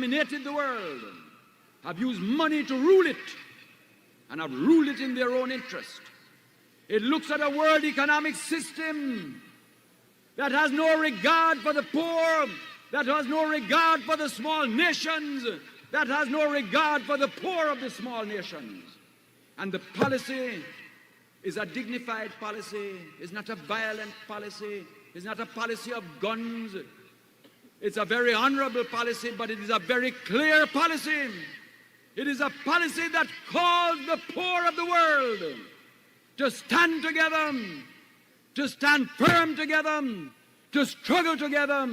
dominated the world have used money to rule it and have ruled it in their own interest. It looks at a world economic system that has no regard for the poor, that has no regard for the small nations, that has no regard for the poor of the small nations. And the policy is a dignified policy, it's not a violent policy, it's not a policy of guns. It's a very honorable policy, but it is a very clear policy. It is a policy that calls the poor of the world to stand together, to stand firm together, to struggle together,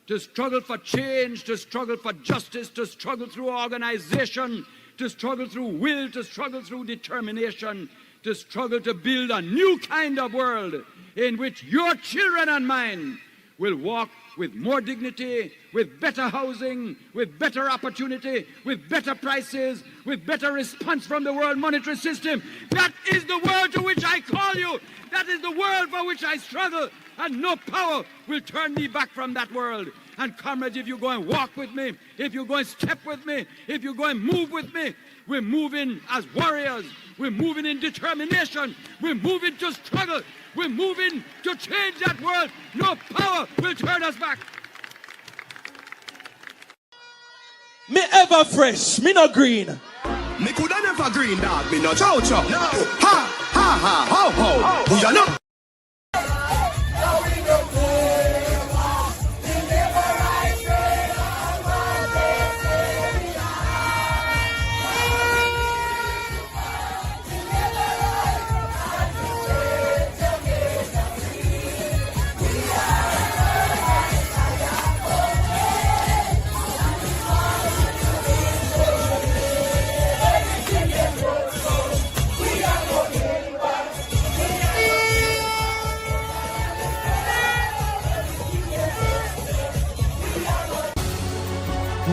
to struggle for change, to struggle for justice, to struggle through organization, to struggle through will, to struggle through determination, to struggle to build a new kind of world in which your children and mine will walk with more dignity, with better housing, with better opportunity, with better prices, with better response from the world monetary system. That is the world to which I call you. That is the world for which I struggle, and no power will turn me back from that world. And comrades, if you go and walk with me, if you go and step with me, if you go and move with me, we're moving as warriors. We're moving in determination. We're moving to struggle. We're moving to change that world. No power will turn us back. Me ever fresh, me no green. Me coulda never green, dog. Me no chow chow. No. Ha ha ha ho ho. Who ya know?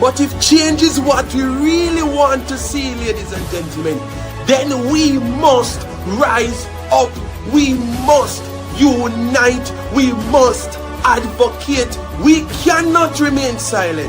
But if change is what we really want to see, ladies and gentlemen, then we must rise up. We must unite. We must advocate. We cannot remain silent.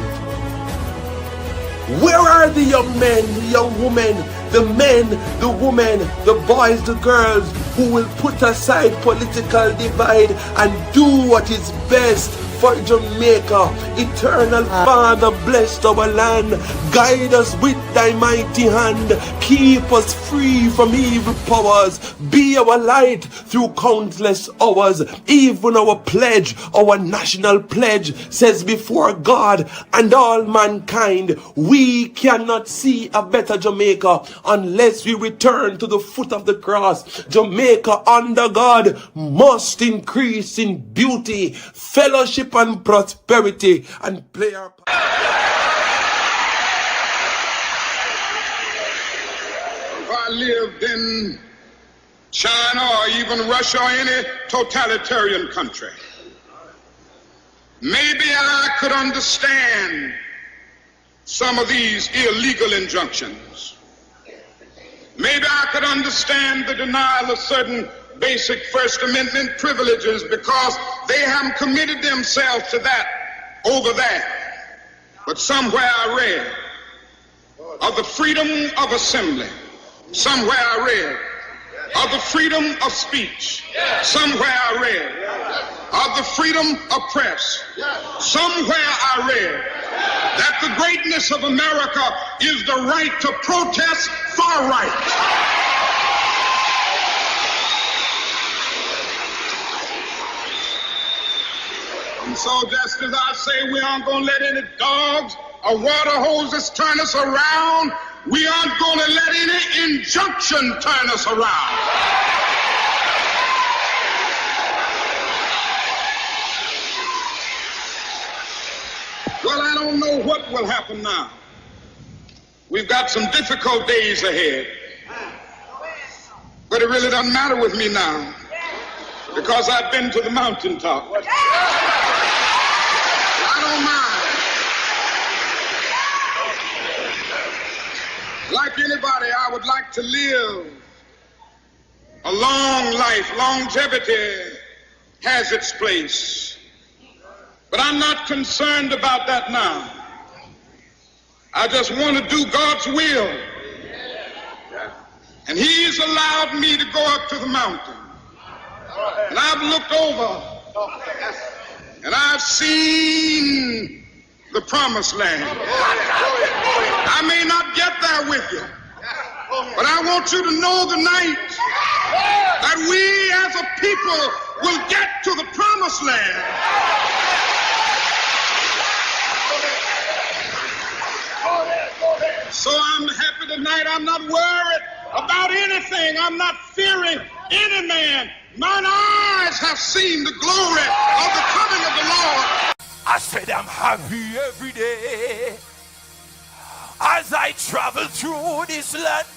Where are the young men, the young women, the men, the women, the boys, the girls who will put aside political divide and do what is best for Jamaica? Eternal Father, bless our land. Guide us with thy mighty hand. Keep us free from evil powers. Be our light through countless hours. Even our pledge, our national pledge, says before God and all mankind, we cannot see a better Jamaica unless we return to the foot of the cross. Jamaica under God must increase in beauty, fellowship and prosperity, and play our part. If I lived in China or even Russia or any totalitarian country, maybe I could understand some of these illegal injunctions. Maybe I could understand the denial of certain basic First Amendment privileges because they haven't committed themselves to that over there. But somewhere I read of the freedom of assembly. Somewhere I read of the freedom of speech. Somewhere I read of the freedom of press. Somewhere I read that the greatness of America is the right to protest far right. And so just as I say we aren't going to let any dogs or water hoses turn us around, we aren't going to let any injunction turn us around. Well, I don't know what will happen now. We've got some difficult days ahead. But it really doesn't matter with me now because I've been to the mountaintop. I don't mind. Like anybody, I would like to live a long life. Longevity has its place. But I'm not concerned about that now. I just want to do God's will. And he's allowed me to go up to the mountain. And I've looked over and I've seen the promised land. I may not get there with you, but I want you to know tonight that we as a people will get to the promised land. So I'm happy tonight. I'm not worried about anything. I'm not fearing any man. Mine eyes have seen the glory of the coming of the Lord. I said I'm happy every day as I travel through this land.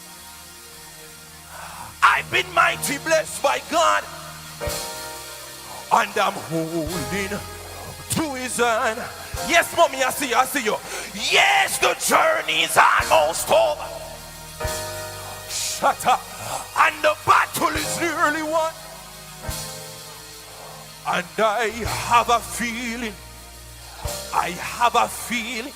I've been mighty blessed by God, and I'm holding to his hand. Yes, mommy, I see you. Yes, the journey is almost over. Shut up. And the battle is nearly won. And I have a feeling. I have a feeling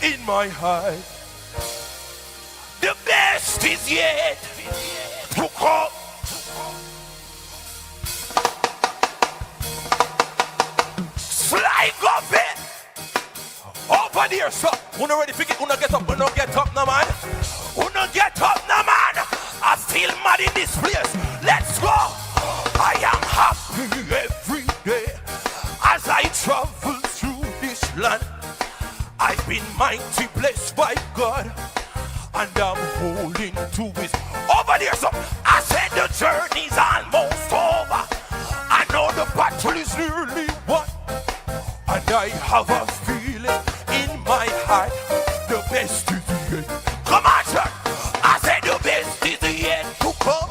in my heart. The best is yet to come. Fly Goffin! Over there, sir. Una ready for it? Una get up now, man. Una get up now, man. I feel mad in this place. Let's go. I am happy every day as I travel through this land. I've been mighty blessed by God, and I'm holding to his. Over there, sir. I said the journey's almost over. I know the battle is nearly won. And I have a feeling in my heart, the best is yet. Come on, sir. I said the best is yet to come.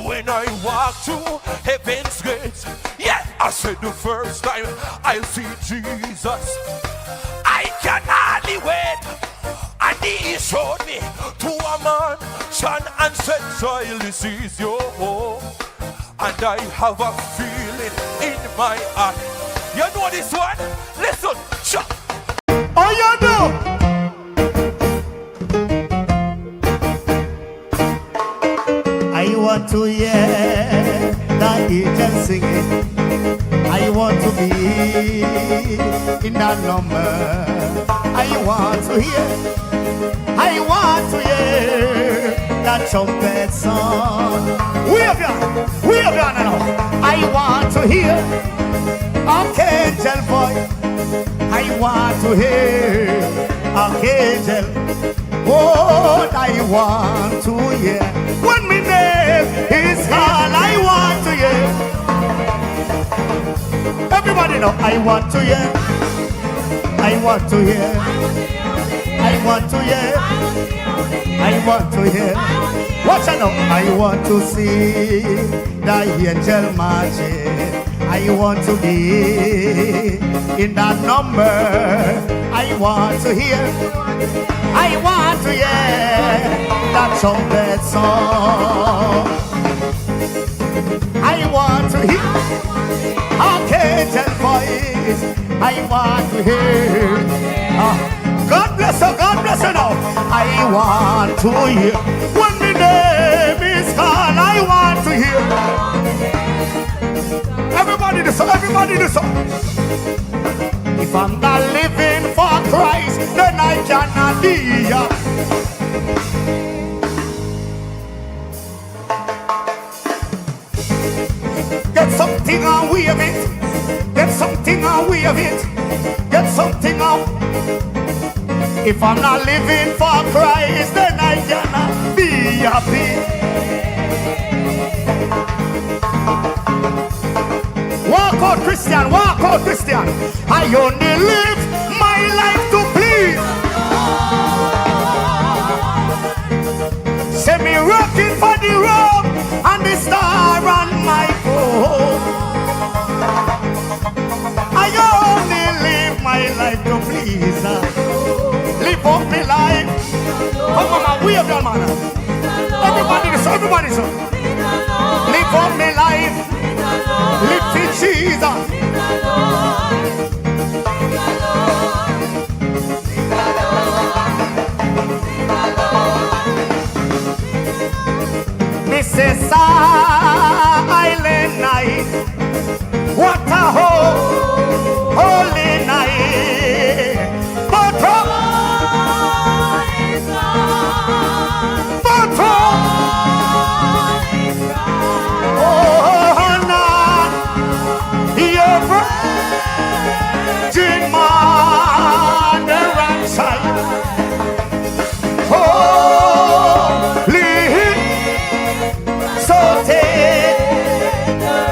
When I walk through heaven's gates, yeah, I said the first time I'll see Jesus. I can hardly wait. And he showed me to a mansion and said, child, this is your home. And I have a feeling in my heart. You know this one? Listen, shut. Oh, you know. I want to hear the angels singing. I want to be in that number. I want to hear that trumpet song. We have done now. I want to hear archangel voice. I want to hear archangel. Oh, I want to hear when my name is called. I want to hear. Everybody know I want to hear. I want to hear. I want to hear. I want to hear. Watch out now. I want to see the angel marching. I want to be in that number. I want to hear. I want to hear that trumpet song. I want to hear archangel voice. I want to hear. God bless you now. I want to hear when my name is called. I want to hear. Everybody do so. If I'm not living for Christ, then I cannot be. Get something and wave it. Get something and wave it. Get something and. If I'm not living for Christ, then I cannot be happy. Walk out, Christian, walk out, Christian. I only live my life to please. Send me rocking for the road and the star on my phone. I only live my life to please. Live up my life. Come on, man, we have done, man. Everybody so. Live up my life. Live for Jesus. silent night. What a holy night. But your virgin mother and child. Holy, so tender.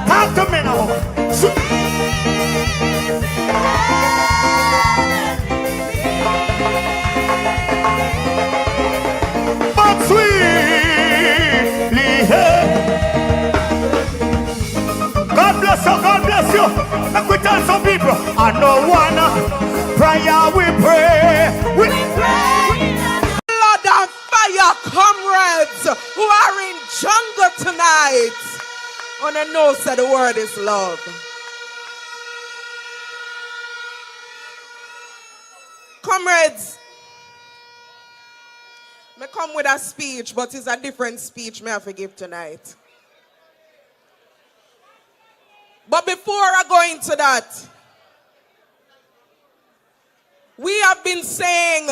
Talk to me now. But sweetly, God bless you, God bless you. Let me tell some people, I know one prayer we pray. We pray. Blood and fire comrades who are in jungle tonight. On the nose that the word is love. Comrades, me come with a speech, but it's a different speech me have to give tonight. But before I go into that, we have been saying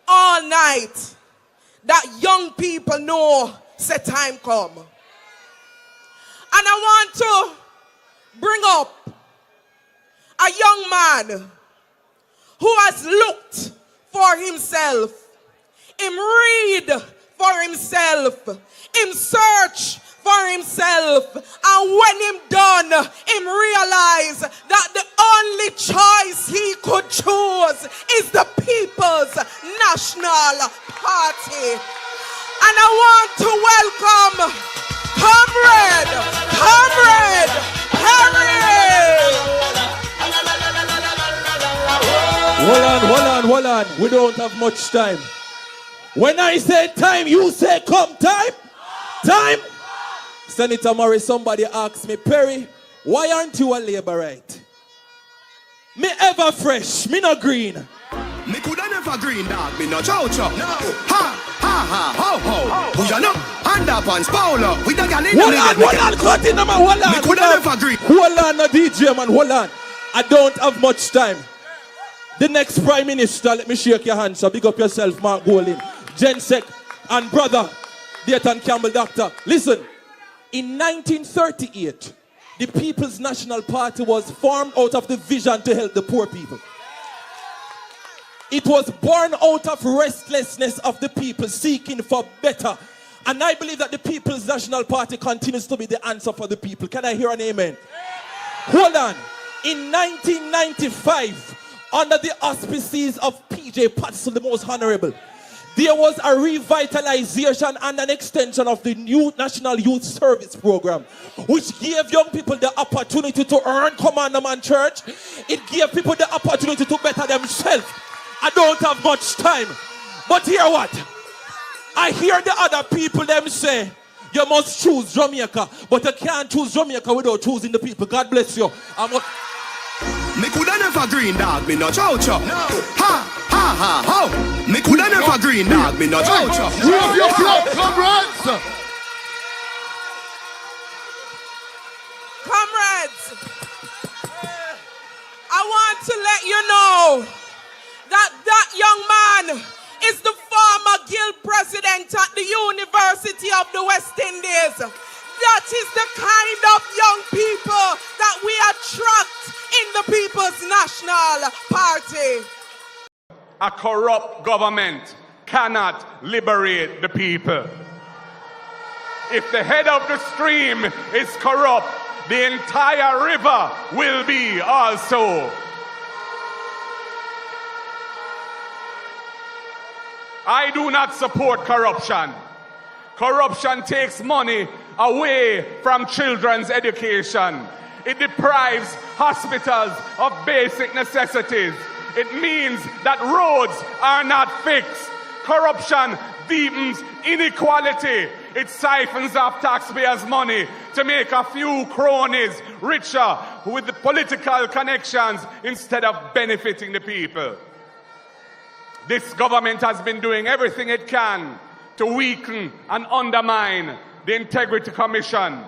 all night that young people know say time come. And I want to bring up a young man who has looked for himself, him read for himself, him search for himself, and when him done, him realize that the only choice he could choose is the People's National Party. And I want to welcome Comrade Perry. Hold on. We don't have much time. When I say time, you say come. Time. Senator Murray, somebody asked me, Perry, why aren't you a Labourite? Me ever fresh, me no green. Me coulda never green dog, me no chow-chow. No. Ha, ho. Who ya know? Underpants, Paolo. With the gal in the middle. Hold on, cut in, man. Hold on. Me coulda never green. Hold on, no DJ, man. Hold on. I don't have much time. The next Prime Minister, let me shake your hand, so big up yourself, Mark Golin, Jensek, and brother, Dayton Campbell, doctor. Listen, in 1938, the People's National Party was formed out of the vision to help the poor people. It was born out of restlessness of the people seeking for better. And I believe that the People's National Party continues to be the answer for the people. Can I hear an amen? Hold on. In 1995, under the auspices of P.J. Patterson, the most honorable, there was a revitalization and an extension of the new National Youth Service Program, which gave young people the opportunity to earn Commanderman Church. It gave people the opportunity to better themselves. I don't have much time, but hear what? I hear the other people them say, you must choose Jamaica, but you can't choose Jamaica without choosing the people. God bless you. Me coulda never green dog, me no chow-chow. No. Ha, ho. Me coulda never green dog, me no chow-chow. Move your blood, comrades. Comrades, I want to let you know that young man is the former guild president at the University of the West Indies. That is the kind of young people that we attract in the People's National Party. A corrupt government cannot liberate the people. If the head of the stream is corrupt, the entire river will be also. I do not support corruption. Corruption takes money away from children's education. It deprives hospitals of basic necessities. It means that roads are not fixed. Corruption deepens inequality. It siphons off taxpayers' money to make a few cronies richer with the political connections instead of benefiting the people. This government has been doing everything it can to weaken and undermine the Integrity Commission,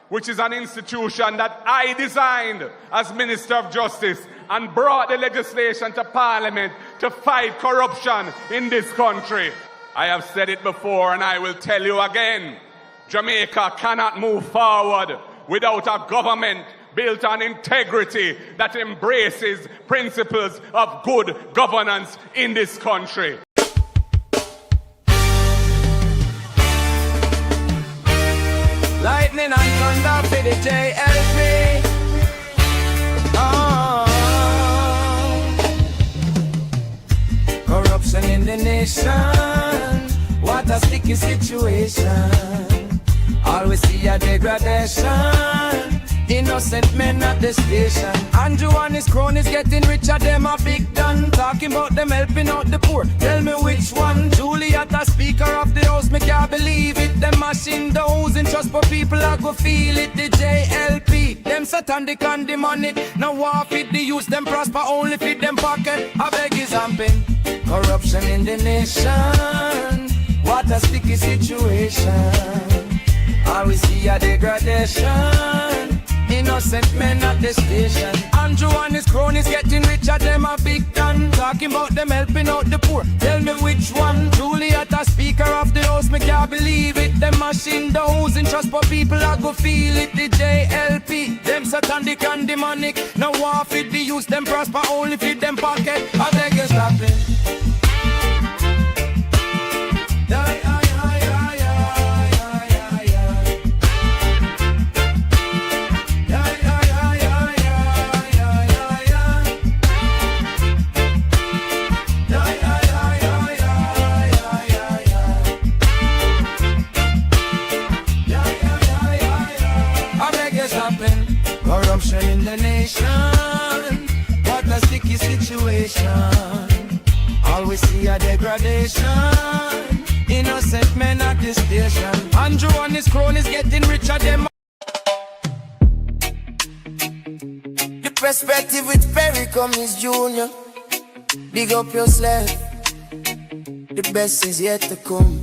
which is an institution that I designed as Minister of Justice and brought the legislation to Parliament to fight corruption in this country. I have said it before and I will tell you again. Jamaica cannot move forward without a government built on integrity that embraces principles of good governance in this country. Lightning and thunder for the JLP. Oh. Corruption in the nation. What a sticky situation. Always see a degradation. Innocent men at the station. Andrew and his cronies getting richer, them a big done. Talking about them helping out the poor. Tell me which one. Juliet, the Speaker of the House, me can't believe it. Them mashing the housing trust, but people are go feel it. The JLP, them satanic and demonic. Now war fit the youth, them prosper only fit them pocket. I beg is hamping. Corruption in the nation. What a sticky situation. Always see a degradation. Innocent men at the station. Andrew and his cronies getting richer, them a big done. Talking about them helping out the poor. Tell me which one. Juliet, a Speaker of the House, me can't believe it. Them mashing the housing trust, but people are go feel it. The JLP, them satanic and demonic. Now war fit the youth, them prosper only fit them pocket. I beg you stop it. Corruption in the nation. What a sticky situation. Always see a degradation. Innocent men at the station. Andrew and his cronies getting richer them. The perspective with Perry Cummings Jr. Big up yourself. The best is yet to come.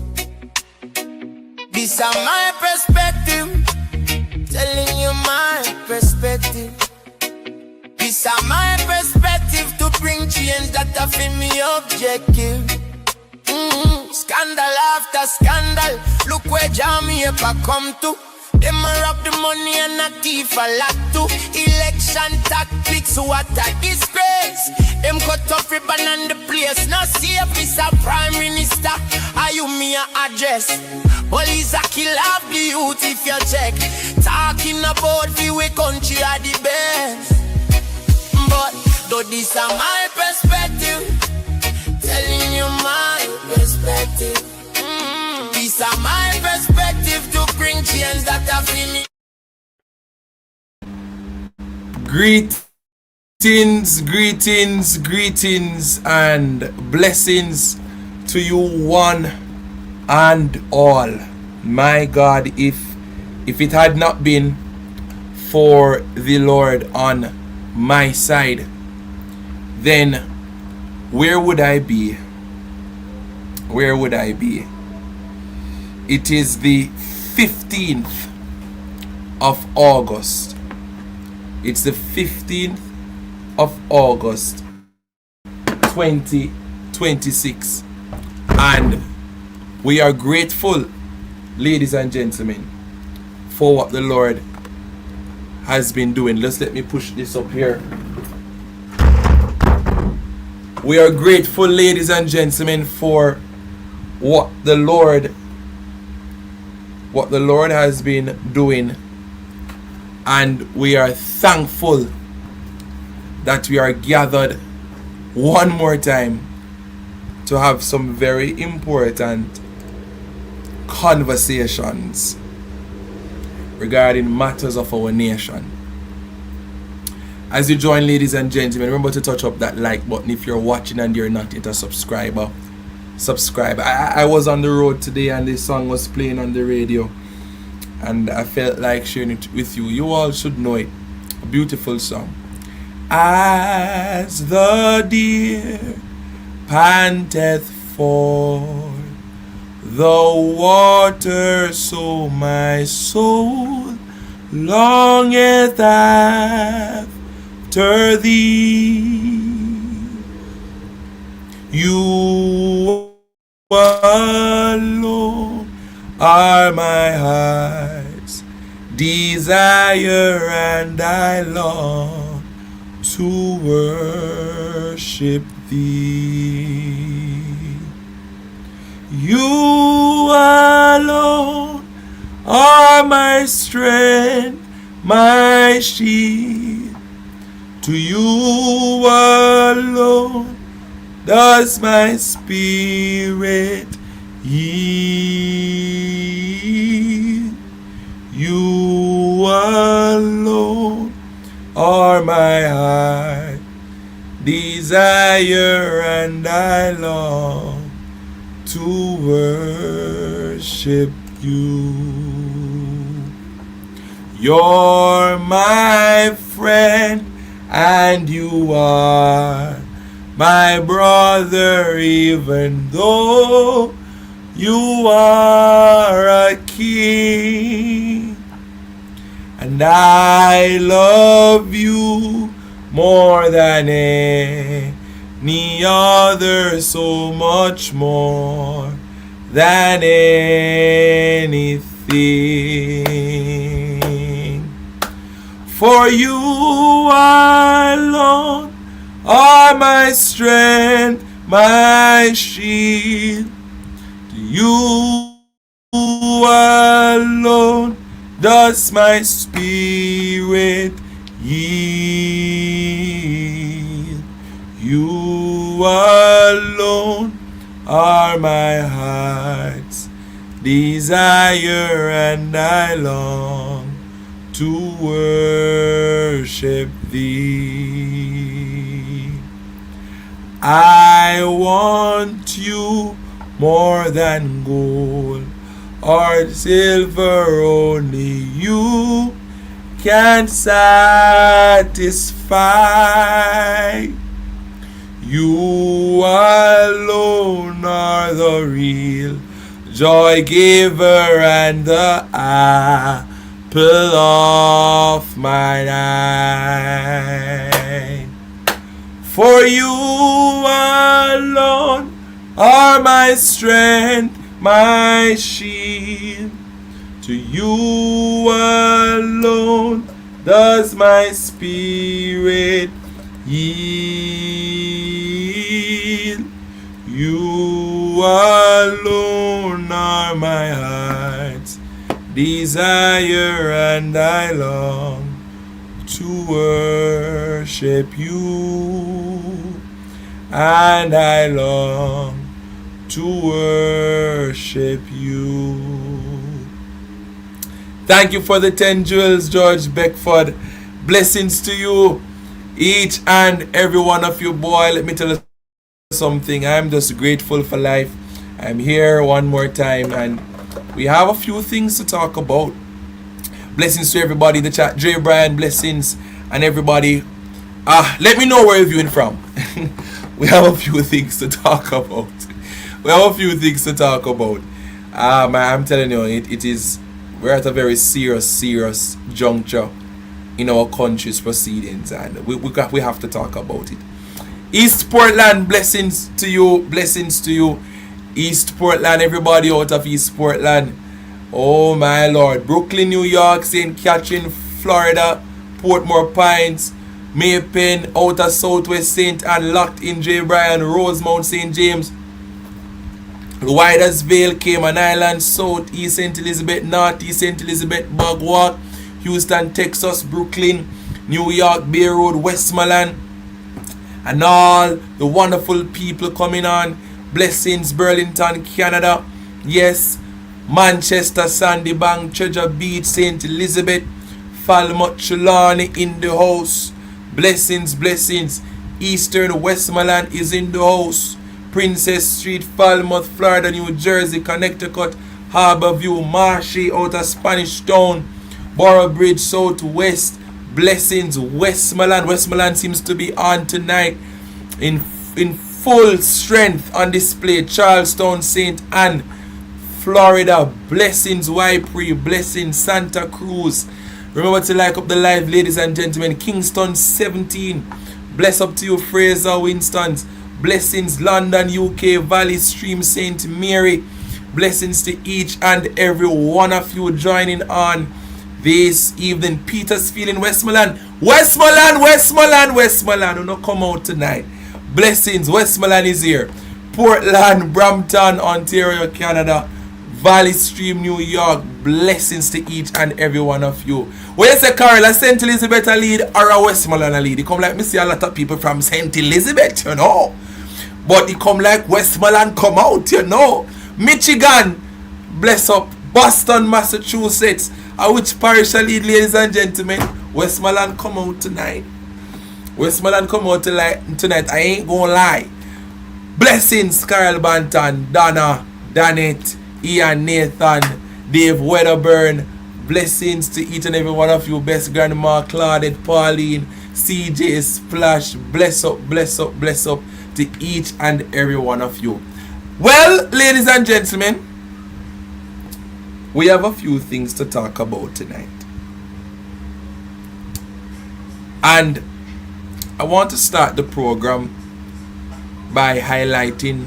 This is my perspective. Telling you my perspective. This is my perspective to bring change that I feel me objective. Scandal after scandal. Look where Jamaica come to. Them a rob the money and a thief a lot too. Election tactics, what a disgrace. Them cut off ribbon and the place. Now see if it's a prime minister. Are you me a address? Police a kill off the youth if you check. Talking about the way country are the best. But though this is my perspective, telling you my perspective. This is my perspective to bring change that I feel. Greetings, greetings, greetings, and blessings to you one and all. My God, if it had not been for the Lord on my side, then where would I be? Where would I be? It is the 15th of August. It's the 15th of August 2026, and we are grateful, ladies and gentlemen, for what the Lord has been doing. Let's let me push this up here. We are grateful, ladies and gentlemen, for what the Lord has been doing, and we are thankful that we are gathered one more time to have some very important conversations regarding matters of our nation. As you join, ladies and gentlemen, remember to touch up that like button if you're watching and you're not yet a subscriber. Subscribe. I was on the road today and this song was playing on the radio, and I felt like sharing it with you. You all should know it. A beautiful song. As the deer panteth for the water, so my soul longeth after thee. You alone are my heart's desire, and I long to worship thee. You alone are my strength, my shield. To you alone does my spirit yield. You alone are my heart desire, and I long to worship you. You're my friend, and you are my brother, even though you are a king. And I love you more than any other, so much more than anything. For you alone are my strength, my shield. To you alone does my spirit yield. You alone are my heart's desire, and I long to worship thee. I want you more than gold or silver, only you can satisfy. You alone are the real joy giver and the apple of mine eye. For you alone are my strength, my shield. To you alone does my spirit yield. You alone are my heart's desire, and I long to worship you, and I long to worship you. Thank you for the 10 jewels, George Beckford. Blessings to you, each and every one of you, boy. Let me tell you something. I'm just grateful for life. I'm here one more time, and we have a few things to talk about. Blessings to everybody in the chat. Dre Brian, blessings, and everybody. Let me know where you're viewing from. We have a few things to talk about. I'm telling you, we're at a very serious juncture in our country's proceedings, and we have to talk about it. East Portland, blessings to you. East Portland, everybody out of East Portland. Oh my Lord. Brooklyn, New York, St. Catherine, Florida, Portmore Pines, Maypen, out of Southwest St. Anne, Locked in J. Bryan, Rosemount, St. James, Widersville, Cayman Islands, South East St. Elizabeth, North East St. Elizabeth, Bagwalk, Houston, Texas, Brooklyn, New York, Bay Road, Westmoreland, and all the wonderful people coming on. Blessings, Burlington, Canada. Yes, Manchester, Sandybank, Treasure Beach, St. Elizabeth, Falmouth, Trelawney in the house. Blessings. Eastern Westmoreland is in the house. Princess Street, Falmouth, Florida, New Jersey, Connecticut, Harborview, Marshy, out of Spanish Town, Borough Bridge, Southwest. Blessings, Westmoreland. Westmoreland seems to be on tonight in full strength on display. Charlestown, St. Anne, Florida. Blessings, Ypres. Blessings, Santa Cruz. Remember to like up the live, ladies and gentlemen. Kingston 17. Bless up to you, Fraser Winstons. Blessings, London, UK, Valley Stream, St. Mary. Blessings to each and every one of you joining on this evening. Petersfield in Westmoreland. Westmoreland. Do not come out tonight. Blessings, Westmoreland is here. Portland, Brampton, Ontario, Canada. Valley Stream, New York. Blessings to each and every one of you. When you say, Carl, a St. Elizabeth a lead or a Westmoreland a lead? It come like me see a lot of people from St. Elizabeth, you know. But it come like Westmoreland come out, you know. Michigan, bless up. Boston, Massachusetts. Which parish a lead, ladies and gentlemen? Westmoreland come out tonight. Westmoreland come out tonight. I ain't gonna lie. Blessings, Carl Banton, Donna, Danette, Ian, Nathan, Dave Wedderburn. Blessings to each and every one of you. Best Grandma, Claudette, Pauline, CJ, Splash. Bless up to each and every one of you. Well, ladies and gentlemen, we have a few things to talk about tonight. And I want to start the program by highlighting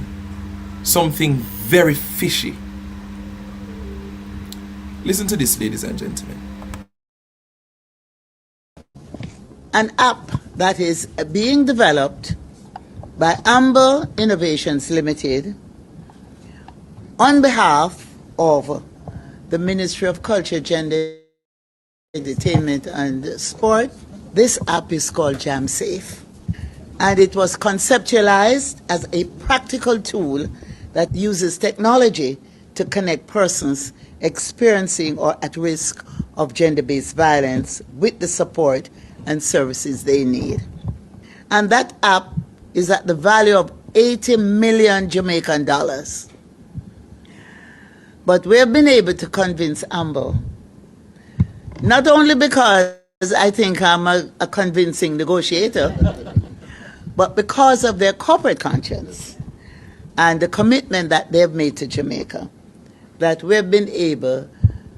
something very fishy. Listen to this, ladies and gentlemen. An app that is being developed by Amber Innovations Limited on behalf of the Ministry of Culture, Gender, Entertainment and Sport. This app is called Jam Safe, and it was conceptualized as a practical tool that uses technology to connect persons experiencing or at risk of gender-based violence with the support and services they need. And that app is at the value of 80 million Jamaican dollars. But we have been able to convince Amber, not only because I think I'm a convincing negotiator, but because of their corporate conscience and the commitment that they've made to Jamaica, that we've been able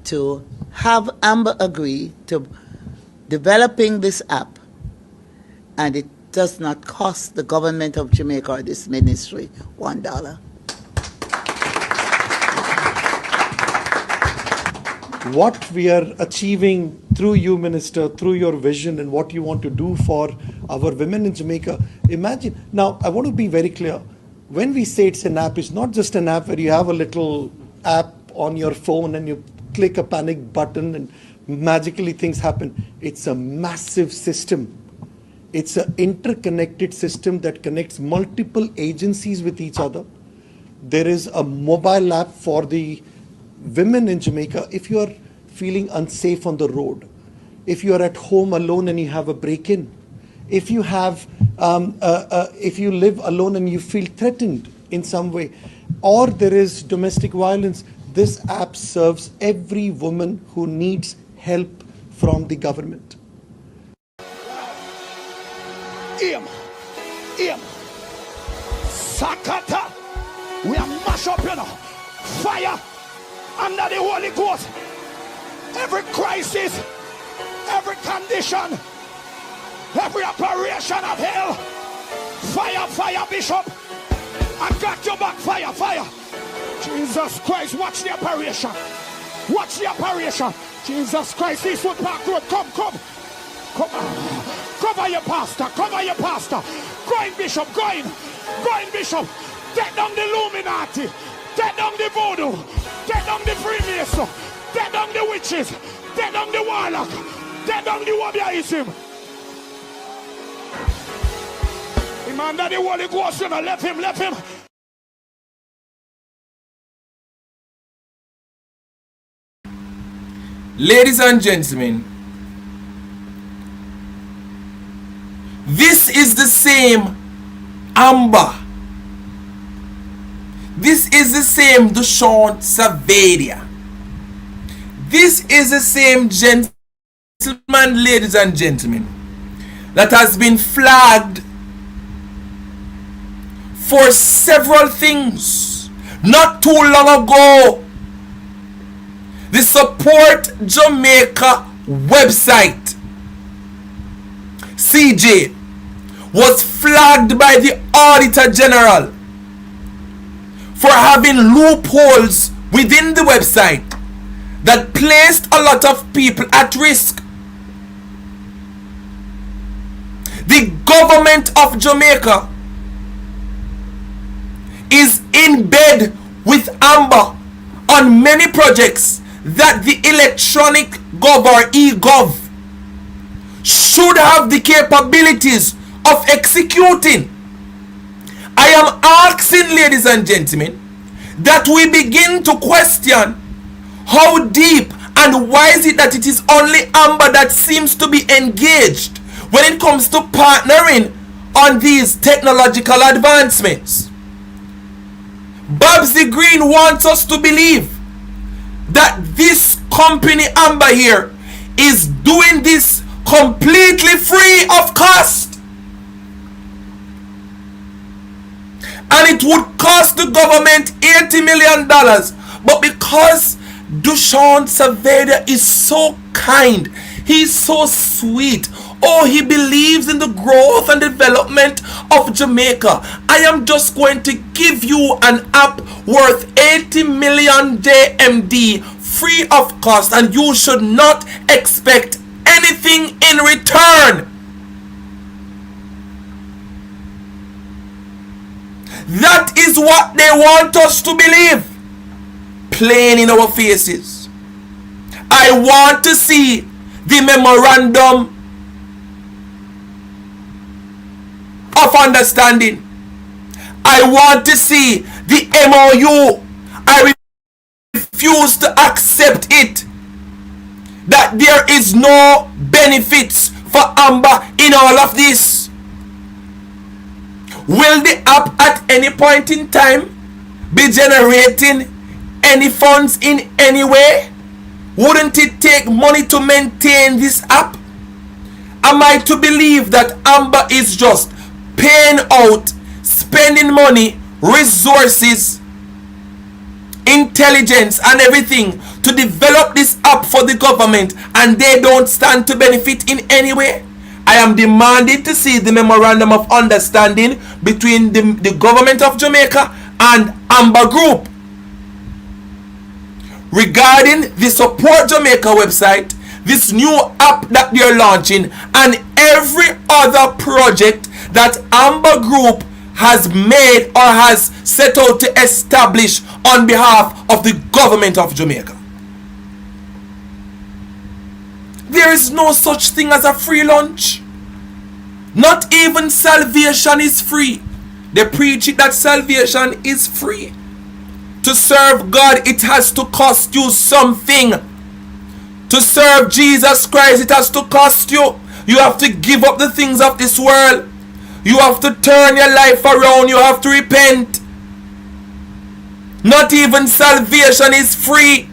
to have Amber agree to developing this app, and it does not cost the government of Jamaica or this ministry $1. What we are achieving through you, Minister, through your vision and what you want to do for our women in Jamaica. Imagine, now I want to be very clear. When we say it's an app, it's not just an app where you have a little app on your phone and you click a panic button and magically things happen. It's a massive system. It's an interconnected system that connects multiple agencies with each other. There is a mobile app for the women in Jamaica. If you are feeling unsafe on the road, if you are at home alone and you have a break-in, if you have, if you live alone and you feel threatened in some way, or there is domestic violence, this app serves every woman who needs help from the government. Sakata, we are mash up, you know, fire under the Holy Ghost. Every crisis, every condition, every operation of hell, fire, Bishop. I got your back, fire. Jesus Christ, watch the operation. Watch the operation. Jesus Christ, this footpath road, come. Cover your pastor. Go in, Bishop. Take down the Illuminati. Take down the voodoo. Take down the Freemason. Take down the witches. Take down the warlock. Take down the Wabiaism. Him under the Holy Ghost, you know, left him. Ladies and gentlemen, this is the same Amber. This is the same Deshaun Savadia. This is the same gentleman, ladies and gentlemen, that has been flagged for several things. Not too long ago, the Support Jamaica website, CJ, was flagged by the Auditor General for having loopholes within the website that placed a lot of people at risk. The government of Jamaica is in bed with Amber on many projects that the electronic gov or e-gov should have the capabilities of executing. I am asking, ladies and gentlemen, that we begin to question how deep and why is it that it is only Amber that seems to be engaged when it comes to partnering on these technological advancements. Babsy Green wants us to believe that this company Amber here is doing this completely free of cost, and it would cost the government $80 million, but because Dushan Saveda is so kind, he's so sweet, oh, he believes in the growth and development of Jamaica, I am just going to give you an app worth 80 million JMD free of cost, and you should not expect anything in return. That is what they want us to believe, plain in our faces. I want to see the memorandum of understanding. I want to see the MOU. I refuse to accept it that there is no benefits for Amber in all of this. Will the app at any point in time be generating any funds in any way? Wouldn't it take money to maintain this app? Am I to believe that Amber is just paying out, spending money, resources, intelligence and everything to develop this app for the government, and they don't stand to benefit in any way? I am demanding to see the memorandum of understanding between the government of Jamaica and Amber Group regarding the Support Jamaica website, this new app that they are launching, and every other project that Amber Group has made or has set out to establish on behalf of the government of Jamaica. There is no such thing as a free lunch. Not even salvation is free. They preach it that salvation is free. To serve God, it has to cost you something. To serve Jesus Christ, it has to cost you. You have to give up the things of this world. You have to turn your life around. You have to repent. Not even salvation is free.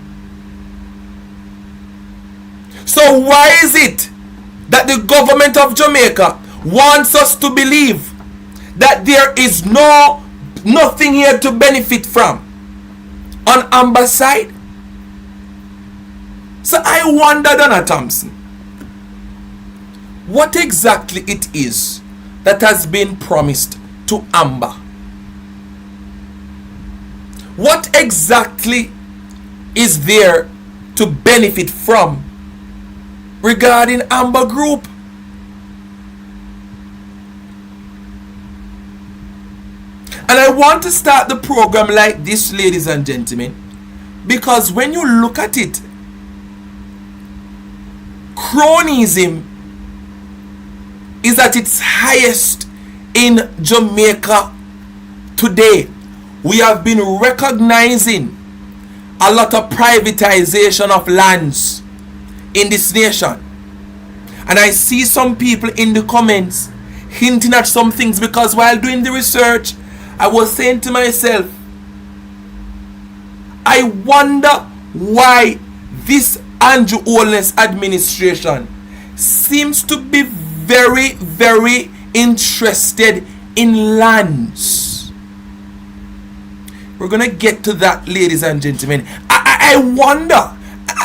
So why is it that the government of Jamaica wants us to believe that there is nothing here to benefit from on Amber's side? So I wonder, Donna Thompson, what exactly it is that has been promised to Amber. What exactly is there to benefit from regarding Amber Group? And I want to start the program like this, ladies and gentlemen, because when you look at it, cronyism is at its highest in Jamaica today. We have been recognizing a lot of privatization of lands in this nation. And I see some people in the comments hinting at some things, because while doing the research, I was saying to myself, I wonder why this Andrew Holness administration seems to be very, very interested in lands. We're gonna get to that, ladies and gentlemen. I wonder,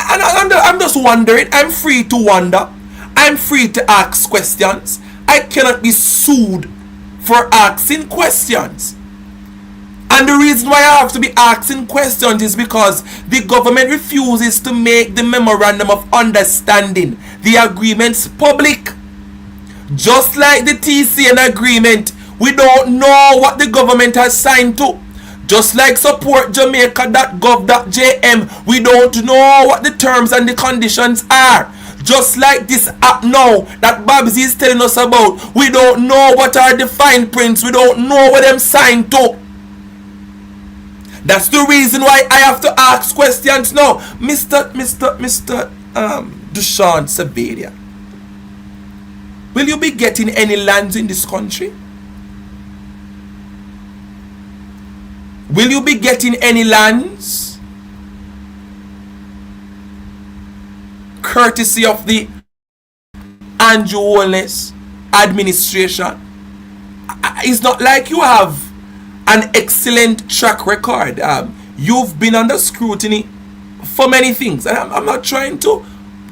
I'm just wondering. I'm free to wonder. I'm free to ask questions. I cannot be sued for asking questions. And the reason why I have to be asking questions is because the government refuses to make the memorandum of understanding, the agreements, public. Just like the TCN agreement, we don't know what the government has signed to. Just like supportjamaica.gov.jm, we don't know what the terms and the conditions are. Just like this app now that Babsy is telling us about, we don't know what are the fine prints, we don't know what them signed to. That's the reason why I have to ask questions now. Mr. Dushan Saveria, will you be getting any lands in this country? Will you be getting any lands? Courtesy of the Andrew Holness administration. It's not like you have an excellent track record. You've been under scrutiny for many things, and I'm not trying to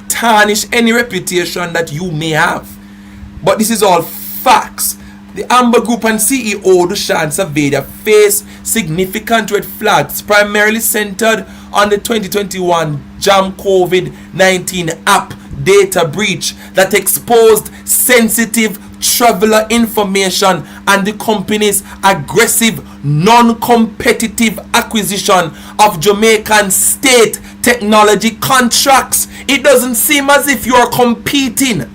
tarnish any reputation that you may have, but this is all facts. The Amber Group and CEO Dushan Saveria face significant red flags, primarily centered on the 2021 JAM COVID-19 app data breach that exposed sensitive traveler information and the company's aggressive, non-competitive acquisition of Jamaican state technology contracts. It doesn't seem as if you are competing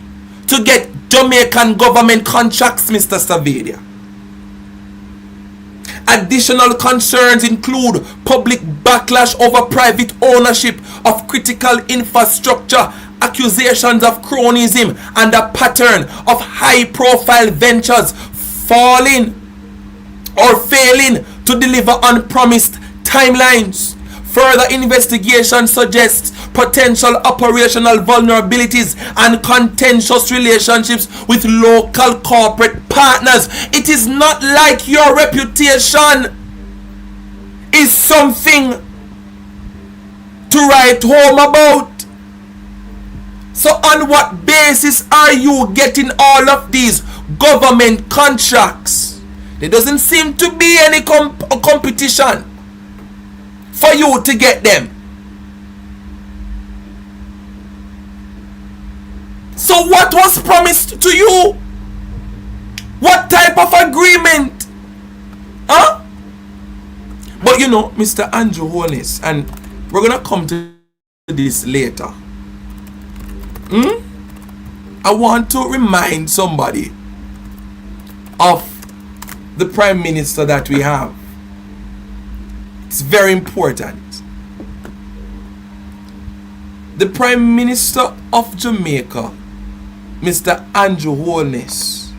to get Jamaican government contracts, Mr. Saveria. Additional concerns include public backlash over private ownership of critical infrastructure, accusations of cronyism, and a pattern of high-profile ventures failing to deliver on promised timelines. Further investigation suggests potential operational vulnerabilities and contentious relationships with local corporate partners. It is not like your reputation is something to write home about. So on what basis are you getting all of these government contracts? There doesn't seem to be any competition for you to get them. So what was promised to you? What type of agreement? Huh? But you know, Mr. Andrew Holness, and we're gonna come to this later. I want to remind somebody of the Prime Minister that we have. It's very important. The Prime Minister of Jamaica, Mr. Andrew Holness,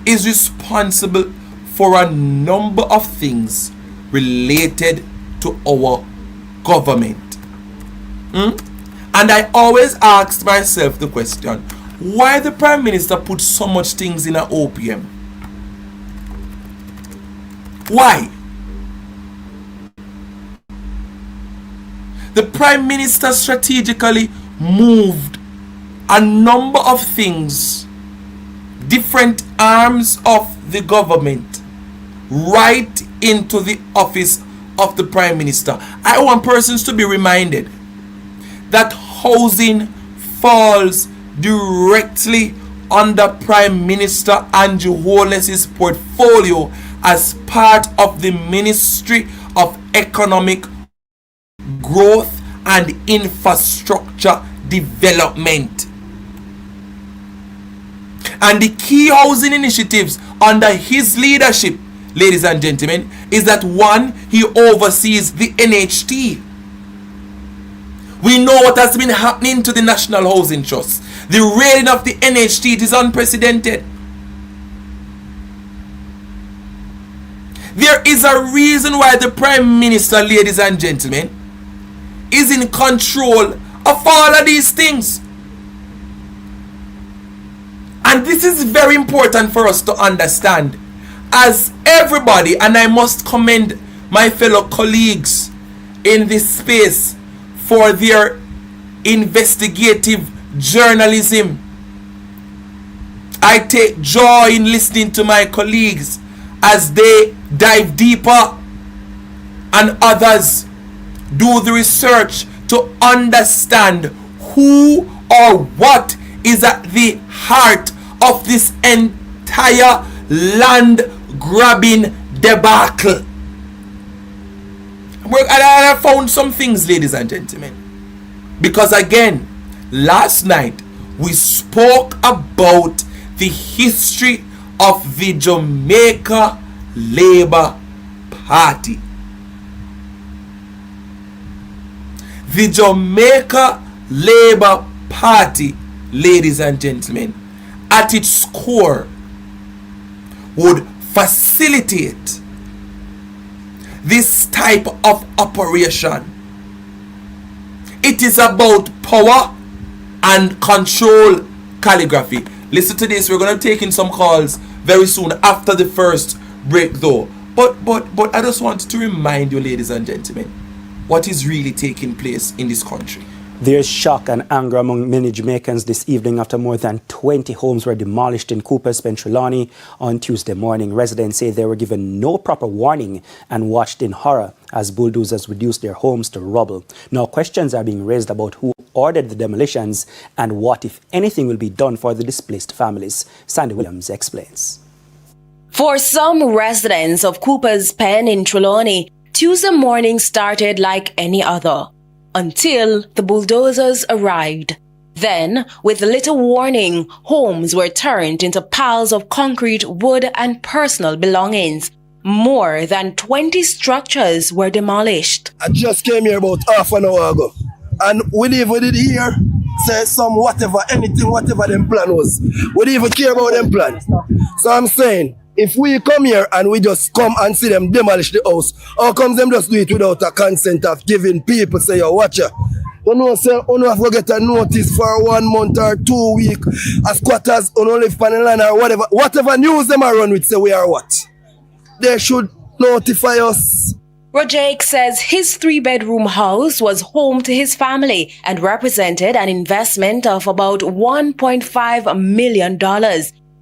is responsible for a number of things related to our government. And I always asked myself the question, why the Prime Minister put so much things in an OPM? Why? The Prime Minister strategically moved a number of things, different arms of the government, right into the office of the Prime Minister. I want persons to be reminded that housing falls directly under Prime Minister Andrew Holness's portfolio as part of the Ministry of Economic Growth and Infrastructure Development. And the key housing initiatives under his leadership, ladies and gentlemen, is that one, he oversees the NHT. We know what has been happening to the National Housing Trust. The raiding of the NHT, it is unprecedented. There is a reason why the Prime Minister, ladies and gentlemen, is in control of all of these things. And this is very important for us to understand, as everybody, and I must commend my fellow colleagues in this space for their investigative journalism. I take joy in listening to my colleagues as they dive deeper and others do the research to understand who or what is at the heart of this entire land grabbing debacle. And I found some things, ladies and gentlemen, because again, last night we spoke about the history of the Jamaica Labour Party. The Jamaica Labour Party, ladies and gentlemen, at its core would facilitate this type of operation. It is about power and control calligraphy. Listen to this. We're going to take in some calls very soon after the first break though. But I just want to remind you, ladies and gentlemen, what is really taking place in this country. There's shock and anger among many Jamaicans this evening after more than 20 homes were demolished in Coopers, Trelawney on Tuesday morning. Residents say they were given no proper warning and watched in horror as bulldozers reduced their homes to rubble. Now questions are being raised about who ordered the demolitions and what, if anything, will be done for the displaced families. Sandy Williams explains. For some residents of Cooper's Pen in Trelawney, Tuesday morning started like any other, until the bulldozers arrived. Then, with little warning, homes were turned into piles of concrete, wood and personal belongings. More than 20 structures were demolished. I just came here about half an hour ago, and we did hear say some whatever, anything, whatever them plan was. We didn't even care about them plan. So I'm saying, if we come here and we just come and see them demolish the house, how come them just do it without a consent of giving people, say, yo, watch ya. You know, say, you don't have to get a notice for 1 month or 2 weeks, as squatters, you don't live on the land or whatever. Whatever news them are run with, say we are what? They should notify us. Rojake says his 3-bedroom house was home to his family and represented an investment of about $1.5 million.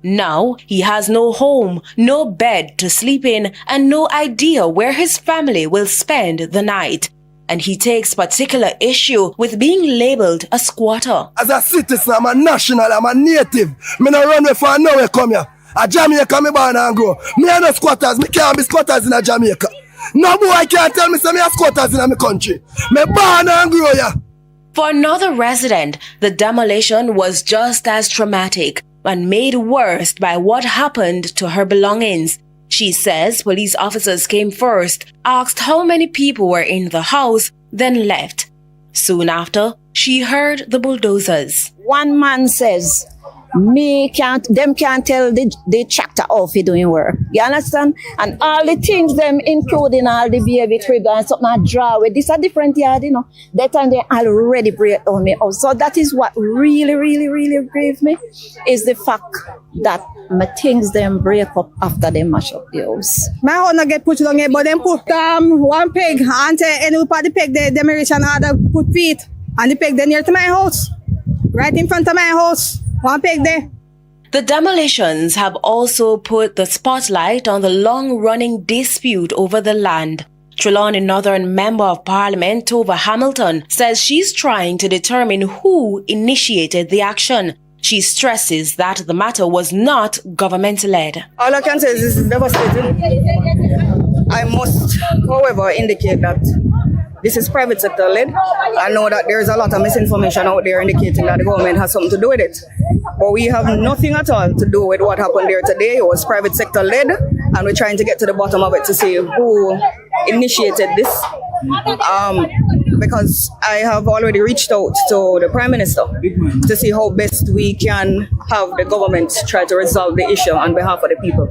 Now, he has no home, no bed to sleep in, and no idea where his family will spend the night. And he takes particular issue with being labeled a squatter. As a citizen, I'm a national, I'm a native. Me no run away for nowhere come here. A Jamaica me born and grow. Me are no squatters, me can't be squatters in a Jamaica. No boy can't tell me say me are squatters in my country. Me born and grow here. For another resident, the demolition was just as traumatic and made worse by what happened to her belongings. She says police officers came first, asked how many people were in the house, then left. Soon after, she heard the bulldozers. One man says, them can't tell the tractor off he doing work. You understand? And all the things them, including all the baby crib and something I draw with. This a different yard, you know. That time they already break on me. So that is what really, really, really grieves me, is the fact that my things them break up after they mash up the house. My house not get put down here, but them put one peg and any part of the peg the demolition order put feet. And the peg they near to my house. Right in front of my house. One peg there. The demolitions have also put the spotlight on the long-running dispute over the land. Trelawney Northern Member of Parliament Tova Hamilton says she's trying to determine who initiated the action. She stresses that the matter was not government-led. All I can say is this is devastating. I must, however, indicate that this is private sector led. I know that there is a lot of misinformation out there indicating that the government has something to do with it. But we have nothing at all to do with what happened there today. It was private sector led, and we're trying to get to the bottom of it to see who initiated this. Because I have already reached out to the Prime Minister to see how best we can have the government try to resolve the issue on behalf of the people.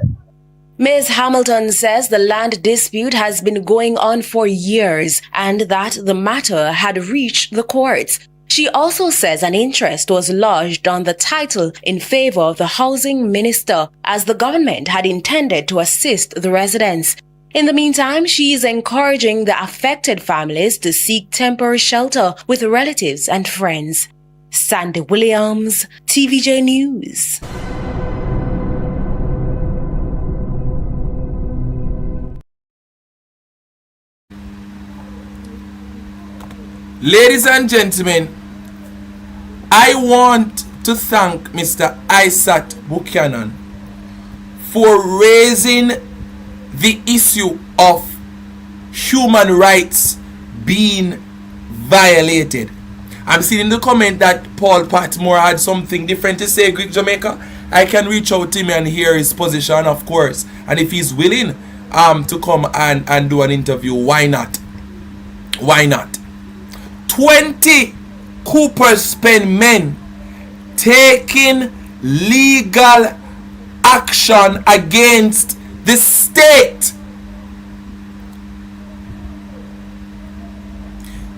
Ms. Hamilton says the land dispute has been going on for years and that the matter had reached the courts. She also says an interest was lodged on the title in favor of the housing minister, as the government had intended to assist the residents. In the meantime, she is encouraging the affected families to seek temporary shelter with relatives and friends. Sandy Williams, TVJ News. Ladies and gentlemen, I want to thank Mr. Isaac Buchanan for raising the issue of human rights being violated. I'm seeing in the comment that Paul Patmore had something different to say, Greek Jamaica. I can reach out to him and hear his position, of course. And if he's willing to come and do an interview, why not? Why not? 20 Cooper's Pen men taking legal action against the state.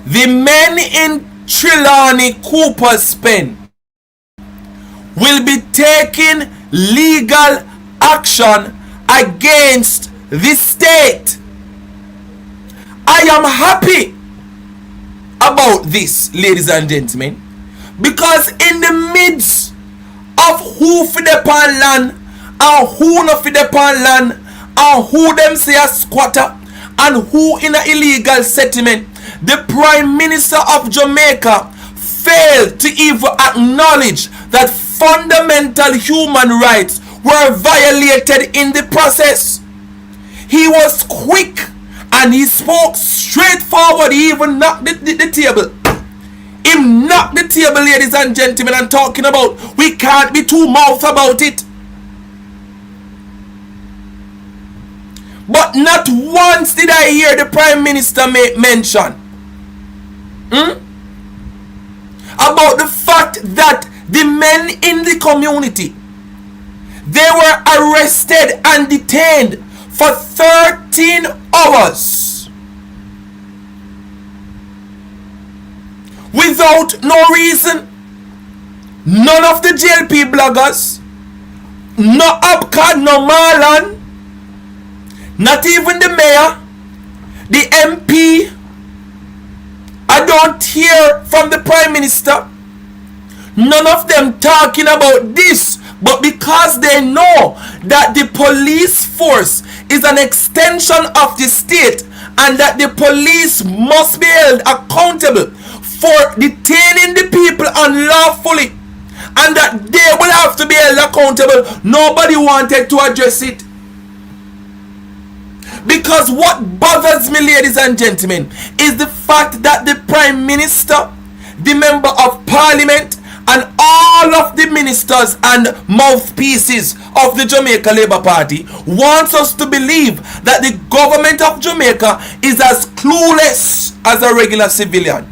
The men in Trelawney Cooper's Pen will be taking legal action against the state. I am happy about this, ladies and gentlemen, because in the midst of who for the pan land and who not for the pan land and who them say a squatter and who in an illegal settlement, the Prime Minister of Jamaica failed to even acknowledge that fundamental human rights were violated in the process. He was quick and he spoke straightforward. He even knocked the table. He knocked the table, ladies and gentlemen, and talking about we can't be too mouth about it. But not once did I hear the Prime Minister make mention about the fact that the men in the community, they were arrested and detained for 13 hours without no reason. None of the JLP bloggers, no Abcad, no Marlon, not even the mayor, the MP. I don't hear from the Prime Minister. None of them talking about this, but because they know that the police force is an extension of the state and that the police must be held accountable for detaining the people unlawfully and that they will have to be held accountable, nobody wanted to address it. Because what bothers me, ladies and gentlemen, is the fact that the Prime Minister, the Member of Parliament, and all of the ministers and mouthpieces of the Jamaica Labour Party wants us to believe that the government of Jamaica is as clueless as a regular civilian.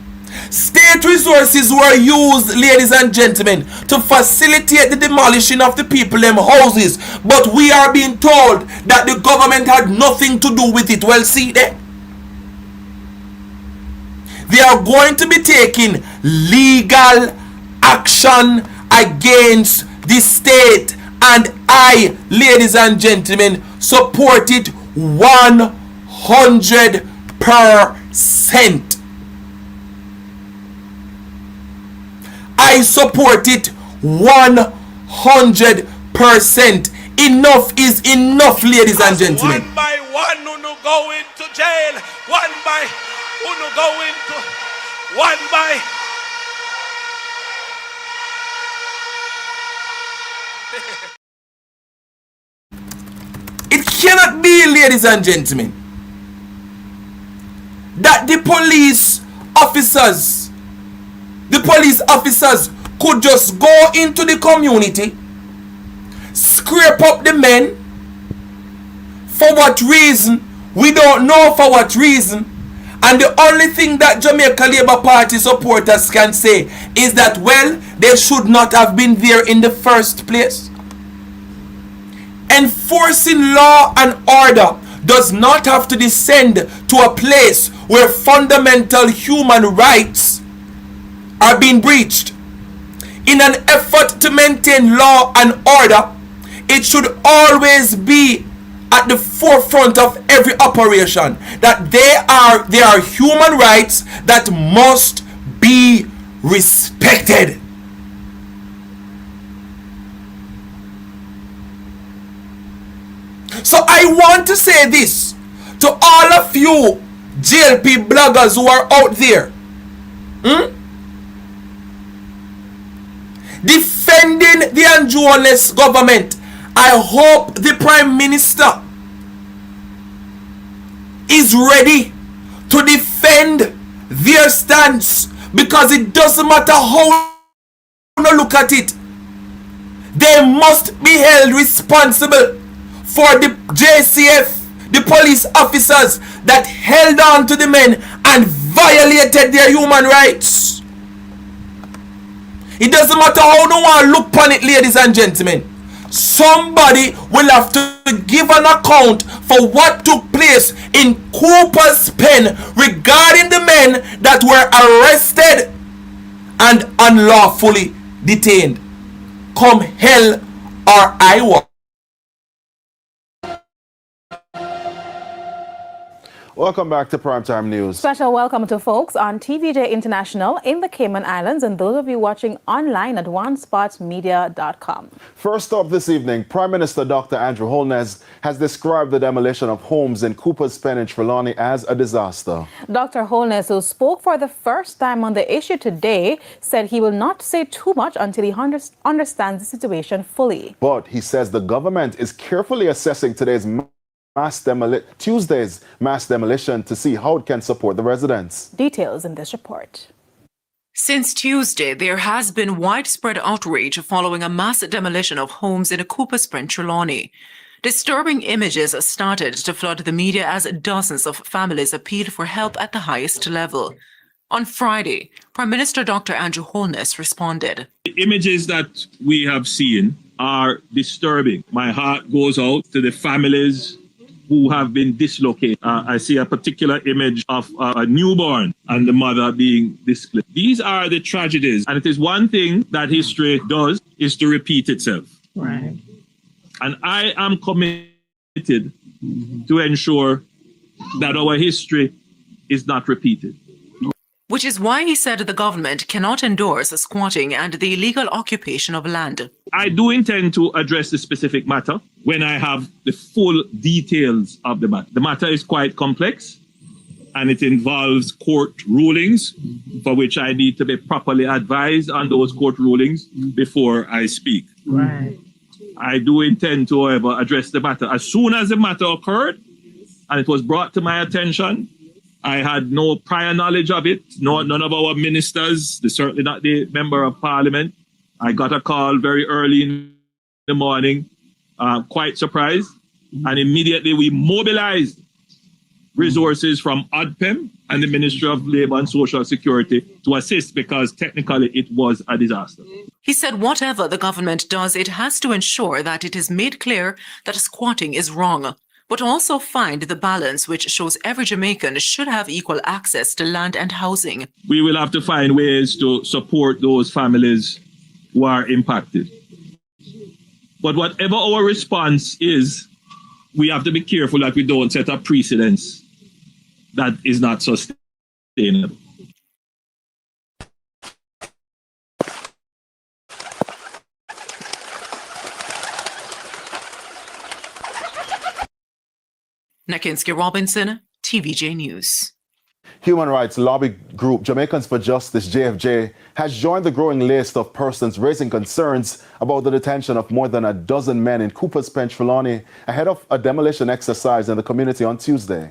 State resources were used, ladies and gentlemen, to facilitate the demolishing of the people them houses, but we are being told that the government had nothing to do with it. Well, see there, they are going to be taking legal action against the state, and I, ladies and gentlemen, support it 100%. I support it 100%. Enough is enough, ladies and gentlemen. One by one, who go into jail. One by who go into one by. It cannot be, ladies and gentlemen, that the police officers could just go into the community, scrape up the men. For what reason? We don't know for what reason. And the only thing that Jamaica Labour Party supporters can say is that, well, they should not have been there in the first place. Enforcing law and order does not have to descend to a place where fundamental human rights are being breached. In an effort to maintain law and order, it should always be at the forefront of every operation, that they are human rights that must be respected. So I want to say this to all of you JLP bloggers who are out there, defending the Andrew Holness government. I hope the Prime Minister is ready to defend their stance, because it doesn't matter how you look at it, they must be held responsible for the JCF, the police officers that held on to the men and violated their human rights. It doesn't matter how no one look upon it, ladies and gentlemen. Somebody will have to give an account for what took place in Cooper's Pen regarding the men that were arrested and unlawfully detained. Come hell or high water. Welcome back to Primetime News. Special welcome to folks on TVJ International in the Cayman Islands and those of you watching online at onespotmedia.com. First up this evening, Prime Minister Dr. Andrew Holness has described the demolition of homes in Cooper's Pen in Trelawney as a disaster. Dr. Holness, who spoke for the first time on the issue today, said he will not say too much until he understands the situation fully. But he says the government is carefully assessing Tuesday's mass demolition to see how it can support the residents. Details in this report. Since Tuesday, there has been widespread outrage following a mass demolition of homes in Cooper's Pen, Trelawney. Disturbing images started to flood the media as dozens of families appealed for help at the highest level. On Friday, Prime Minister Dr. Andrew Holness responded. The images that we have seen are disturbing. My heart goes out to the families who have been dislocated. I see a particular image of a newborn and the mother being displaced. These are the tragedies. And it is one thing that history does, is to repeat itself. Right. And I am committed to ensure that our history is not repeated. Which is why he said the government cannot endorse squatting and the illegal occupation of land. I do intend to address the specific matter when I have the full details of the matter. The matter is quite complex and it involves court rulings for which I need to be properly advised on those court rulings before I speak. Right. I do intend to, however, address the matter. As soon as the matter occurred and it was brought to my attention, I had no prior knowledge of it. None of our ministers, certainly not the member of parliament. I got a call very early in the morning, quite surprised. And immediately we mobilized resources from ODPEM and the Ministry of Labour and Social Security to assist, because technically it was a disaster. He said whatever the government does, it has to ensure that it is made clear that squatting is wrong, but also find the balance which shows every Jamaican should have equal access to land and housing. We will have to find ways to support those families who are impacted. But whatever our response is, we have to be careful that we don't set a precedence that is not sustainable. Nakinski Robinson, TVJ News. Human rights lobby group Jamaicans for Justice, JFJ, has joined the growing list of persons raising concerns about the detention of more than a dozen men in Cooper's Pen, Trelawney, ahead of a demolition exercise in the community on Tuesday.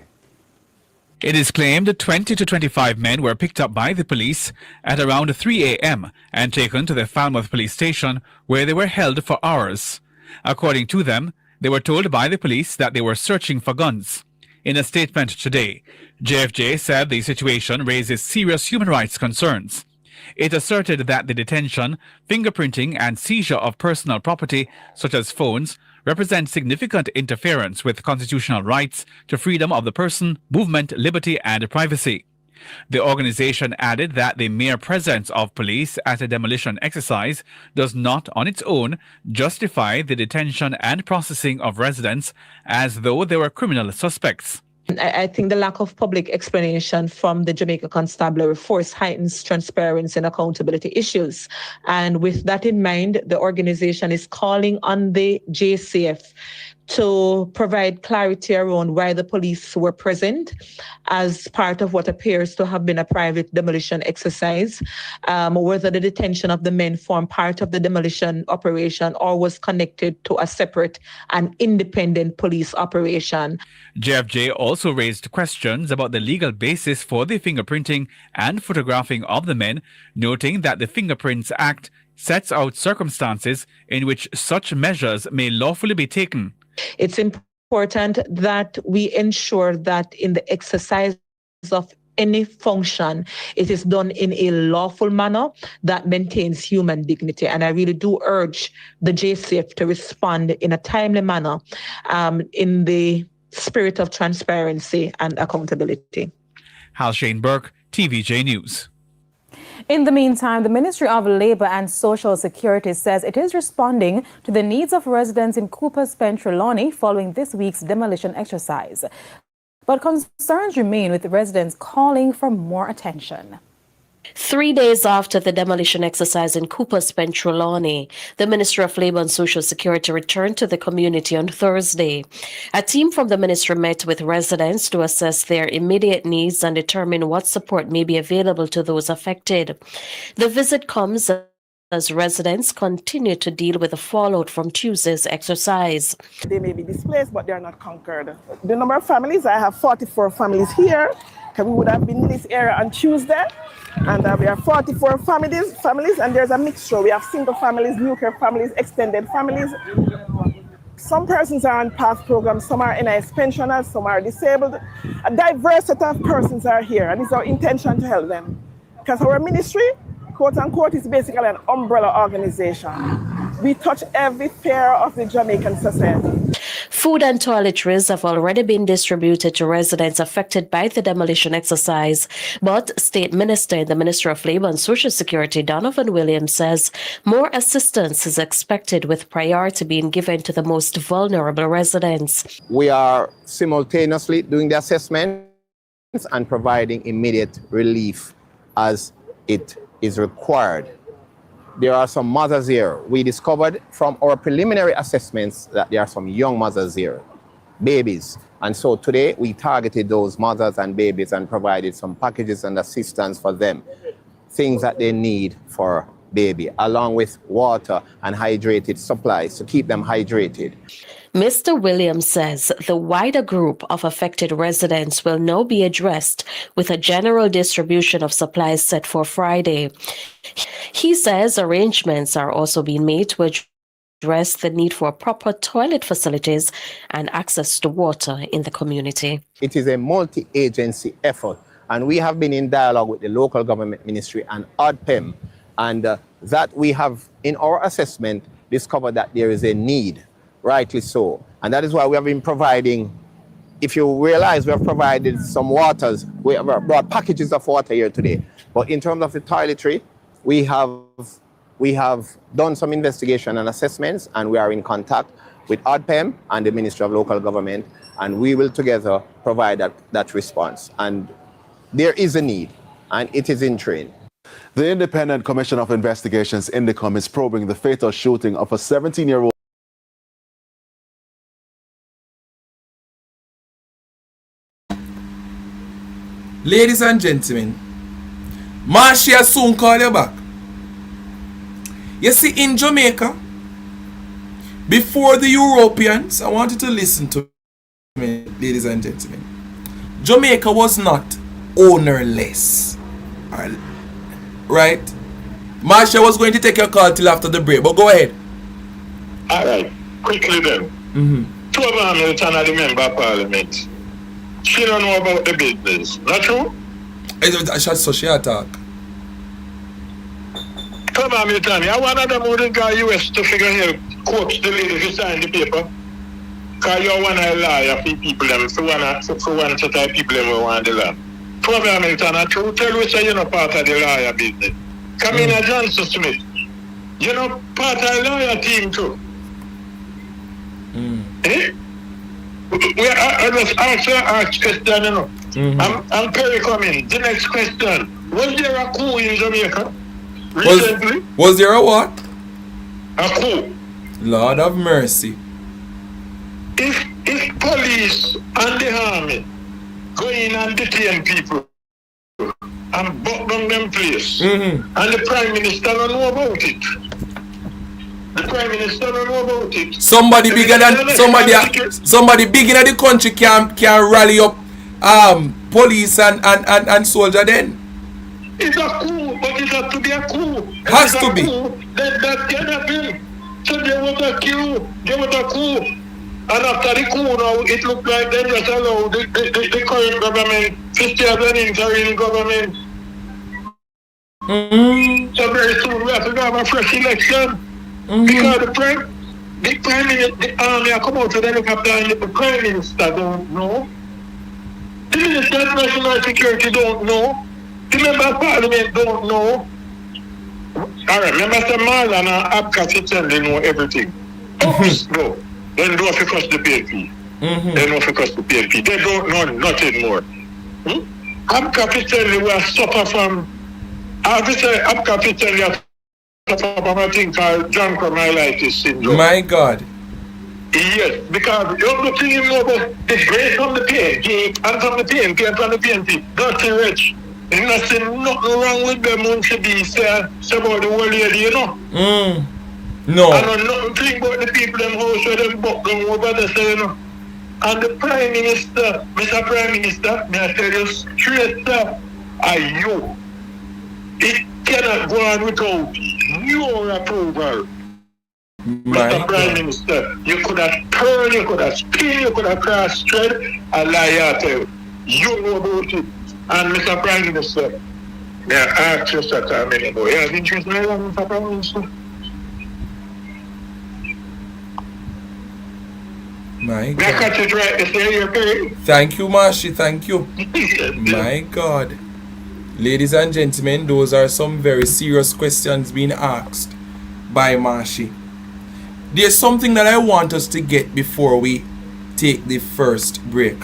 It is claimed 20 to 25 men were picked up by the police at around 3 a.m. and taken to the Falmouth police station, where they were held for hours. According to them, they were told by the police that they were searching for guns. In a statement today, JFJ said the situation raises serious human rights concerns. It asserted that the detention, fingerprinting, and seizure of personal property, such as phones, represent significant interference with constitutional rights to freedom of the person, movement, liberty, and privacy. The organization added that the mere presence of police at a demolition exercise does not on its own justify the detention and processing of residents as though they were criminal suspects. I think the lack of public explanation from the Jamaica Constabulary Force heightens transparency and accountability issues. And with that in mind, the organization is calling on the JCF to provide clarity around why the police were present as part of what appears to have been a private demolition exercise, whether the detention of the men formed part of the demolition operation or was connected to a separate and independent police operation. JFJ also raised questions about the legal basis for the fingerprinting and photographing of the men, noting that the Fingerprints Act sets out circumstances in which such measures may lawfully be taken. It's important that we ensure that in the exercise of any function, it is done in a lawful manner that maintains human dignity. And I really do urge the JCF to respond in a timely manner in the spirit of transparency and accountability. Hal Shane Burke, TVJ News. In the meantime, the Ministry of Labour and Social Security says it is responding to the needs of residents in Cooper's Bench Trelawney following this week's demolition exercise. But concerns remain, with residents calling for more attention. 3 days after the demolition exercise in Cooper's Bench Trelawney, the Ministry of Labour and Social Security returned to the community on Thursday. A team from the ministry met with residents to assess their immediate needs and determine what support may be available to those affected. The visit comes as residents continue to deal with the fallout from Tuesday's exercise. They may be displaced, but they are not conquered. The number of families, I have 44 families here. We would have been in this area on Tuesday. And we have 44 families, and there's a mixture. We have single families, nuclear families, extended families. Some persons are on PATH programs, some are NIS pensioners, some are disabled. A diverse set of persons are here, and it's our intention to help them. Because our ministry, quote unquote, is basically an umbrella organization. We touch every sphere of the Jamaican society. Food and toiletries have already been distributed to residents affected by the demolition exercise. But State Minister in the Ministry of Labour and Social Security, Donovan Williams, says more assistance is expected, with priority being given to the most vulnerable residents. We are simultaneously doing the assessments and providing immediate relief as it is required. There are some mothers here. We discovered from our preliminary assessments that there are some young mothers here, babies. And so today we targeted those mothers and babies and provided some packages and assistance for them, things that they need for baby, along with water and hydrated supplies to keep them hydrated. Mr. Williams says the wider group of affected residents will now be addressed with a general distribution of supplies set for Friday. He says arrangements are also being made to address the need for proper toilet facilities and access to water in the community. It is a multi-agency effort, and we have been in dialogue with the local government ministry and ODPEM, and that we have, in our assessment, discovered that there is a need. Rightly so. And that is why we have been providing, if you realize, we have provided some waters. We have brought packages of water here today. But in terms of the toiletry, we have done some investigation and assessments, and we are in contact with ODPEM and the Ministry of Local Government, and we will together provide that response. And there is a need, and it is in train. The Independent Commission of Investigations, INDECOM, is probing the fatal shooting of a 17-year-old Ladies and gentlemen, Marcia soon call you back. You see, in Jamaica, before the Europeans, I want you to listen to me, ladies and gentlemen. Jamaica was not ownerless. Right? Marcia was going to take your call till after the break, but go ahead. Alright, quickly then. Two of them Hamilton are the member of parliament. She don't know about the business. Not true? So she attack. Come on, Hamilton. You one of them who didn't go US to figure out coach the lady who signed the paper. Because you're one of the lawyer for people them, for one set of people them who want the land. From Hamilton, I tell you, say you're not part of the lawyer business. Come in, Johnson Smith. You're not part of the lawyer team, too. Eh? I just ask question, you know. I'm Perry Cummings. The next question. Was there a coup in Jamaica recently? Was there a what? A coup. Lord of mercy. If police and the army go in and detain people and buck down them place, and the Prime Minister don't know about it. The Prime Minister don't know about it. Somebody bigger than somebody big in the country can rally up police and soldier then. It's a coup, but it has to be a coup. Has to be. That cannot be. So there was a coup. There was a coup. And after the coup now, it looked like they just allowed the current government to stay as an interim government. So very soon we have to have a fresh election. Because the Prime Minister, the army are come out with a helicopter and the Prime Minister don't know. The Minister of National Security don't know. The Member of Parliament don't know. Alright, Member of Marlon and Abka they know everything. Oops, no. They don't have to cost the PNP. They don't have to cost the PNP. They don't know nothing more. Abka will suffer from, I would say Abka will suffer from a thing called John-Cromyelitis syndrome. My God. Yes, because you have to think you know about the grace from the PNP and from the PNP and from the PNP. Dirty rich. There's nothing wrong with them once you be say about the whole lady, you know. No. I know nothing think about the people them house where them buck down over there, say, you know. And the Prime Minister, Mr. Prime Minister, may I tell you straight, sir, are you? It cannot go on without your approval. Mr. Prime Minister, you could have turned, you could have spin, you could have cross-thread, and lie out there. You know about it. And Mr. Prime Minister, may I ask you such a minute ago, you have interest in that, Mr. Prime Minister? My God. May I catch it right this year, Perry? Thank you, Mashi. Thank you. My God. Ladies and gentlemen, those are some very serious questions being asked by Mashi. There's something that I want us to get before we take the first break.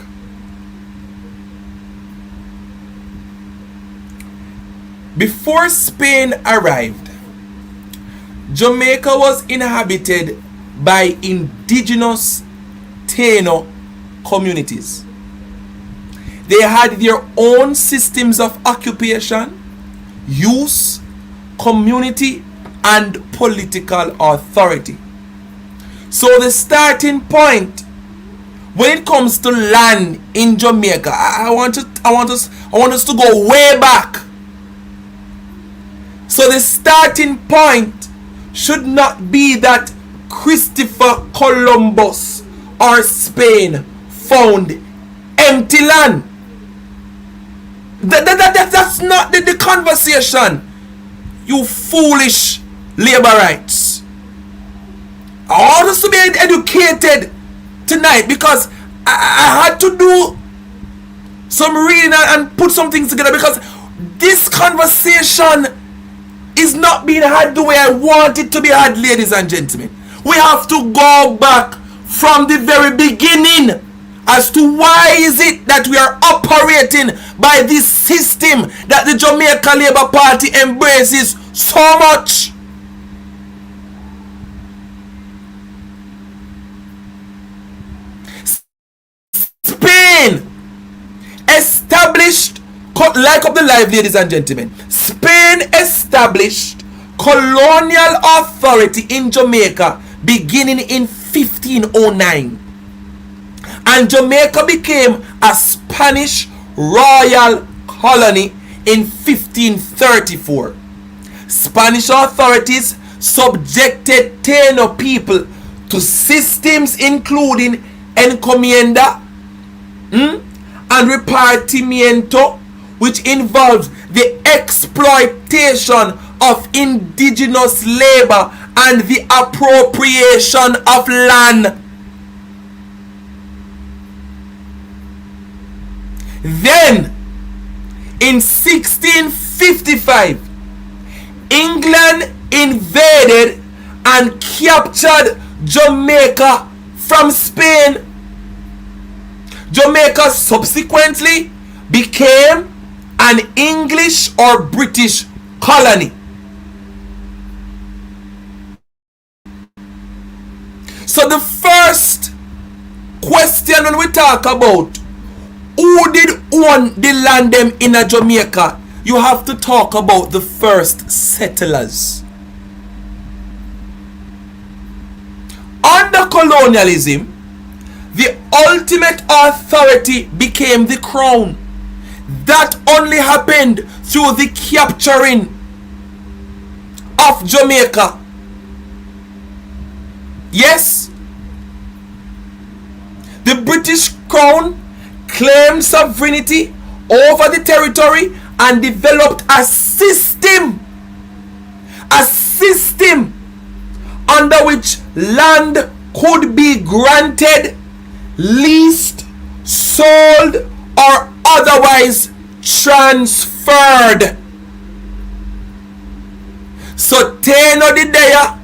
Before Spain arrived, Jamaica was inhabited by indigenous Taino communities. They had their own systems of occupation, use, community, and political authority. So the starting point when it comes to land in Jamaica, I want us to go way back. So the starting point should not be that Christopher Columbus or Spain found empty land. That's not the conversation. You foolish labor rights. I want us to be educated tonight because I had to do some reading and put some things together because this conversation is not being had the way I want it to be had, ladies and gentlemen. We have to go back from the very beginning as to why is it that we are operating by this system that the Jamaica Labour Party embraces so much. Spain established, like up the live, ladies and gentlemen, Spain established colonial authority in Jamaica beginning in 1509. And Jamaica became a Spanish royal colony in 1534. Spanish authorities subjected Taino people to systems including encomienda and repartimiento, which involves the exploitation of indigenous labor and the appropriation of land. Then In 1655, England invaded and captured Jamaica from Spain. Jamaica subsequently became an English or British colony. So the first question when we talk about who did own the land them in a Jamaica, you have to talk about the first settlers. Under colonialism, the ultimate authority became the crown. That only happened through the capturing of Jamaica. Yes, the British crown claimed sovereignty over the territory and developed a system under which land could be granted, leased, sold, or otherwise transferred. So Taino did there,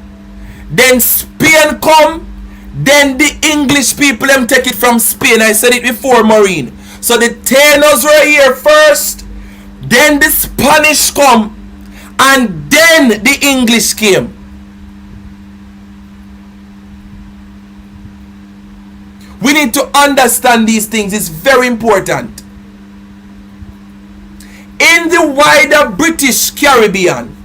then Spain come, then the English people them take it from Spain. I said it before, Maureen. So the Tainos were here first, then the Spanish come, and then the English came. We need to understand these things. It's very important. In the wider British Caribbean,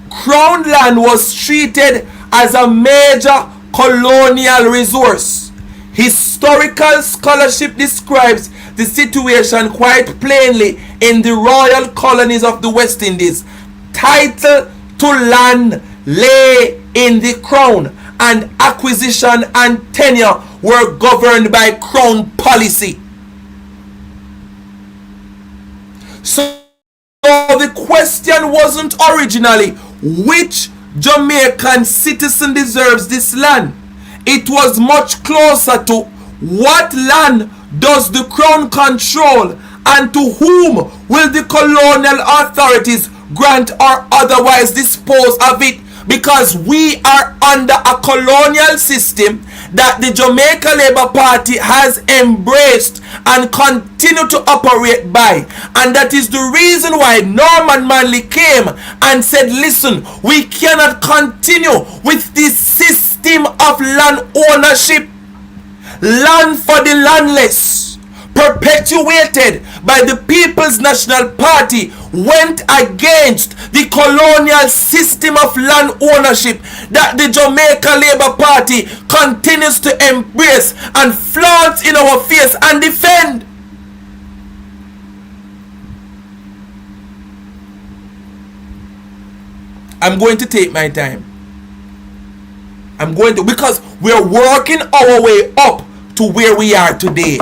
Crown land was treated as a major colonial resource. Historical scholarship describes the situation quite plainly in the royal colonies of the West Indies. Title to land lay in the crown, and acquisition and tenure were governed by crown policy. So the question wasn't originally which Jamaican citizen deserves this land. It was much closer to what land does the crown control, and to whom will the colonial authorities grant or otherwise dispose of it, because we are under a colonial system that the Jamaica Labour Party has embraced and continue to operate by. And that is the reason why Norman Manley came and said, listen, we cannot continue with this system of land ownership. Land for the landless, perpetuated by the People's National Party, went against the colonial system of land ownership that the Jamaica Labour Party continues to embrace and flaunt in our face and defend. I'm going to take my time. I'm going to, because we're working our way up to where we are today.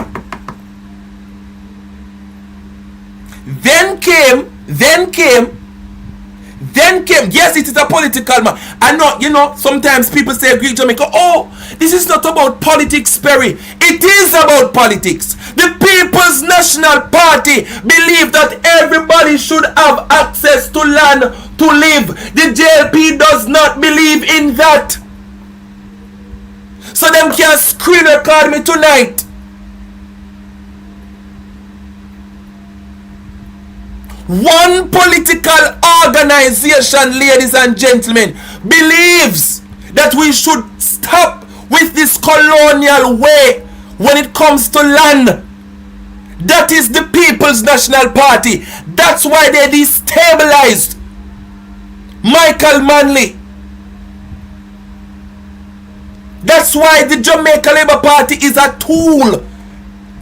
Then came, yes, it is a political man. I know, sometimes people say, Greek Jamaica, oh, this is not about politics, Perry. It is about politics. The People's National Party believe that everybody should have access to land to live. The JLP does not believe in that. So them can screen record me tonight. One political organization, ladies and gentlemen, believes that we should stop with this colonial way when it comes to land. That is the People's National Party. That's why they destabilized Michael Manley. That's why the Jamaica Labour Party is a tool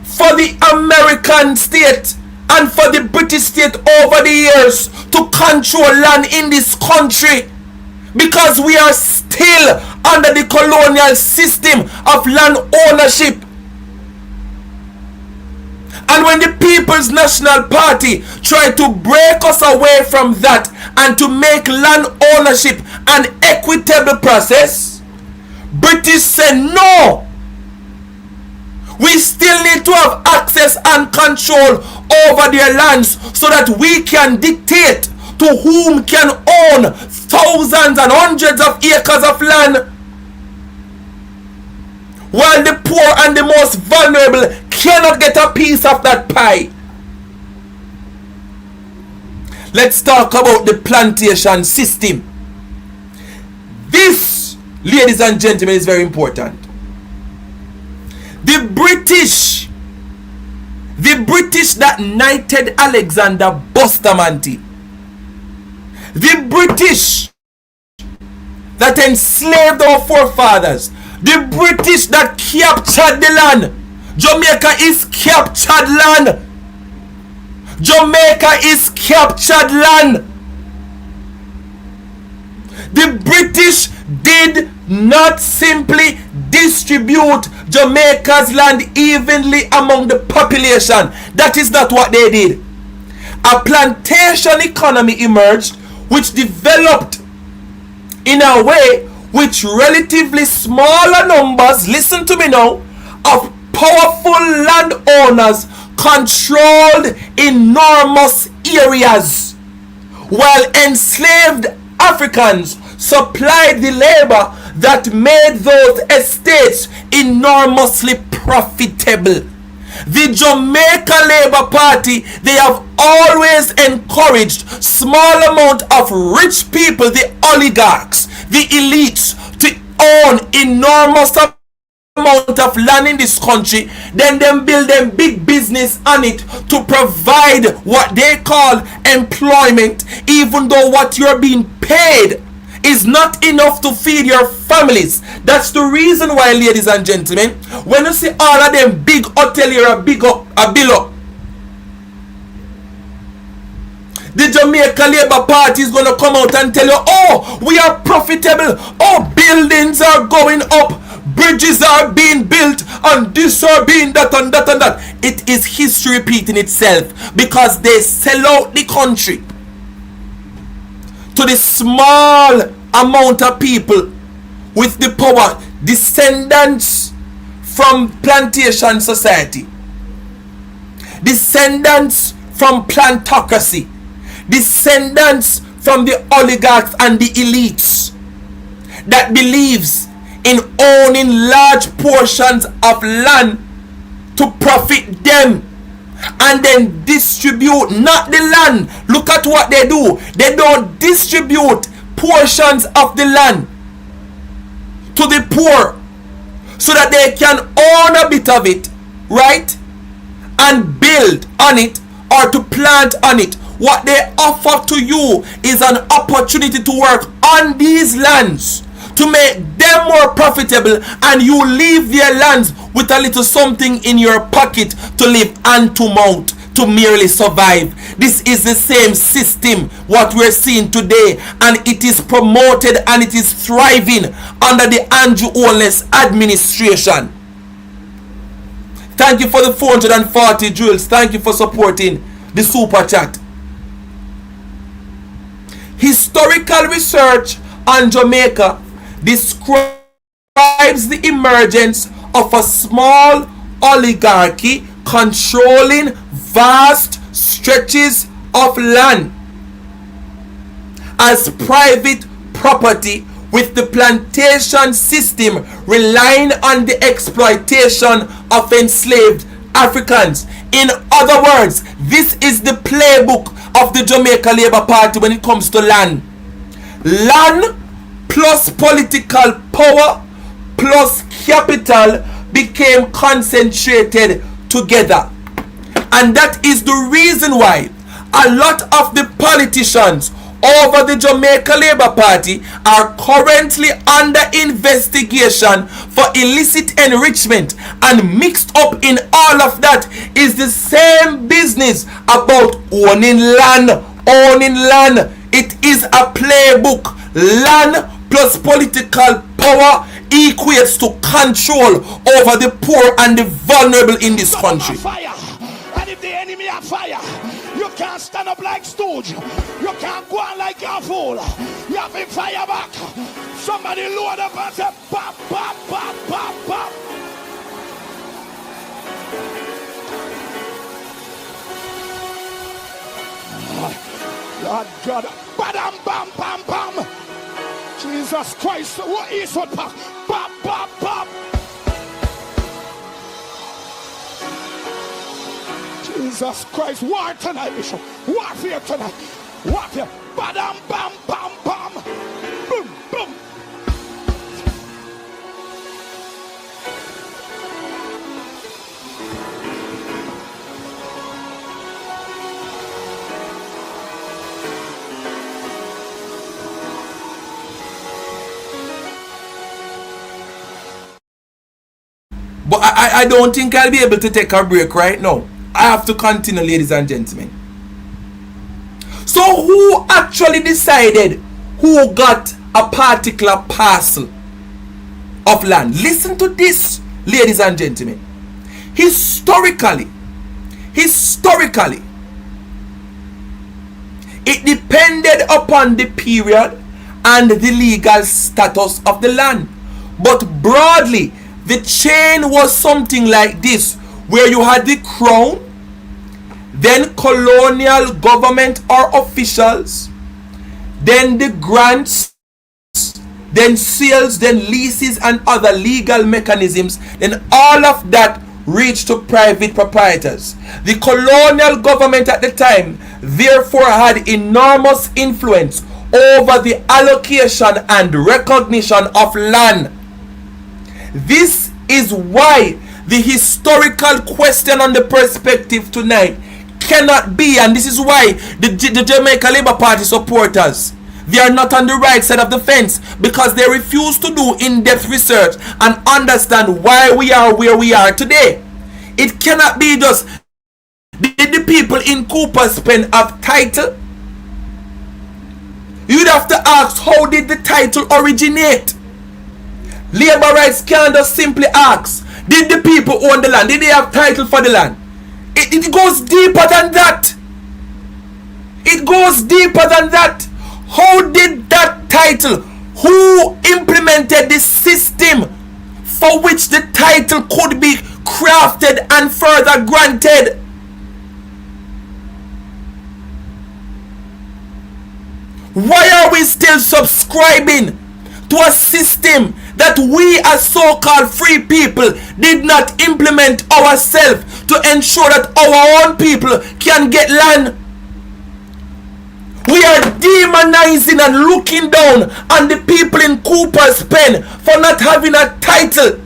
for the American state and for the British state over the years to control land in this country, because we are still under the colonial system of land ownership. And when the People's National Party try to break us away from that and to make land ownership an equitable process, British say no. We still need to have access and control over their lands so that we can dictate to whom can own thousands and hundreds of acres of land, while the poor and the most vulnerable cannot get a piece of that pie. Let's talk about the plantation system. This, ladies and gentlemen, is very important. The British that knighted Alexander Bustamante, the British that enslaved our forefathers, the British that captured the land. Jamaica is captured land. Jamaica is captured land. The British did not simply distribute Jamaica's land evenly among the population. That is not what they did. A plantation economy emerged which developed in a way which relatively smaller numbers, listen to me now, of powerful landowners controlled enormous areas, while enslaved Africans supplied the labor that made those estates enormously profitable. The Jamaica Labour Party, they have always encouraged small amount of rich people, the oligarchs, the elites, to own enormous amount of land in this country, then them build them big business on it to provide what they call employment, even though what you're being paid is not enough to feed your families. That's the reason why, ladies and gentlemen, when you see all of them big hotelier a bill up, the Jamaica Labour Party is going to come out and tell you, oh, we are profitable, oh, buildings are going up, bridges are being built, and this are being that and that and that. It is history repeating itself, because they sell out the country to the small amount of people with the power, descendants from plantation society, descendants from plantocracy, descendants from the oligarchs and the elites that believes in owning large portions of land to profit them and then distribute not the land. Look at what they do. They don't distribute portions of the land to the poor so that they can own a bit of it, right, and build on it or to plant on it. What they offer to you is an opportunity to work on these lands to make them more profitable, and you leave their lands with a little something in your pocket to live hand to mouth, to merely survive. This is the same system what we're seeing today, and it is promoted and it is thriving under the Andrew Holness administration. Thank you for the 440 jewels. Thank you for supporting the super chat. Historical research on Jamaica describes the emergence of a small oligarchy controlling vast stretches of land as private property, with the plantation system relying on the exploitation of enslaved Africans. In other words, this is the playbook of the Jamaica Labour Party when it comes to land. Land plus political power plus capital became concentrated together. And that is the reason why a lot of the politicians over the Jamaica Labour Party are currently under investigation for illicit enrichment, and mixed up in all of that is the same business about owning land. It is a playbook. Land plus political power equates to control over the poor and the vulnerable in this country. And if the enemy are fire, you can't stand up like stooge. You can't go on like a fool. You have to fire back. Somebody load up and say, pop, pop, pop, pop, pop. Lord God. Badam, bam, bam, bam. Jesus Christ. What is what? Bam, bam, bam. Jesus Christ. War tonight, Bishop. Warfare tonight. Warfare. Badam, bam, bam, bam. Boom, boom. But I don't think I'll be able to take a break right now. I have to continue, ladies and gentlemen. So who actually decided who got a particular parcel of land? Listen to this, ladies and gentlemen. Historically, it depended upon the period and the legal status of the land. But broadly, the chain was something like this, where you had the crown, then colonial government or officials, then the grants, then sales, then leases and other legal mechanisms, then all of that reached to private proprietors. The colonial government at the time therefore had enormous influence over the allocation and recognition of land. This is why the historical question on the perspective tonight cannot be, and this is why the Jamaica Labour Party supporters, they are not on the right side of the fence, because they refuse to do in-depth research and understand why we are where we are today. It cannot be just, did the people in Cooper's Pen have title? You'd have to ask, how did the title originate? Labor rights can't just simply ask, did the people own the land? Did they have title for the land? It goes deeper than that. It goes deeper than that. How did that title, who implemented the system for which the title could be crafted and further granted? Why are we still subscribing to a system that we as so-called free people did not implement ourselves to ensure that our own people can get land? We are demonizing and looking down on the people in Cooper's Pen for not having a title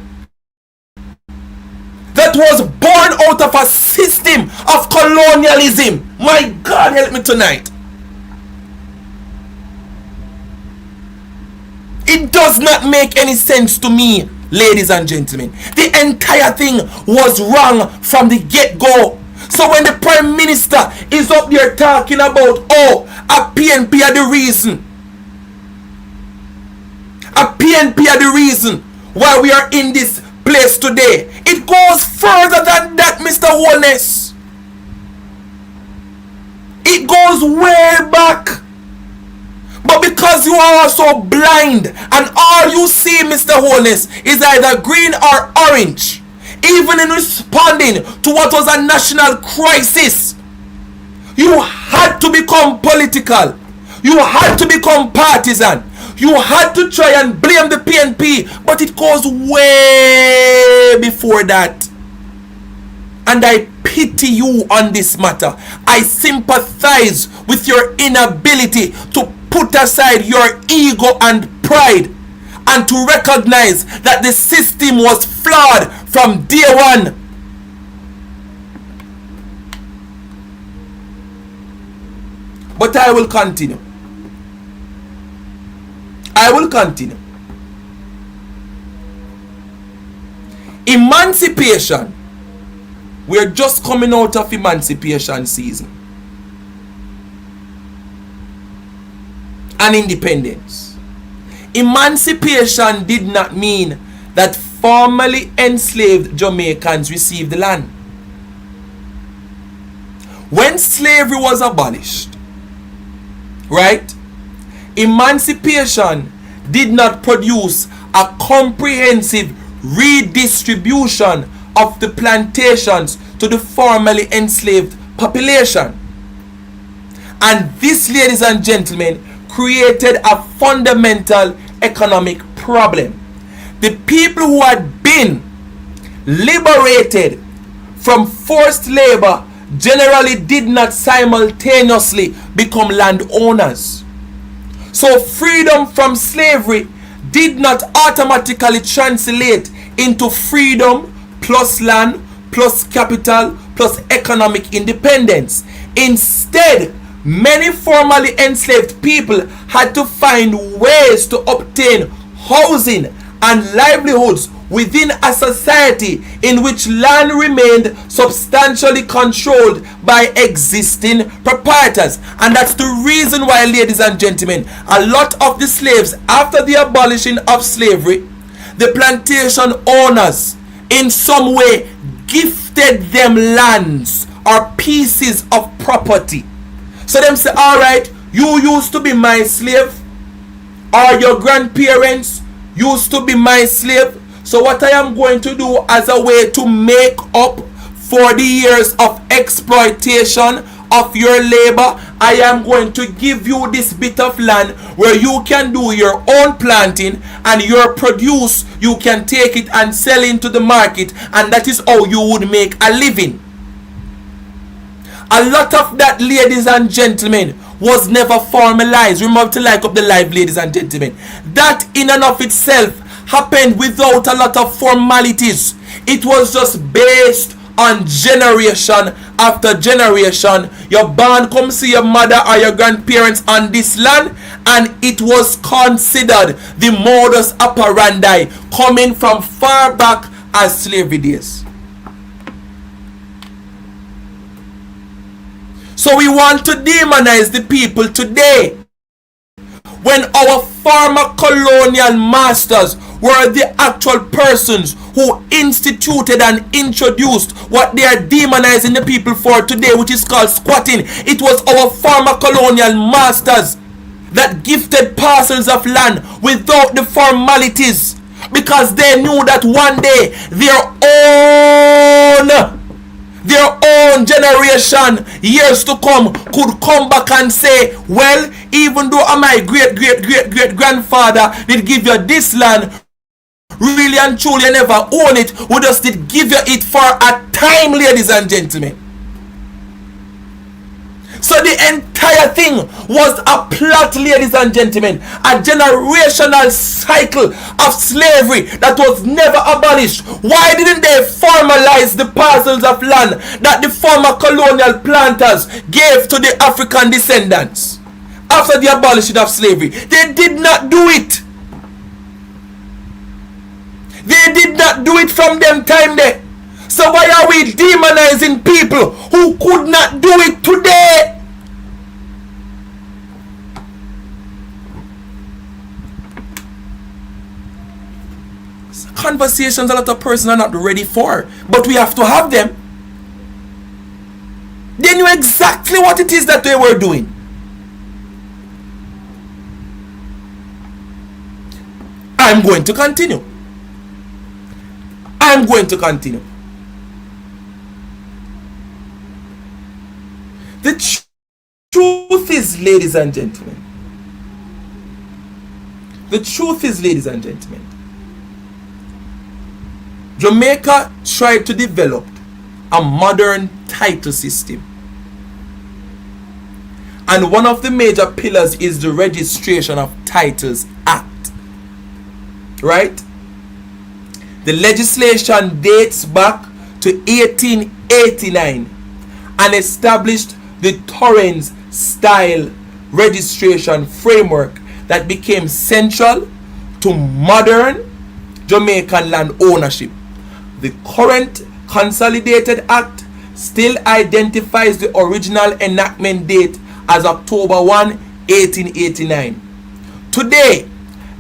that was born out of a system of colonialism. My God, help me tonight. It does not make any sense to me, ladies and gentlemen. The entire thing was wrong from the get-go. So when the Prime Minister is up there talking about, oh, a PNP are the reason. A PNP are the reason why we are in this place today. It goes further than that, Mr. Holness. It goes way back. But because you are also blind and all you see, Mr. Holness, is either green or orange, even in responding to what was a national crisis, you had to become political. You had to become partisan. You had to try and blame the PNP, but it goes way before that. And I pity you on this matter. I sympathize with your inability to put aside your ego and pride and to recognize that the system was flawed from day one. But I will continue. I will continue. Emancipation. We're just coming out of emancipation season. And independence. Emancipation did not mean that formerly enslaved Jamaicans received the land. When slavery was abolished, right, emancipation did not produce a comprehensive redistribution of the plantations to the formerly enslaved population. And this, ladies and gentlemen, created a fundamental economic problem. The people who had been liberated from forced labor generally did not simultaneously become landowners. So freedom from slavery did not automatically translate into freedom plus land plus capital plus economic independence. Instead, many formerly enslaved people had to find ways to obtain housing and livelihoods within a society in which land remained substantially controlled by existing proprietors. And that's the reason why, ladies and gentlemen, a lot of the slaves, after the abolishing of slavery, the plantation owners in some way gifted them lands or pieces of property. So them say, all right, you used to be my slave, or your grandparents used to be my slave. So what I am going to do as a way to make up for the years of exploitation of your labor, I am going to give you this bit of land where you can do your own planting, and your produce you can take it and sell into the market, and that is how you would make a living. A lot of that, ladies and gentlemen, was never formalized. Remember to like up the live, ladies and gentlemen. That in and of itself happened without a lot of formalities. It was just based on generation after generation. You're born, come see your mother or your grandparents on this land, and it was considered the modus operandi coming from far back as slavery days. So we want to demonize the people today, when our former colonial masters were the actual persons who instituted and introduced what they are demonizing the people for today, which is called squatting. It was our former colonial masters that gifted parcels of land without the formalities, because they knew that one day their own generation, years to come, could come back and say, well, even though my great grandfather did give you this land, really and truly you never own it, we just did give you it for a time, ladies and gentlemen. So the entire thing was a plot, ladies and gentlemen, a generational cycle of slavery that was never abolished. Why didn't they formalize the parcels of land that the former colonial planters gave to the African descendants after the abolition of slavery? They did not do it. They did not do it from them time there. So why are we demonizing people who could not do it today? Conversations a lot of persons are not ready for, but we have to have them. They knew exactly what it is that they were doing. I'm going to continue. I'm going to continue. The truth is, ladies and gentlemen, Jamaica tried to develop a modern title system. And one of the major pillars is the Registration of Titles Act. Right? The legislation dates back to 1889 and established the Torrens style registration framework that became central to modern Jamaican land ownership. The current Consolidated Act still identifies the original enactment date as October 1, 1889. Today,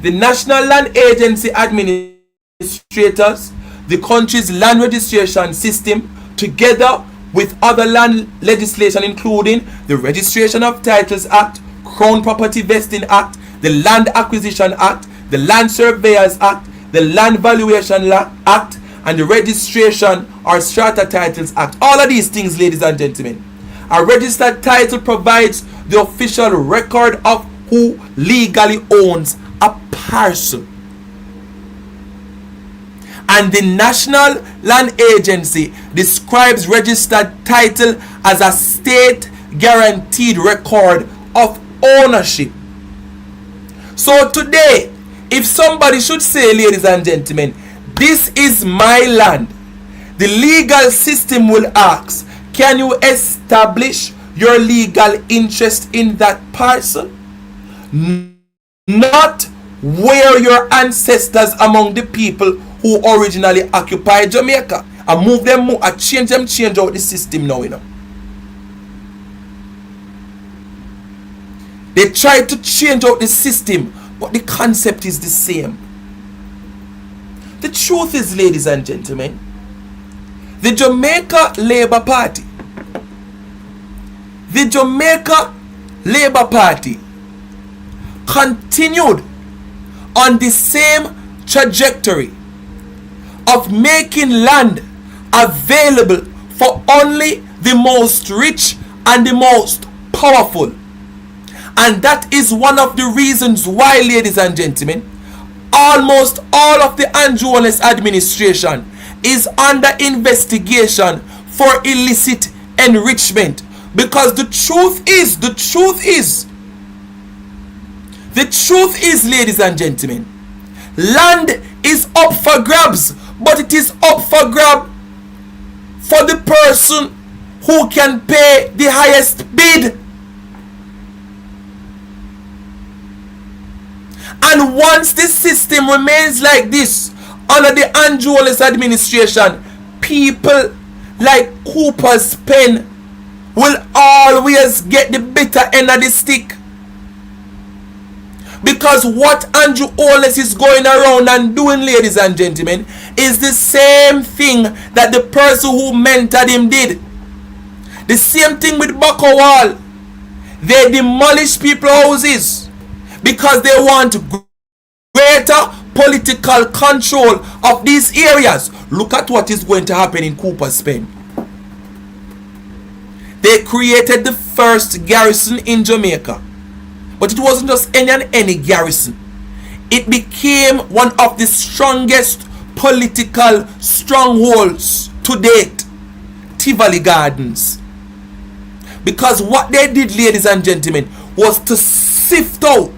the National Land Agency administrators, the country's land registration system, together with other land legislation including the Registration of Titles Act, Crown Property Vesting Act, the Land Acquisition Act, the Land Surveyors Act, the Land Valuation Act, and the Registration or Strata Titles Act. All of these things, ladies and gentlemen, A registered title provides the official record of who legally owns a parcel. And the National Land Agency describes registered title as a state guaranteed record of ownership. So today, if somebody should say, ladies and gentlemen, this is my land, the legal system will ask, can you establish your legal interest in that parcel? Not where your ancestors among the people who originally occupied Jamaica. I move them, I change out the system now, you know. They try to change out the system, but the concept is the same. The truth is, ladies and gentlemen, the Jamaica Labour Party, continued on the same trajectory of making land available for only the most rich and the most powerful. And that is one of the reasons why, ladies and gentlemen, almost all of the Andrew Holness administration is under investigation for illicit enrichment. Because the truth is, ladies and gentlemen, land is up for grabs, but it is up for grab for the person who can pay the highest bid. And once this system remains like this under the Andrew Holness administration, people like Cooper's Pen will always get the bitter end of the stick. Because what Andrew Holness is going around and doing, ladies and gentlemen, is the same thing that the person who mentored him did. The same thing with Bucko Wall. They demolish people's houses because they want greater political control of these areas. Look at what is going to happen in Cooper's Pen. They created the first garrison in Jamaica. But it wasn't just any garrison. It became one of the strongest political strongholds to date. Tivoli Gardens. Because what they did, ladies and gentlemen, was to sift out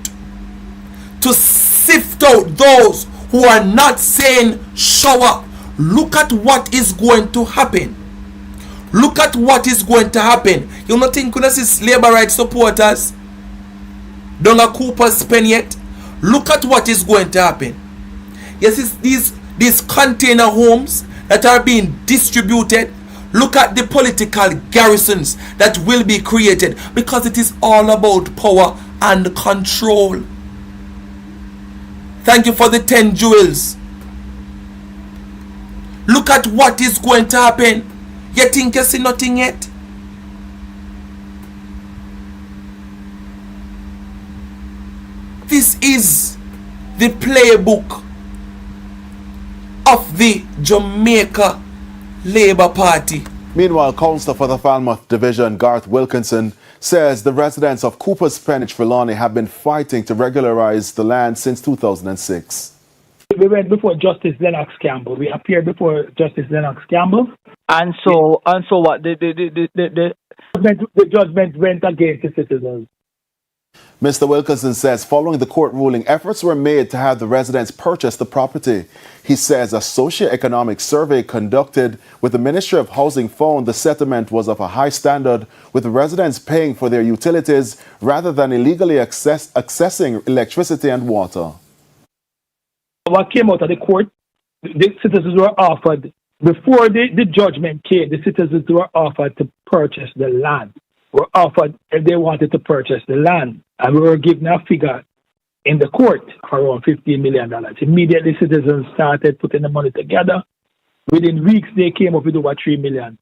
those who are not saying show up. Look at what is going to happen. Look at what is going to happen. You don't think you see labor rights supporters don't a Cooper's Pen yet? Look at what is going to happen. Yes, it's these container homes that are being distributed. Look at the political garrisons that will be created, because it is all about power and control. Thank you for the 10 jewels. Look at what is going to happen. You think you see nothing yet? This is the playbook of the Jamaica Labour Party. Meanwhile, Councillor for the Falmouth Division, Garth Wilkinson, says the residents of Cooper's Pen, Trelawney have been fighting to regularize the land since 2006. We went before Justice Lennox Campbell. We appeared before Justice Lennox Campbell. And so what? The judgment went against the citizens. Mr. Wilkinson says following the court ruling, efforts were made to have the residents purchase the property. He says a socio-economic survey conducted with the Ministry of Housing found the settlement was of a high standard, with the residents paying for their utilities rather than illegally accessing electricity and water. What came out of the court, the citizens were offered, before the judgment came, the citizens were offered to purchase the land. Were offered if they wanted to purchase the land. And we were given a figure in the court for around $15 million. Immediately, citizens started putting the money together. Within weeks, they came up with over $3 million.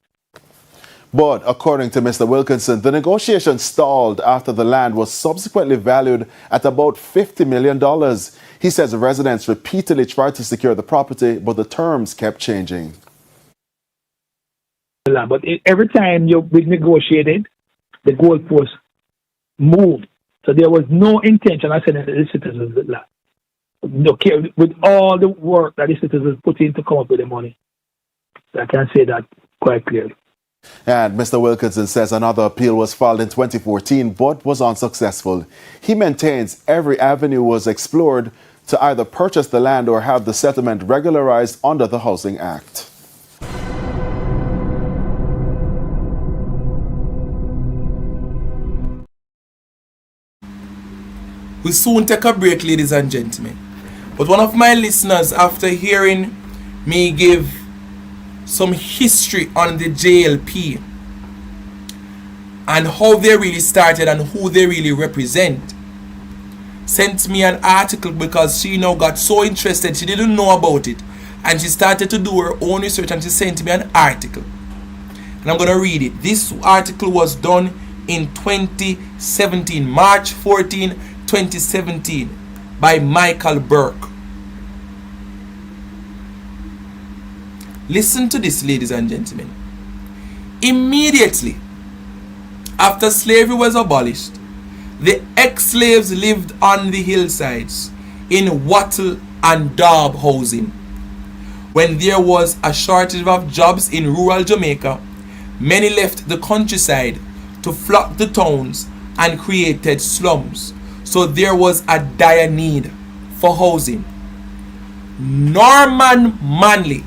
But according to Mr. Wilkinson, the negotiation stalled after the land was subsequently valued at about $50 million. He says the residents repeatedly tried to secure the property, but the terms kept changing. But every time we negotiated, the goalpost moved. So there was no intention of sending the citizens the land. Okay, with all the work that the citizens put in to come up with the money. I can say that quite clearly. And Mr. Wilkinson says another appeal was filed in 2014 but was unsuccessful. He maintains every avenue was explored to either purchase the land or have the settlement regularized under the Housing Act. We'll soon take a break, ladies and gentlemen. But one of my listeners, after hearing me give some history on the JLP and how they really started and who they really represent, sent me an article because she now got so interested. She didn't know about it. And she started to do her own research and she sent me an article. And I'm going to read it. This article was done in 2017, March 14, 2017, by Michael Burke. Listen to this, ladies and gentlemen. Immediately after slavery was abolished, the ex-slaves lived on the hillsides in wattle and daub housing. When there was a shortage of jobs in rural Jamaica, many left the countryside to flock to towns and created slums. So there was a dire need for housing. Norman Manley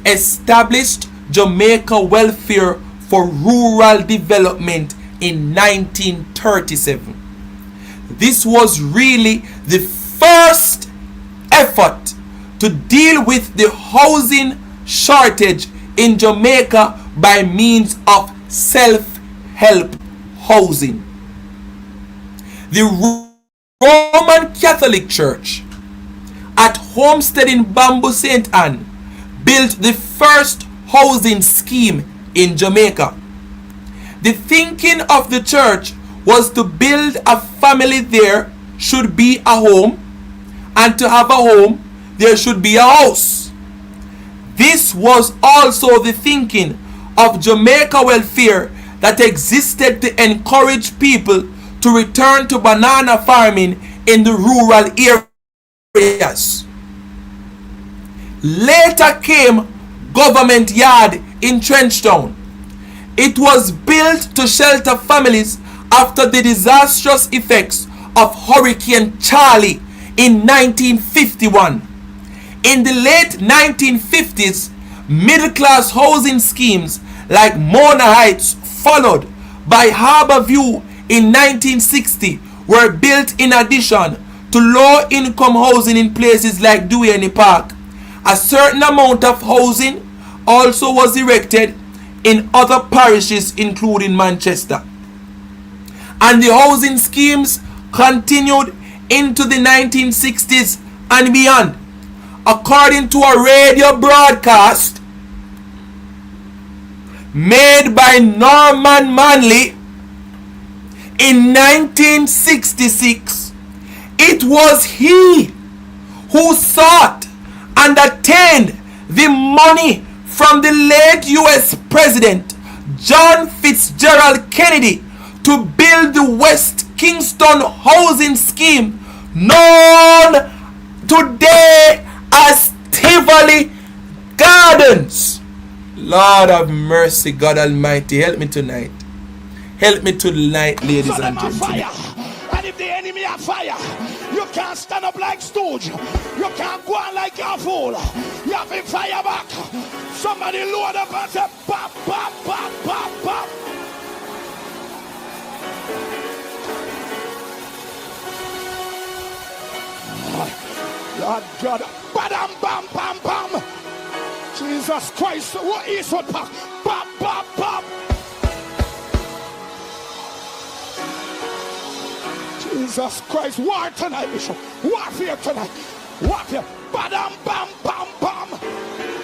established Jamaica Welfare for Rural Development in 1937. This was really the first effort to deal with the housing shortage in Jamaica by means of self-help housing. The Roman Catholic Church at Homestead in Bamboo St. Anne built the first housing scheme in Jamaica. The thinking of the church was to build a family there should be a home, and to have a home there should be a house. This was also the thinking of Jamaica Welfare that existed to encourage people to return to banana farming in the rural areas. Later came Government Yard in Trenchtown. It was built to shelter families after the disastrous effects of Hurricane Charlie in 1951. In the late 1950s, middle-class housing schemes like Mona Heights, followed by Harbour View in 1960, were built in addition to low-income housing in places like Duane Park. A certain amount of housing also was erected in other parishes, including Manchester. And the housing schemes continued into the 1960s and beyond. According to a radio broadcast made by Norman Manley in 1966, it was he who sought and attained the money from the late U.S. President John Fitzgerald Kennedy to build the West Kingston housing scheme, known today as Tivoli Gardens. Lord of mercy, God Almighty, help me tonight. Help me tonight, ladies and gentlemen. And if the enemy are fire, you can't stand up like stooge. You can't go on like a fool. You have to fire back. Somebody load up and say, pop, pop, pop, pop, pop. Lord God, badam, bam, bam, bam. Jesus Christ, what is what pop, pop, pop, pop. Jesus Christ, war tonight, Bishop. Warfare tonight. Warfare. Badam, bam, bam, bam.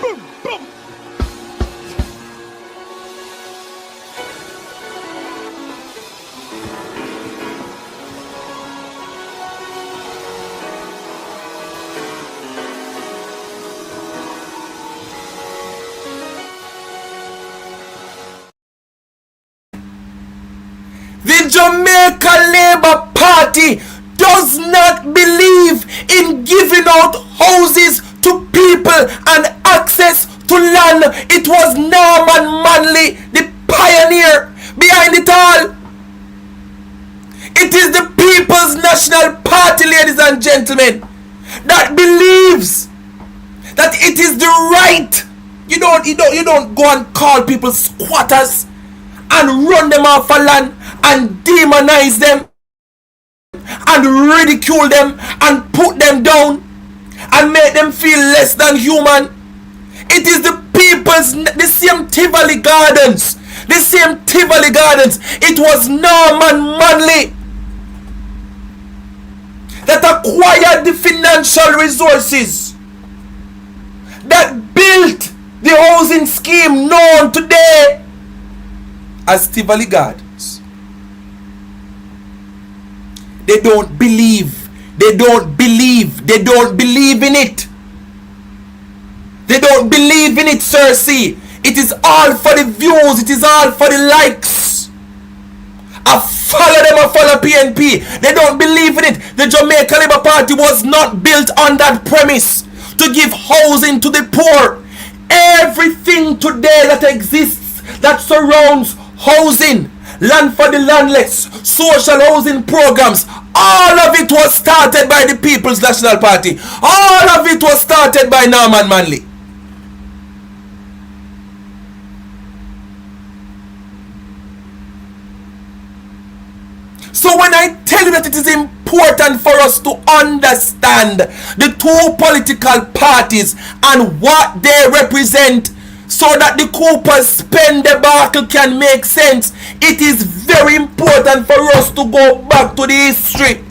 Boom, boom. party does not believe in giving out houses to people and access to land. It was Norman Manley, the pioneer behind it all. It is the People's National Party, ladies and gentlemen, that believes that it is the right. You don't go and call people squatters and run them off a land and demonize them and ridicule them and put them down and make them feel less than human. It is the people's, the same Tivoli Gardens. It was Norman Manley that acquired the financial resources that built the housing scheme known today as Tivoli Gardens. They don't believe in it. They don't believe in it, Cersei. It is all for the views. It is all for the likes. I follow PNP. They don't believe in it. The Jamaica Labour Party was not built on that premise to give housing to the poor. Everything today that exists, that surrounds housing, land for the landless, social housing programs, all of it was started by the People's National Party. All of it was started by Norman Manley. So when I tell you that it is important for us to understand the two political parties and what they represent so that the Cooper's spend debacle can make sense, it is very important for us to go back to the history.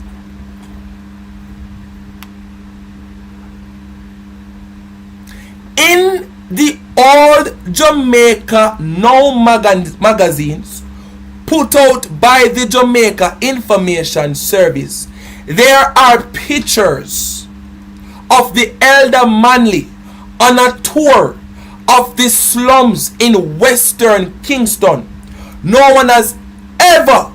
In the old Jamaica Now magazines put out by the Jamaica Information Service, there are pictures of the elder Manley on a tour of the slums in Western Kingston. No one has ever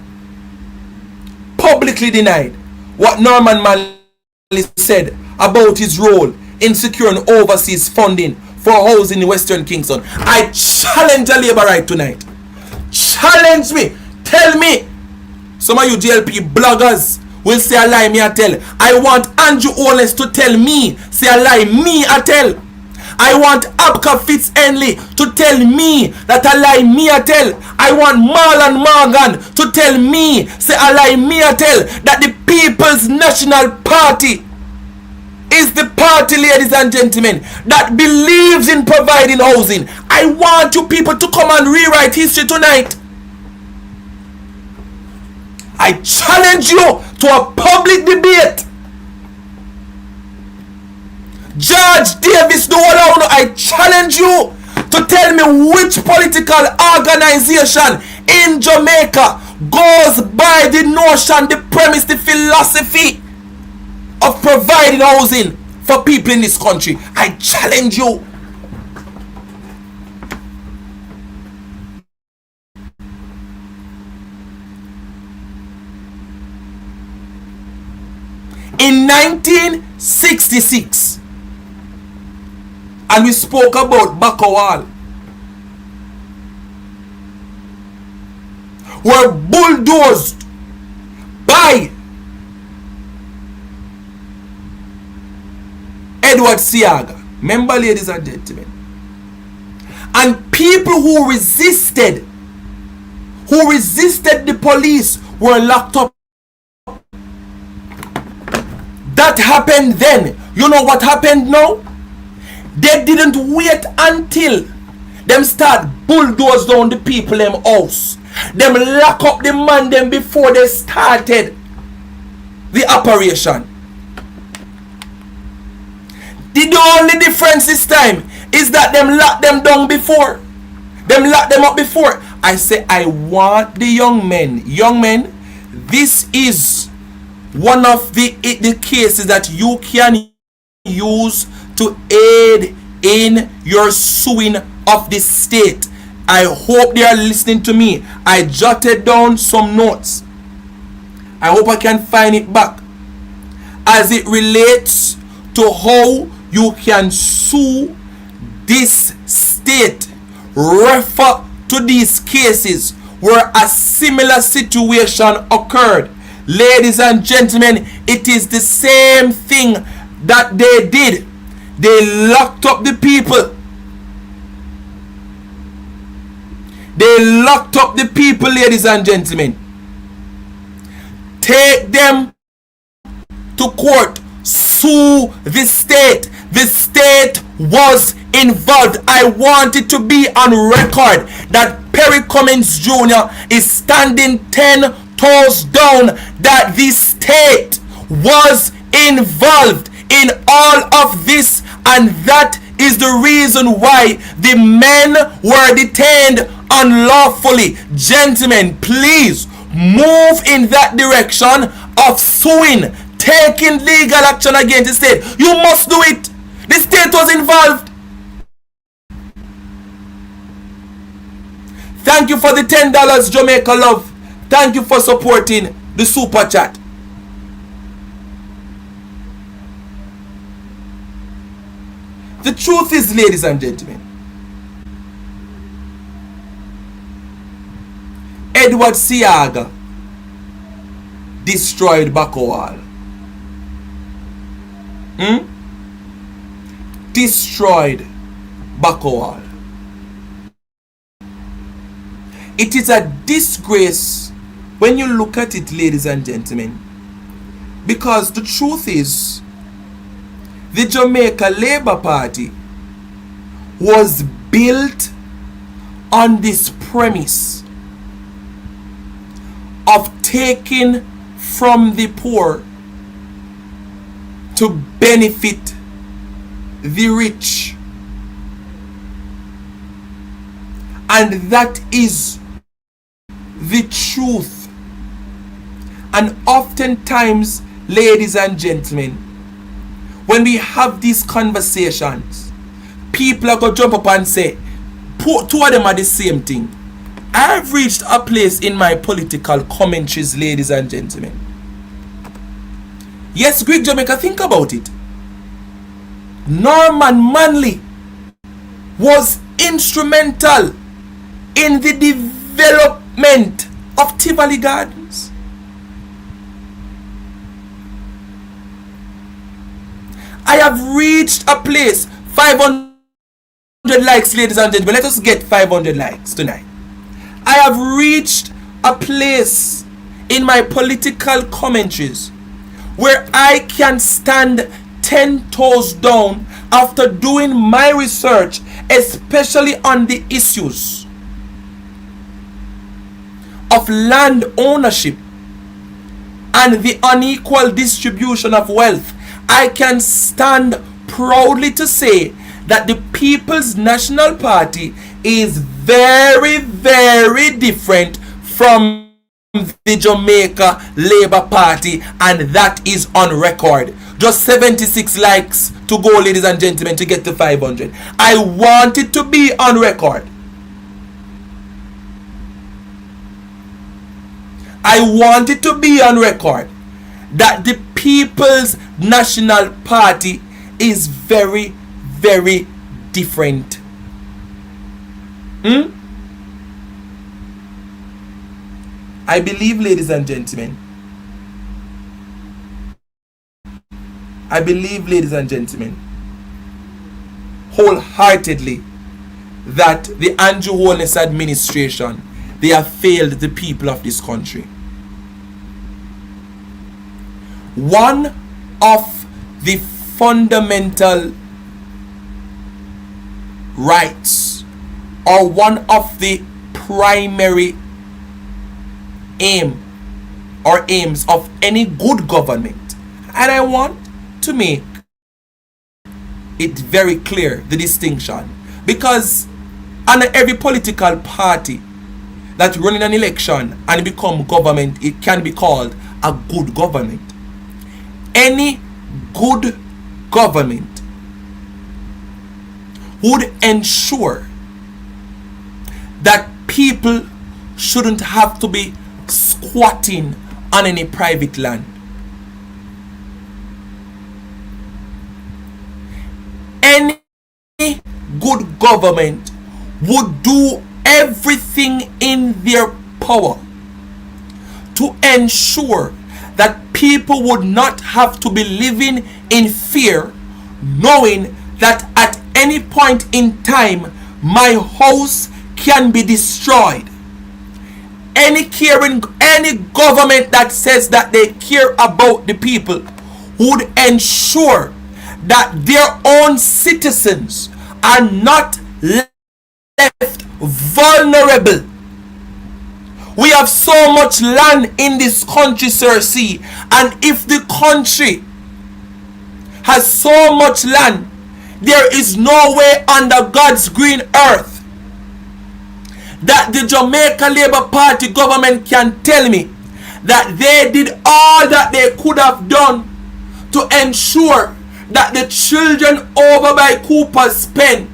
publicly denied what Norman Manley said about his role in securing overseas funding for housing in Western Kingston. I challenge a labor right tonight. Challenge me. Tell me. Some of you JLP bloggers will say a lie, me I tell. I want Andrew Owens to tell me, say a lie, me I tell. I want Abka Fitz-Henley to tell me that a lie, me I tell. I want Marlon Morgan to tell me, say a lie, me I tell, that the People's National Party is the party, ladies and gentlemen, that believes in providing housing. I want you people to come and rewrite history tonight. I challenge you to a public debate. Judge Davis, I challenge you to tell me which political organization in Jamaica goes by the notion, the premise, the philosophy of providing housing for people in this country. I challenge you. In 1966, and we spoke about Bakawal, were bulldozed by Edward Siaga. Remember, ladies and gentlemen. And people who resisted the police were locked up. That happened then. You know what happened now? They didn't wait until them start bulldoze down the people them house. Them lock up the man them before they started the operation. The only difference this time is that them lock them down before. Them lock them up before. I say I want the young men. Young men, this is one of the cases that you can use to aid in your suing of the state. I hope they are listening to me. I jotted down some notes. I hope I can find it back. As it relates to how you can sue this state. Refer to these cases where a similar situation occurred. Ladies and gentlemen, it is the same thing that they did. They locked up the people. They locked up the people, ladies and gentlemen. Take them to court. Sue the state. The state was involved. I want it to be on record that Perry Cummings Jr. is standing 10 toes down that the state was involved in all of this, and that is the reason why the men were detained unlawfully. Gentlemen, please move in that direction of suing, taking legal action against the state. You must do it. The state was involved. Thank you for the $10, Jamaica Love. Thank you for supporting the super chat. The truth is, ladies and gentlemen, Edward Siaga destroyed Bakowal. Destroyed Bakowal. It is a disgrace when you look at it, ladies and gentlemen, because the truth is, the Jamaica Labour Party was built on this premise of taking from the poor to benefit the rich. And that is the truth. And oftentimes, ladies and gentlemen, when we have these conversations, people are going to jump up and say, two of them are the same thing. I've reached a place in my political commentaries, ladies and gentlemen. Yes, Greek Jamaica, think about it. Norman Manley was instrumental in the development of Tivoli Gardens. I have reached a place, 500 likes, ladies and gentlemen. Let us get 500 likes tonight. I have reached a place in my political commentaries where I can stand 10 toes down after doing my research, especially on the issues of land ownership and the unequal distribution of wealth. I can stand proudly to say that the People's National Party is very, very different from the Jamaica Labour Party, and that is on record. Just 76 likes to go, ladies and gentlemen, to get to 500. I want it to be on record. I want it to be on record that the People's National Party is very, very different. I believe, ladies and gentlemen, wholeheartedly that the Andrew Holness administration, they have failed the people of this country. One of the fundamental rights, or one of the primary aims of any good government, and I want to make it very clear, the distinction, because under every political party that run in an election and become government, it can be called a good government. Any good government would ensure that people shouldn't have to be squatting on any private land. Any good government would do everything in their power to ensure that people would not have to be living in fear, knowing that at any point in time my house can be destroyed. Any government that says that they care about the people would ensure that their own citizens are not left vulnerable. We have so much land in this country, Sir C, and if the country has so much land, there is no way under God's green earth that the Jamaica Labour Party government can tell me that they did all that they could have done to ensure that the children over by Cooper's Pen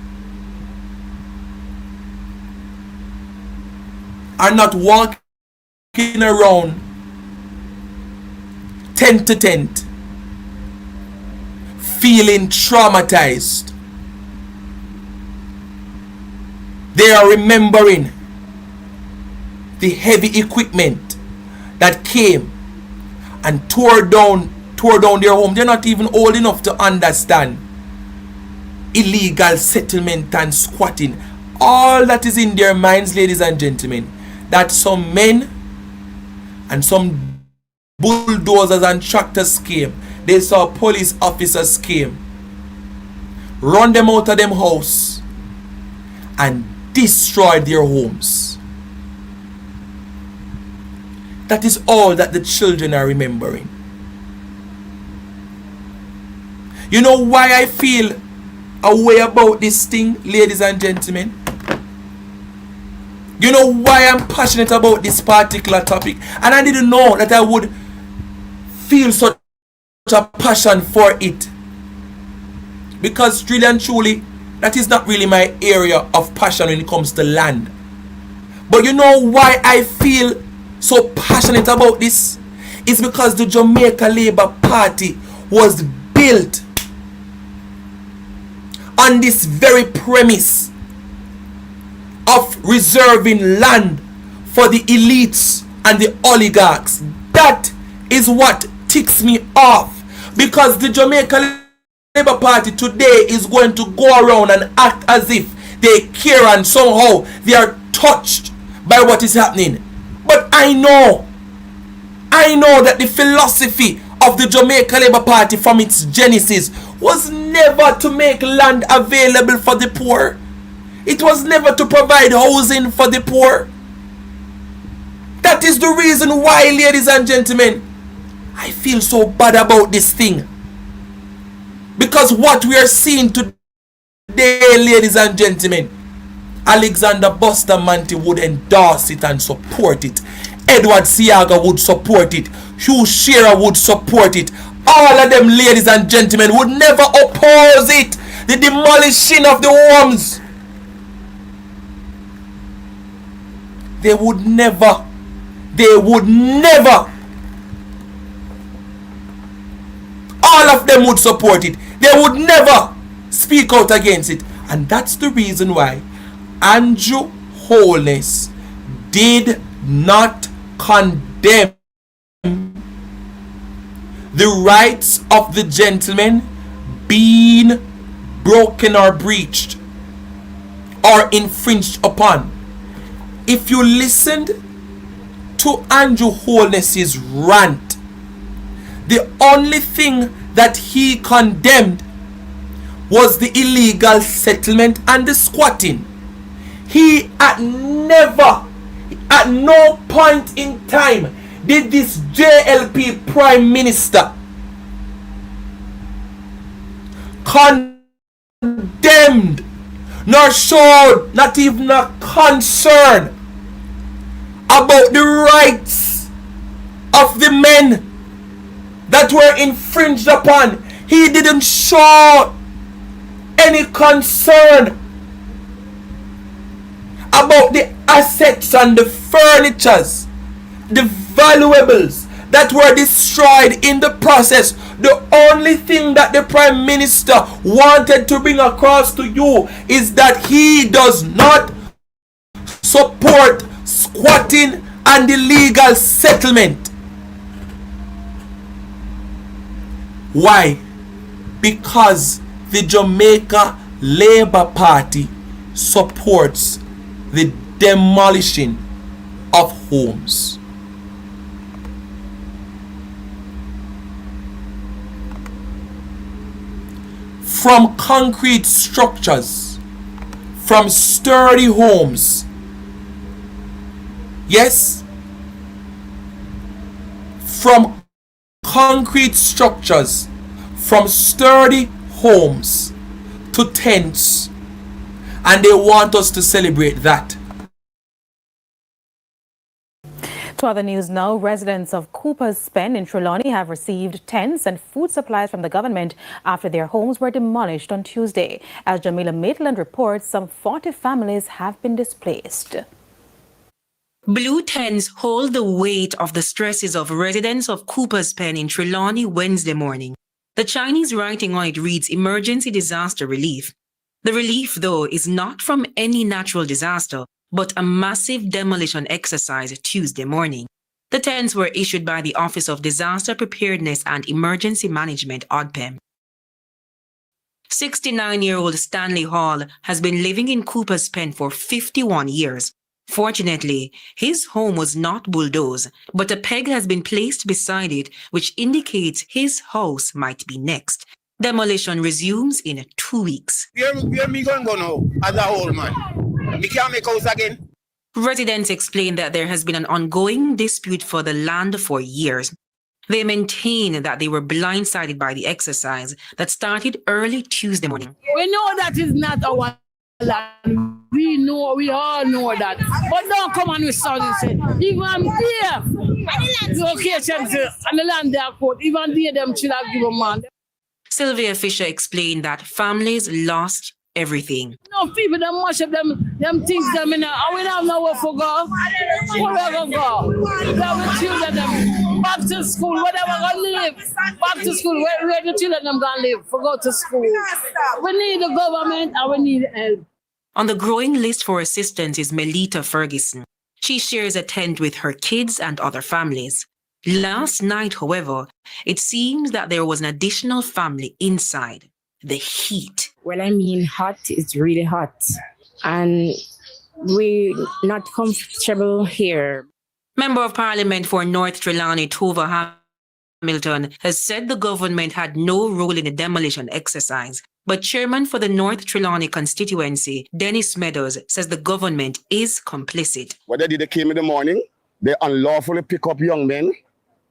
are not walking around tent to tent feeling traumatized. They are remembering the heavy equipment that came and tore down their home. They're not even old enough to understand illegal settlement and squatting. All that is in their minds, ladies and gentlemen, that some men and some bulldozers and tractors came. They saw police officers came, run them out of them house and destroyed their homes. That is all that the children are remembering. You know why I feel a way about this thing, ladies and gentlemen? You know why I'm passionate about this particular topic? And I didn't know that I would feel such a passion for it. Because really and truly, that is not really my area of passion when it comes to land. But you know why I feel so passionate about this? It's because the Jamaica Labour Party was built on this very premise of reserving land for the elites and the oligarchs. That is what ticks me off, because the Jamaica Labour Party today is going to go around and act as if they care and somehow they are touched by what is happening. But I know that the philosophy of the Jamaica Labour Party from its genesis was never to make land available for the poor. It was never to provide housing for the poor. That is the reason why, ladies and gentlemen, I feel so bad about this thing. Because what we are seeing today, ladies and gentlemen, Alexander Bustamante would endorse it and support it. Edward Siaga would support it. Hugh Shearer would support it. All of them, ladies and gentlemen, would never oppose it. The demolishing of the homes. They would never. All of them would support it. They would never speak out against it. And that's the reason why Andrew Holness did not condemn the rights of the gentleman being broken or breached or infringed upon. If you listened to Andrew Holness's rant, the only thing that he condemned was the illegal settlement and the squatting. He at no point in time did this JLP Prime Minister condemned nor showed not even a concern about the rights of the men that were infringed upon. He didn't show any concern about the assets and the furnitures, the valuables that were destroyed in the process. The only thing that the Prime Minister wanted to bring across to you is that he does not support squatting and illegal settlement. Why? Because the Jamaica Labour Party supports the demolishing of homes. From concrete structures, from sturdy homes. Yes, from concrete structures, from sturdy homes to tents, and they want us to celebrate that. To other news now, residents of Cooper's Pen in Trelawney have received tents and food supplies from the government after their homes were demolished on Tuesday. As Jamila Maitland reports, some 40 families have been displaced. Blue tents hold the weight of the stresses of residents of Cooper's Pen in Trelawney Wednesday morning. The Chinese writing on it reads Emergency Disaster Relief. The relief, though, is not from any natural disaster, but a massive demolition exercise Tuesday morning. The tents were issued by the Office of Disaster Preparedness and Emergency Management, ODPEM. 69-year-old Stanley Hall has been living in Cooper's Pen for 51 years. Fortunately, his home was not bulldozed, but a peg has been placed beside it, which indicates his house might be next. Demolition resumes in 2 weeks. Where me going to go now as a old man? Me can't make house again. Residents explain that there has been an ongoing dispute for the land for years. They maintain that they were blindsided by the exercise that started early Tuesday morning. We know that is not our land. We all know that. But don't come on with something. Even there, locations and the land they are put, even there, them should have given man. Sylvia Fisher explained that families lost everything. No people, them much of them things them in there. We don't have nowhere for go. Wherever go. The children them back to school, whatever gonna live. Back to school, where the children them gonna live for go to school. We need the government and we need help. On the growing list for assistance is Melita Ferguson. She shares a tent with her kids and other families. Last night, however, it seems that there was an additional family inside. The heat. Well, I mean, hot is really hot. And we're not comfortable here. Member of Parliament for North Trelawney, Tova Hamilton, has said the government had no role in the demolition exercise. But Chairman for the North Trelawney constituency, Dennis Meadows, says the government is complicit. What they did, they came in the morning, they unlawfully pick up young men,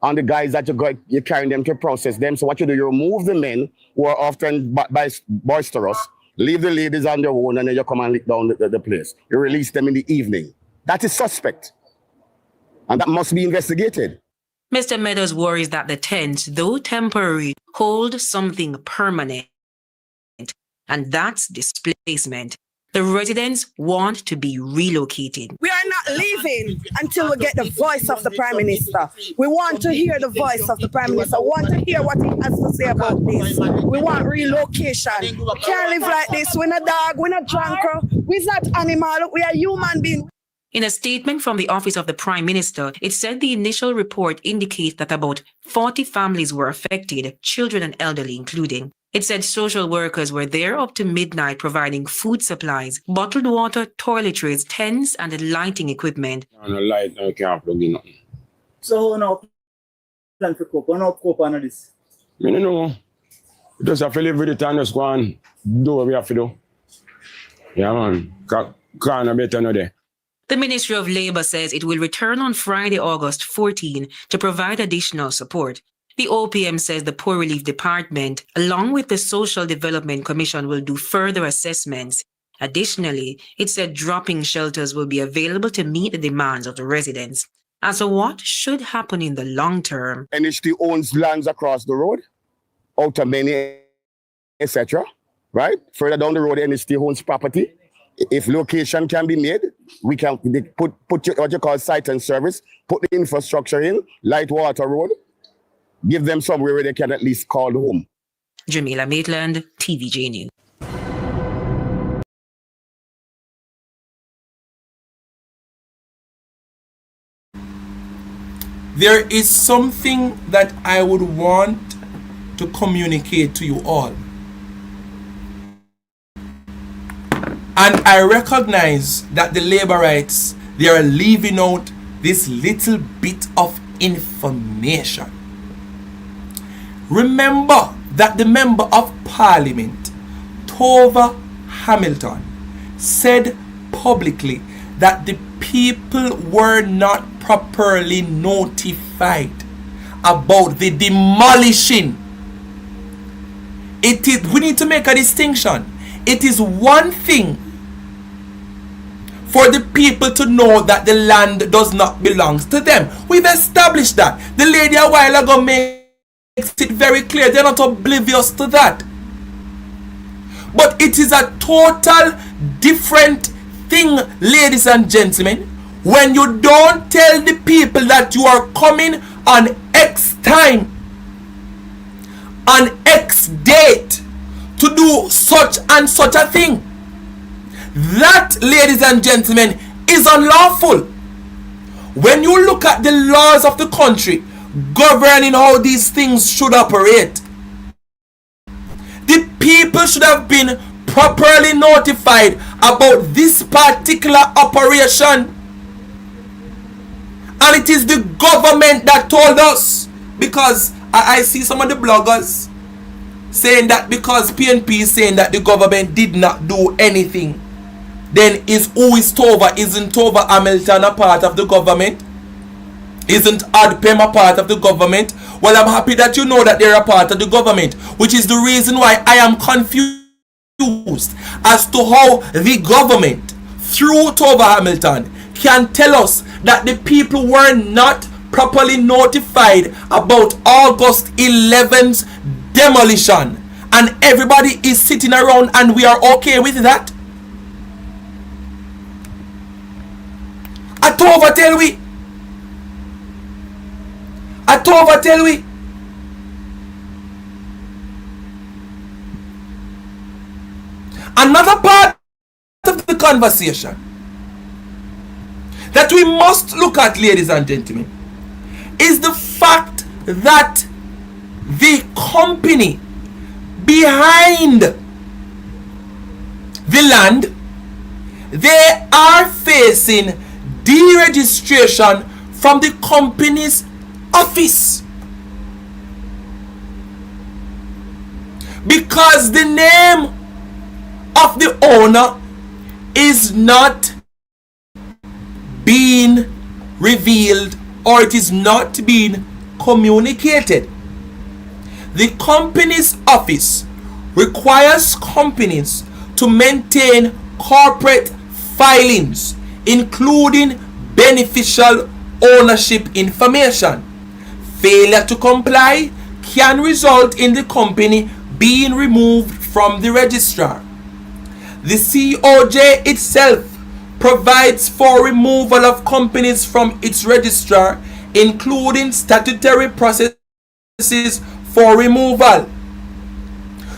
and the guys that you're carrying them to process them. So what you do, you remove the men who are often boisterous, leave the ladies on their own, and then you come and lick down the place. You release them in the evening. That is suspect. And that must be investigated. Mr. Meadows worries that the tents, though temporary, hold something permanent. And that's displacement. The residents want to be relocated. We are not leaving until we get the voice of the Prime Minister. We want to hear the voice of the Prime Minister. We want to hear what he has to say about this. We want relocation. We can't live like this. We're not dog, we're not drunker, we're not animal, we are human beings. In a statement from the Office of the Prime Minister, it said the initial report indicates that about 40 families were affected, children and elderly including. It said social workers were there up to midnight providing food supplies, bottled water, toiletries, tents, and lighting equipment. No light, no can't plug in nothing. So how now plan to cope? How now cope on this? I don't know. Just have to live with it and just go and do what we have to do. Yeah, man. Can't better no day. The Ministry of Labour says it will return on Friday, August 14 to provide additional support. The OPM says the Poor Relief Department, along with the Social Development Commission, will do further assessments. Additionally, it said dropping shelters will be available to meet the demands of the residents. As to what should happen in the long term. NHT owns lands across the road, Outer Many, etc. Right? Further down the road, NHT owns property. If location can be made, we can put what you call site and service, put the infrastructure in, light water road, give them somewhere where they can at least call home. Jamila Maitland, TVJ News. There is something that I would want to communicate to you all. And I recognize that the labor rights, they are leaving out this little bit of information. Remember that the Member of Parliament, Tova Hamilton, said publicly that the people were not properly notified about the demolishing. We need to make a distinction. It is one thing for the people to know that the land does not belong to them. We've established that. The lady a while ago makes it very clear. They're not oblivious to that. But it is a total different thing, ladies and gentlemen, when you don't tell the people that you are coming on X time, on X date, to do such and such a thing. That, ladies and gentlemen, is unlawful. When you look at the laws of the country governing how these things should operate, the people should have been properly notified about this particular operation. And it is the government that told us, because I see some of the bloggers saying that because PNP is saying that the government did not do anything, then who is Tova? Isn't Tova Hamilton a part of the government? Isn't ADPEM a part of the government? Well, I'm happy that you know that they're a part of the government, which is the reason why I am confused as to how the government, through Tova Hamilton, can tell us that the people were not properly notified about August 11th demolition, and everybody is sitting around and we are okay with that. Atova tell we. Another part of the conversation that we must look at, ladies and gentlemen, is the fact that the company behind the land, they are facing deregistration from the company's office because the name of the owner is not being revealed, or it is not being communicated. The company's office requires companies to maintain corporate filings, including beneficial ownership information. Failure to comply can result in the company being removed from the registrar. The COJ itself provides for removal of companies from its registrar, including statutory processes for removal.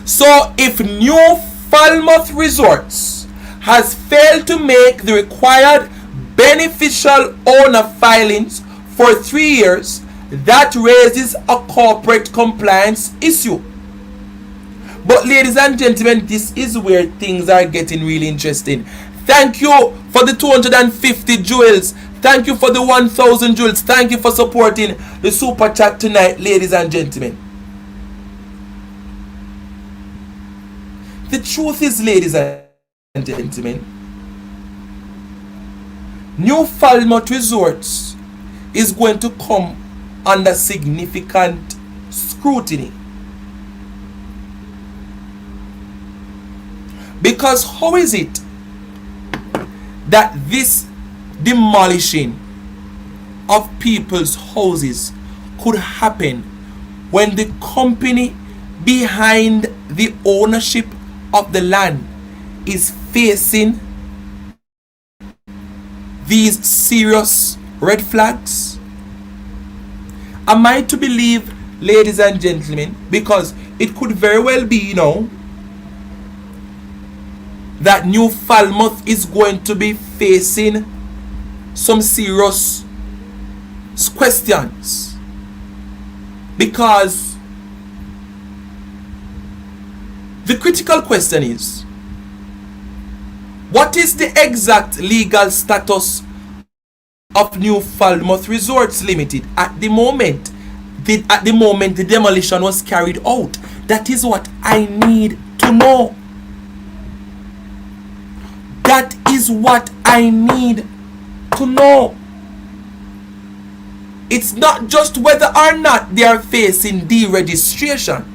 So if New Falmouth Resorts has failed to make the required beneficial owner filings for 3 years, that raises a corporate compliance issue. But ladies and gentlemen, this is where things are getting really interesting. Thank you for the 250 jewels. Thank you for the 1,000 jewels. Thank you for supporting the super chat tonight, ladies and gentlemen. The truth is, ladies and gentlemen, New Falmouth Resorts is going to come under significant scrutiny. Because how is it that this demolishing of people's houses could happen when the company behind the ownership of the land is facing these serious red flags? Am I to believe, ladies and gentlemen, because it could very well be, you know, that New Falmouth is going to be facing some serious questions, because the critical question is, what is the exact legal status of New Falmouth Resorts Limited at the moment? At the moment the demolition was carried out. That is what I need to know. That is what I need to know. It's not just whether or not they are facing deregistration.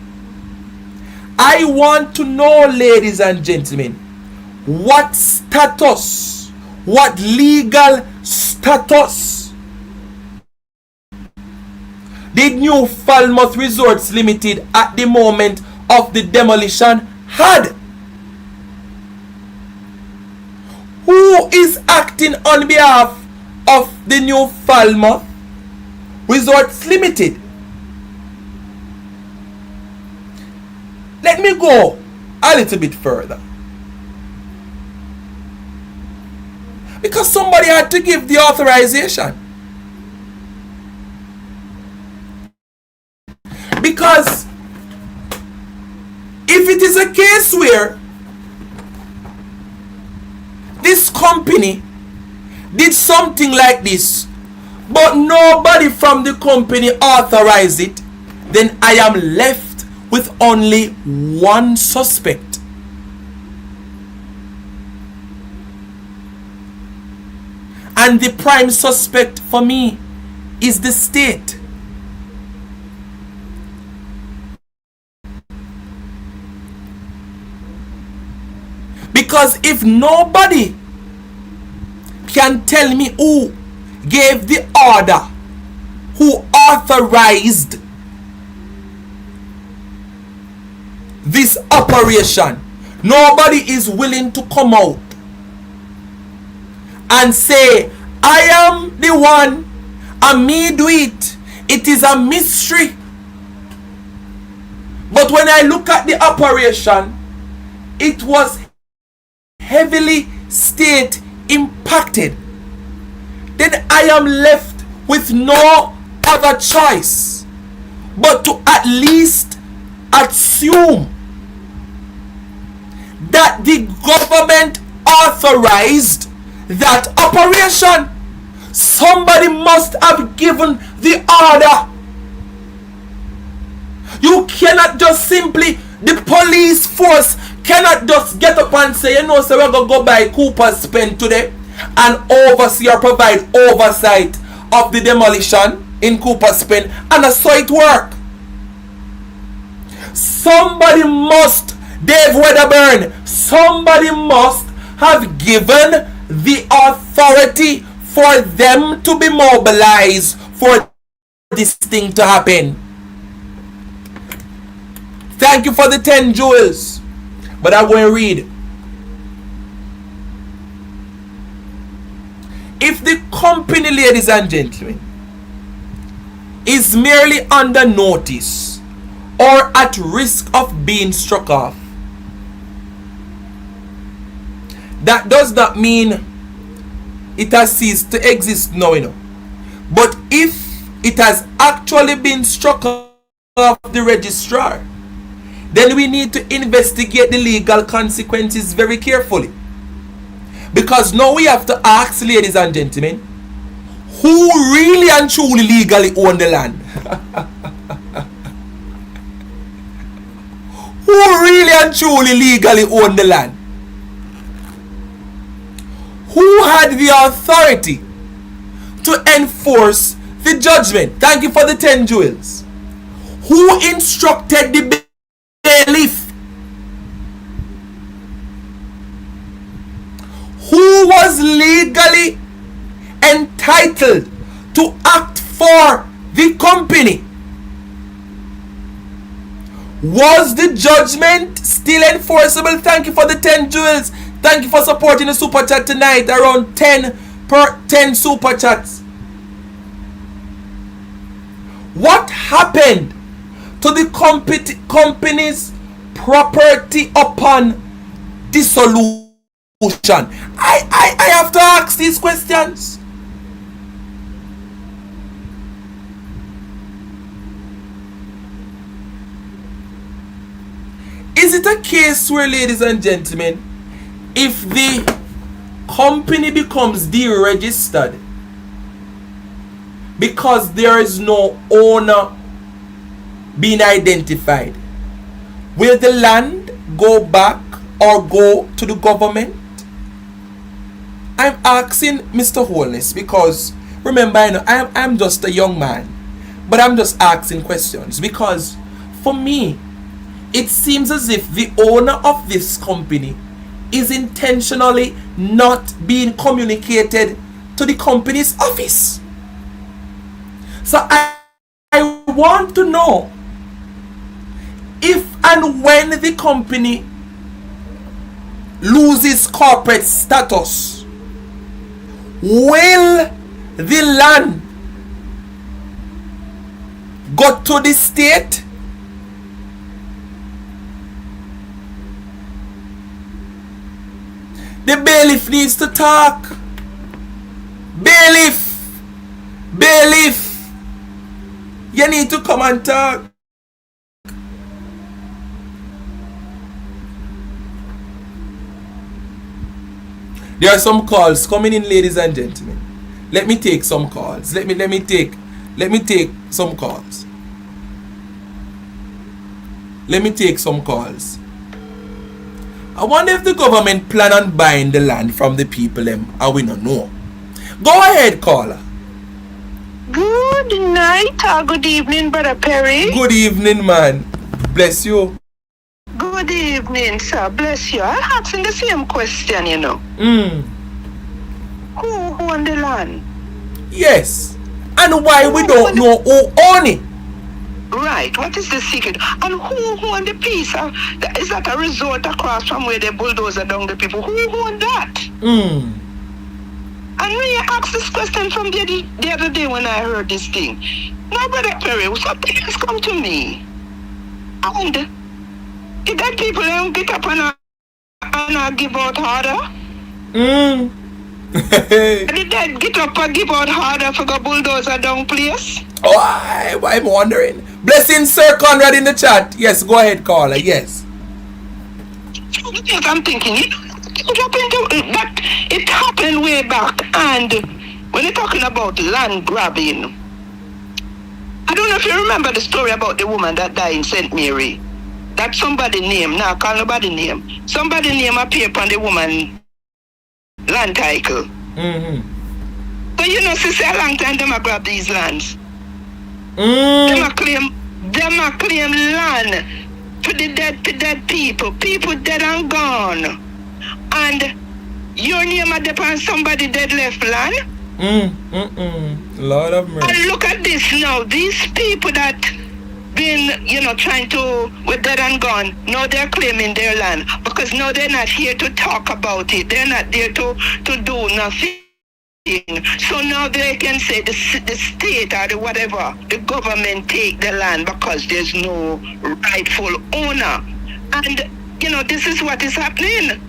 I want to know, ladies and gentlemen, what status, what legal status did New Falmouth Resorts Limited at the moment of the demolition had? Who is acting on behalf of the New Falmouth Resorts Limited? Let me go a little bit further, because somebody had to give the authorization. Because if it is a case where this company did something like this, but nobody from the company authorized it, then I am left with only one suspect. And the prime suspect for me is the state. Because if nobody can tell me who gave the order, who authorized this operation, nobody is willing to come out and say, I am the one, and me do it. It is a mystery. But when I look at the operation, it was heavily state impacted. Then I am left with no other choice but to at least assume that the government authorized that operation. Somebody must have given the order. You cannot just simply, the police force cannot just get up and say, you know, so we're going to go by Cooper's Pen today and oversee or provide oversight of the demolition in Cooper's Pen, and that's how it work. Somebody must, Dave Wedderburn, somebody must have given the authority for them to be mobilized for this thing to happen. Thank you for the 10 jewels. But I'm going to read. If the company, ladies and gentlemen, is merely under notice or at risk of being struck off, that does not mean it has ceased to exist now, you know. But if it has actually been struck off the registrar, then we need to investigate the legal consequences very carefully. Because now we have to ask, ladies and gentlemen, who really and truly legally own the land? Who really and truly legally own the land? Who had the authority to enforce the judgment? Thank you for the 10 jewels. Who instructed the bailiff? Who was legally entitled to act for the company? Was the judgment still enforceable? Thank you for the 10 jewels. Thank you for supporting the super chat tonight. Around 10 10 super chats. What happened to the company's property upon dissolution? I have to ask these questions. Is it a case where, ladies and gentlemen, if the company becomes deregistered because there is no owner being identified, will the land go back or go to the government? I'm asking Mr. Holness because, remember, I know I'm just a young man, but I'm just asking questions because for me, it seems as if the owner of this company is intentionally not being communicated to the company's office. So I want to know if and when the company loses corporate status, will the land go to the state? The bailiff needs to talk. Bailiff! Bailiff! You need to come and talk. There are some calls coming in, ladies and gentlemen. Let me take some calls. Let me take some calls. Let me take some calls. I wonder if the government plan on buying the land from the people and we don't know. Go ahead, caller. Good night or good evening, Brother Perry. Good evening, man. Bless you. Good evening, sir. Bless you. I'm asking the same question, you know. Who own the land? Yes. And why we don't know who own it? Right. What is the secret? And who own the piece? Is that a resort across from where they bulldozer down the people? Who own that? And when you asked this question from the other day when I heard this thing, now, Brother Perry, something has come to me. And did that people get up and give out order? Did they get up and give out order for the bulldozer down place? Oh, I'm wondering. Blessing Sir Conrad in the chat. Yes, go ahead, caller. Yes. Yes, I'm thinking that it happened way back. And when you're talking about land grabbing, I don't know if you remember the story about the woman that died in St. Mary. That somebody name, now call nobody name. Somebody name appeared on the woman land title. So you know, since a long time them a grab these lands. Them a claim land to the dead people. People dead and gone. And your name at upon somebody dead left land. Lord of mercy. And look at this now. These people that been, trying to, were dead and gone, now they're claiming their land. Because now they're not here to talk about it. They're not there to do nothing. So now they can say the state or the whatever, the government take the land because there's no rightful owner. And, this is what is happening.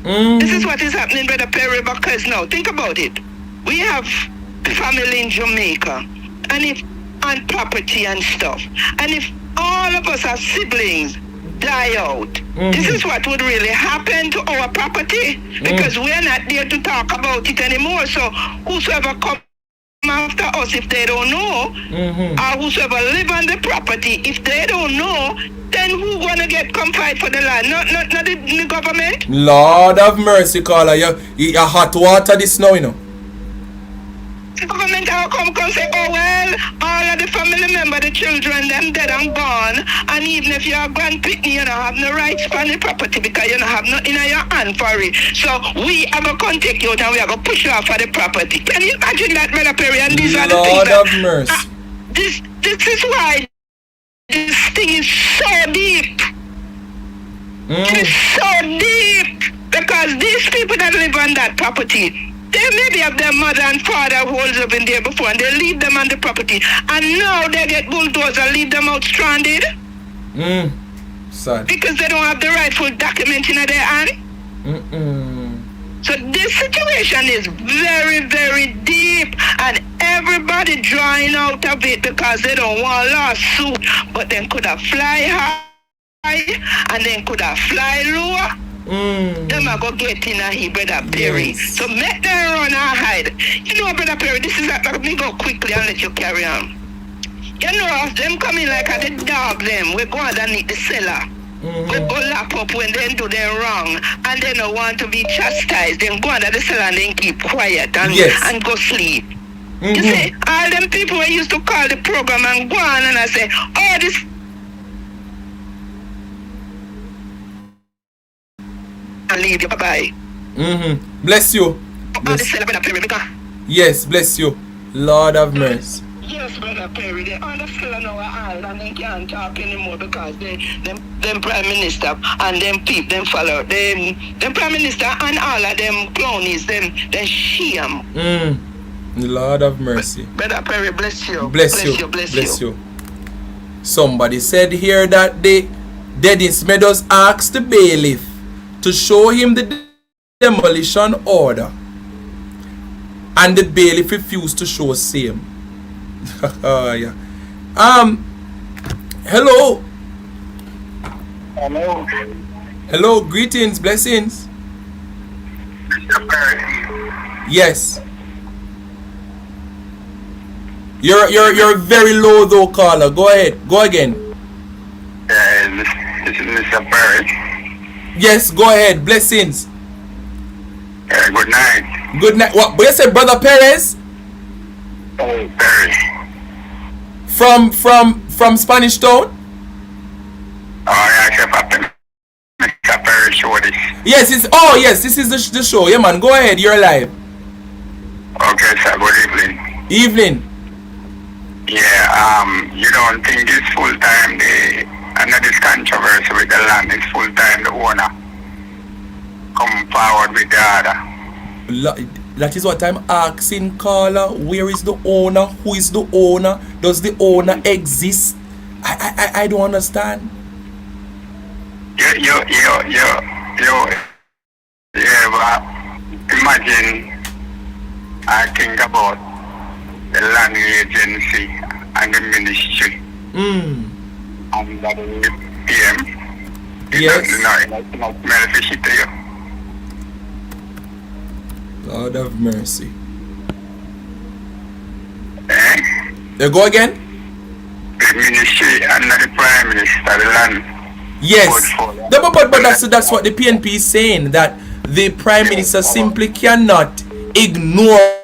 This is what is happening, Brother Perry, because now, think about it. We have family in Jamaica and property and stuff. And if all of us are siblings die out, this is what would really happen to our property because we are not there to talk about it anymore. So whosoever come after us, if they don't know, or whosoever live on the property, if they don't know, then who gonna come fight for the land? Not the government? Lord of mercy, caller. You hot water this now, The government will come say, oh well, all of the family members, the children, them dead and gone. And even if you're a grandpitney, you don't have no rights on the property because you don't have nothing in your hand for it. So we are going to take you out and we are going to push you off of the property. Can you imagine that, Brother Perry? And these are the things Lord of mercy. This is why this thing is so deep. It is so deep because these people that live on that property, They maybe have their mother and father who was living there before, and they leave them on the property. And now they get bulldozed and leave them out stranded. Sad. Because they don't have the rightful document in their hand. So this situation is very, very deep, and everybody drawing out of it because they don't want a lawsuit, but then could have fly high and then could have fly low. Them are go get in a brother Perry. Yes. So make them run and hide. You know, brother Perry, this is like, let me go quickly and let you carry on. You know, them coming like a the dog them. We go underneath the cellar. We go lap up when they do them wrong, and they don't want to be chastised. Then go under the cellar and then keep quiet and go sleep. You see, all them people who used to call the program and go on and I say, oh, this. And leave you, bye. Bless you. Yes, bless you. Lord of mercy. Yes, brother Perry, they understand our island and they can't talk anymore because them prime minister and them people, them follow, them prime minister and all of them cronies, them shame. Lord of mercy. Brother Perry, bless you. Bless you. Somebody said here that Dennis Meadows asked the bailiff to show him the demolition order, and the bailiff refused to show same. Yeah. Hello. Hello, greetings, blessings. Yes. You're very low though, caller. Go ahead. Go again. This is Mr. Perry. Yes, go ahead. Blessings. Good night. Good night. What? You say, Brother Perez? Oh, Perry. From Spanish Town? Oh, yeah, Mr. Perry show this. Yes, this is the show. Yeah, man. Go ahead. You're live. Okay, sir. Good evening. Evening. Yeah, you don't think it's full time another controversy with the land is full time the owner come forward with the other. That is what I'm asking, caller. Where is the owner? Who is the owner? Does the owner exist? I don't understand. You ever imagine I think about the land agency and the ministry and the PM. Yes. It's not smell fishy to you. Lord have mercy. You go again? The ministry and the prime minister, the land. Yes. But that's what the PNP is saying, that the prime minister simply cannot ignore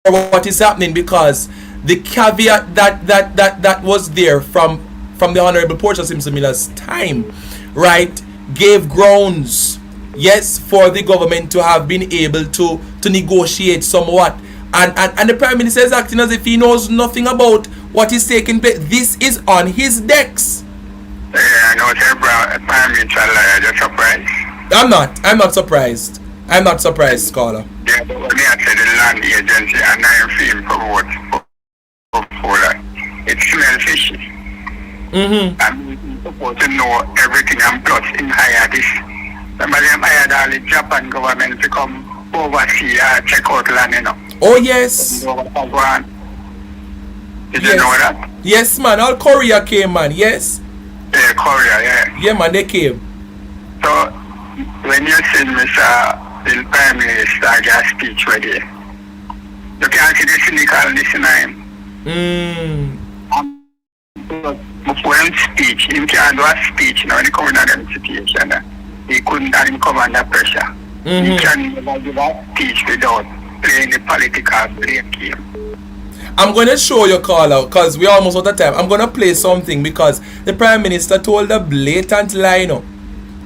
what is happening, because the caveat that was there from the Honorable Portia Simpson Miller's time, right, gave grounds, yes, for the government to have been able to negotiate somewhat, and the prime minister is acting as if he knows nothing about what is taking place. This is on his decks. Yeah, I know it's a prime minister liar. You're surprised? I'm not surprised. I'm not surprised, caller. Yeah, but when I said the land agency and I feel for that, it smells fishy. I'm supposed to know everything, and plus in higher this. Somebody hired all the Japan government to come oversee check out land, you know. Oh yes. Did you know that? Yes, man. All Korea came, man. Yes. Yeah, Korea, yeah. Yeah, man, they came. So when you see the Prime Minister get a speech ready, you can't see the cynicalness in him. Before him speech, he can't do a speech now when he come in that situation. He couldn't come under pressure. He can never give a speech without playing the political blame game. I'm going to show you, caller, because we're almost out of time. I'm going to play something because the Prime Minister told a blatant lie now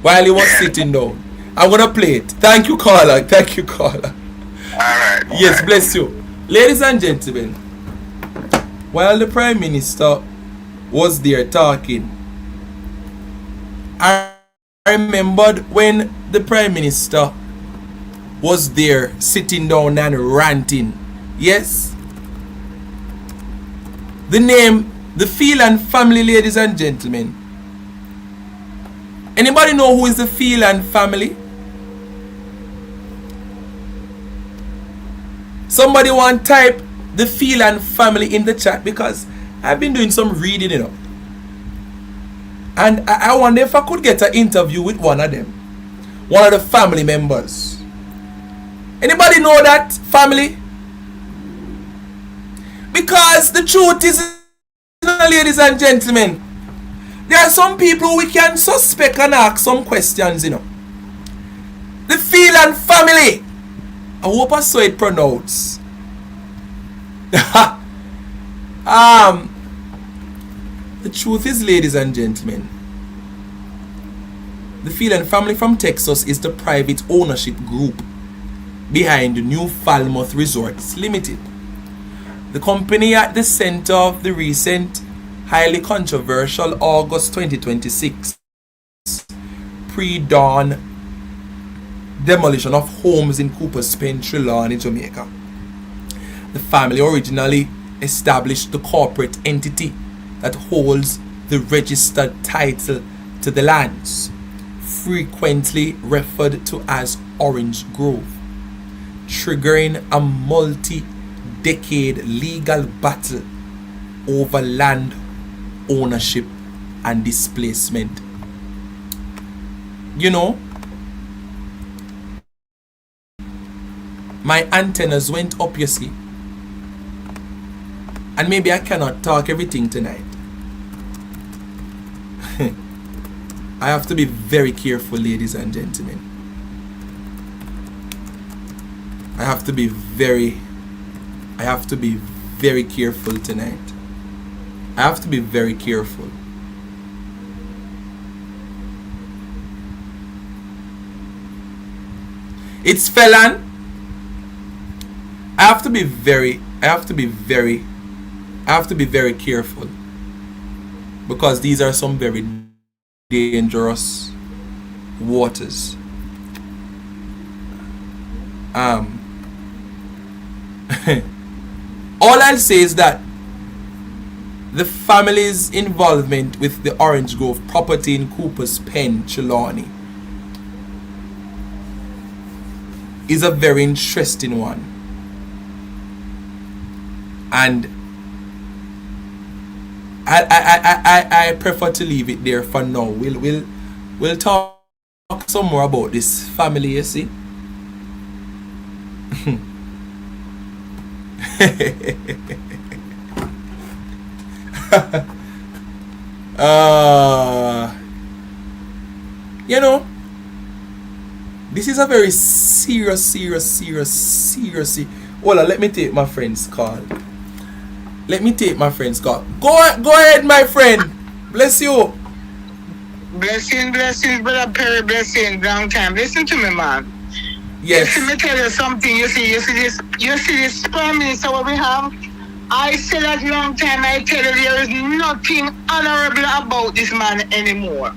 while he was sitting down. I'm going to play it. Thank you, caller. Thank you, caller. Alright. Yes, bless you. Ladies and gentlemen, while the Prime Minister was there talking, I remembered when the Prime Minister was there sitting down and ranting. Yes? The name, the Phelan family, ladies and gentlemen. Anybody know who is the Phelan family? Somebody want to type the Phelan family in the chat, because I've been doing some reading, you know. And I wonder if I could get an interview with one of them. One of the family members. Anybody know that family? Because the truth is, ladies and gentlemen, there are some people we can suspect and ask some questions, you know. The Phelan family. I hope I saw it pronounced. The truth is, ladies and gentlemen, the Phelan family from Texas is the private ownership group behind the New Falmouth Resorts Limited. The company at the center of the recent, highly controversial August 2026 pre-dawn demolition of homes in Cooper's Pen, Trelawney, Jamaica. The family originally established the corporate entity that holds the registered title to the lands, frequently referred to as Orange Grove, triggering a multi-decade legal battle over land ownership and displacement. You know, my antennas went up, you see, and maybe I cannot talk everything tonight. I have to be very careful, ladies and gentlemen. I have to be very careful tonight. I have to be very careful. It's Phelan. I have to be very careful, because these are some very dangerous waters. All I'll say is that the family's involvement with the Orange Grove property in Cooper's Pen, Trelawney, is a very interesting one. And I prefer to leave it there for now. We'll talk some more about this family, you see. You know, this is a very serious. Hold on, let me take my friend's call. Go ahead, my friend. Bless you. Blessings, brother Perry. Blessings, long time. Listen to me, man. Yes. Let me tell you something. You see this prime minister what we have. I said that long time. I tell you, there is nothing honorable about this man anymore.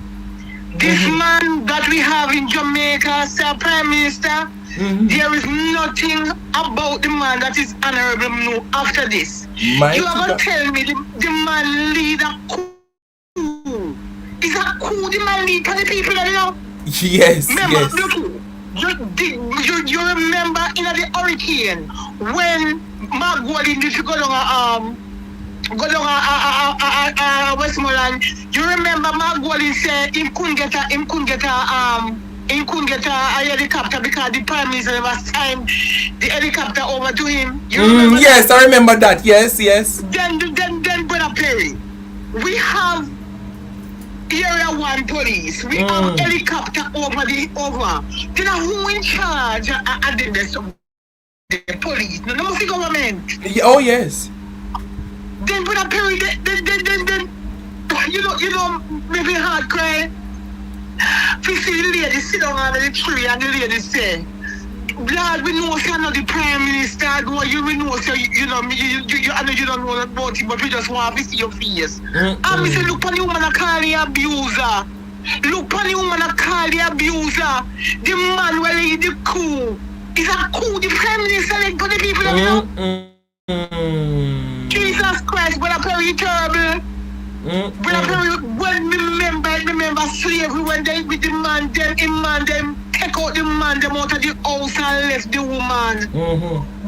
This man that we have in Jamaica, Sir Prime Minister, there is nothing about the man that is honorable no after this. You are going to tell me the man lead a coup. Is a coup the man lead for the people that know? Yes, remember, yes. Look, you remember in the hurricane when Magwali used to go down Westmoreland. You remember Magwali said he couldn't get a helicopter because the Prime Minister never signed the helicopter over to him. Yes, I remember that. Yes. Then Brother Perry, we have Area 1 police. We have helicopter over. Then who in charge of the police? No, the government. Oh yes. Then Brother Perry, then you know, maybe hard cry. We see the lady sit down under the tree and the lady say, Lord, we know you're not the Prime Minister, we know you know, I know you don't know about it, but we just want to see your face. And we say, look on the woman and call the abuser. Look on the woman and call the abuser. The man will lead the coup. It's a coup. The Prime Minister like for the people, you know? Jesus Christ, Brother Perry, terrible. Brother Perry, when remember slavery when they with the man, them take out the man, them out of the house and left the woman.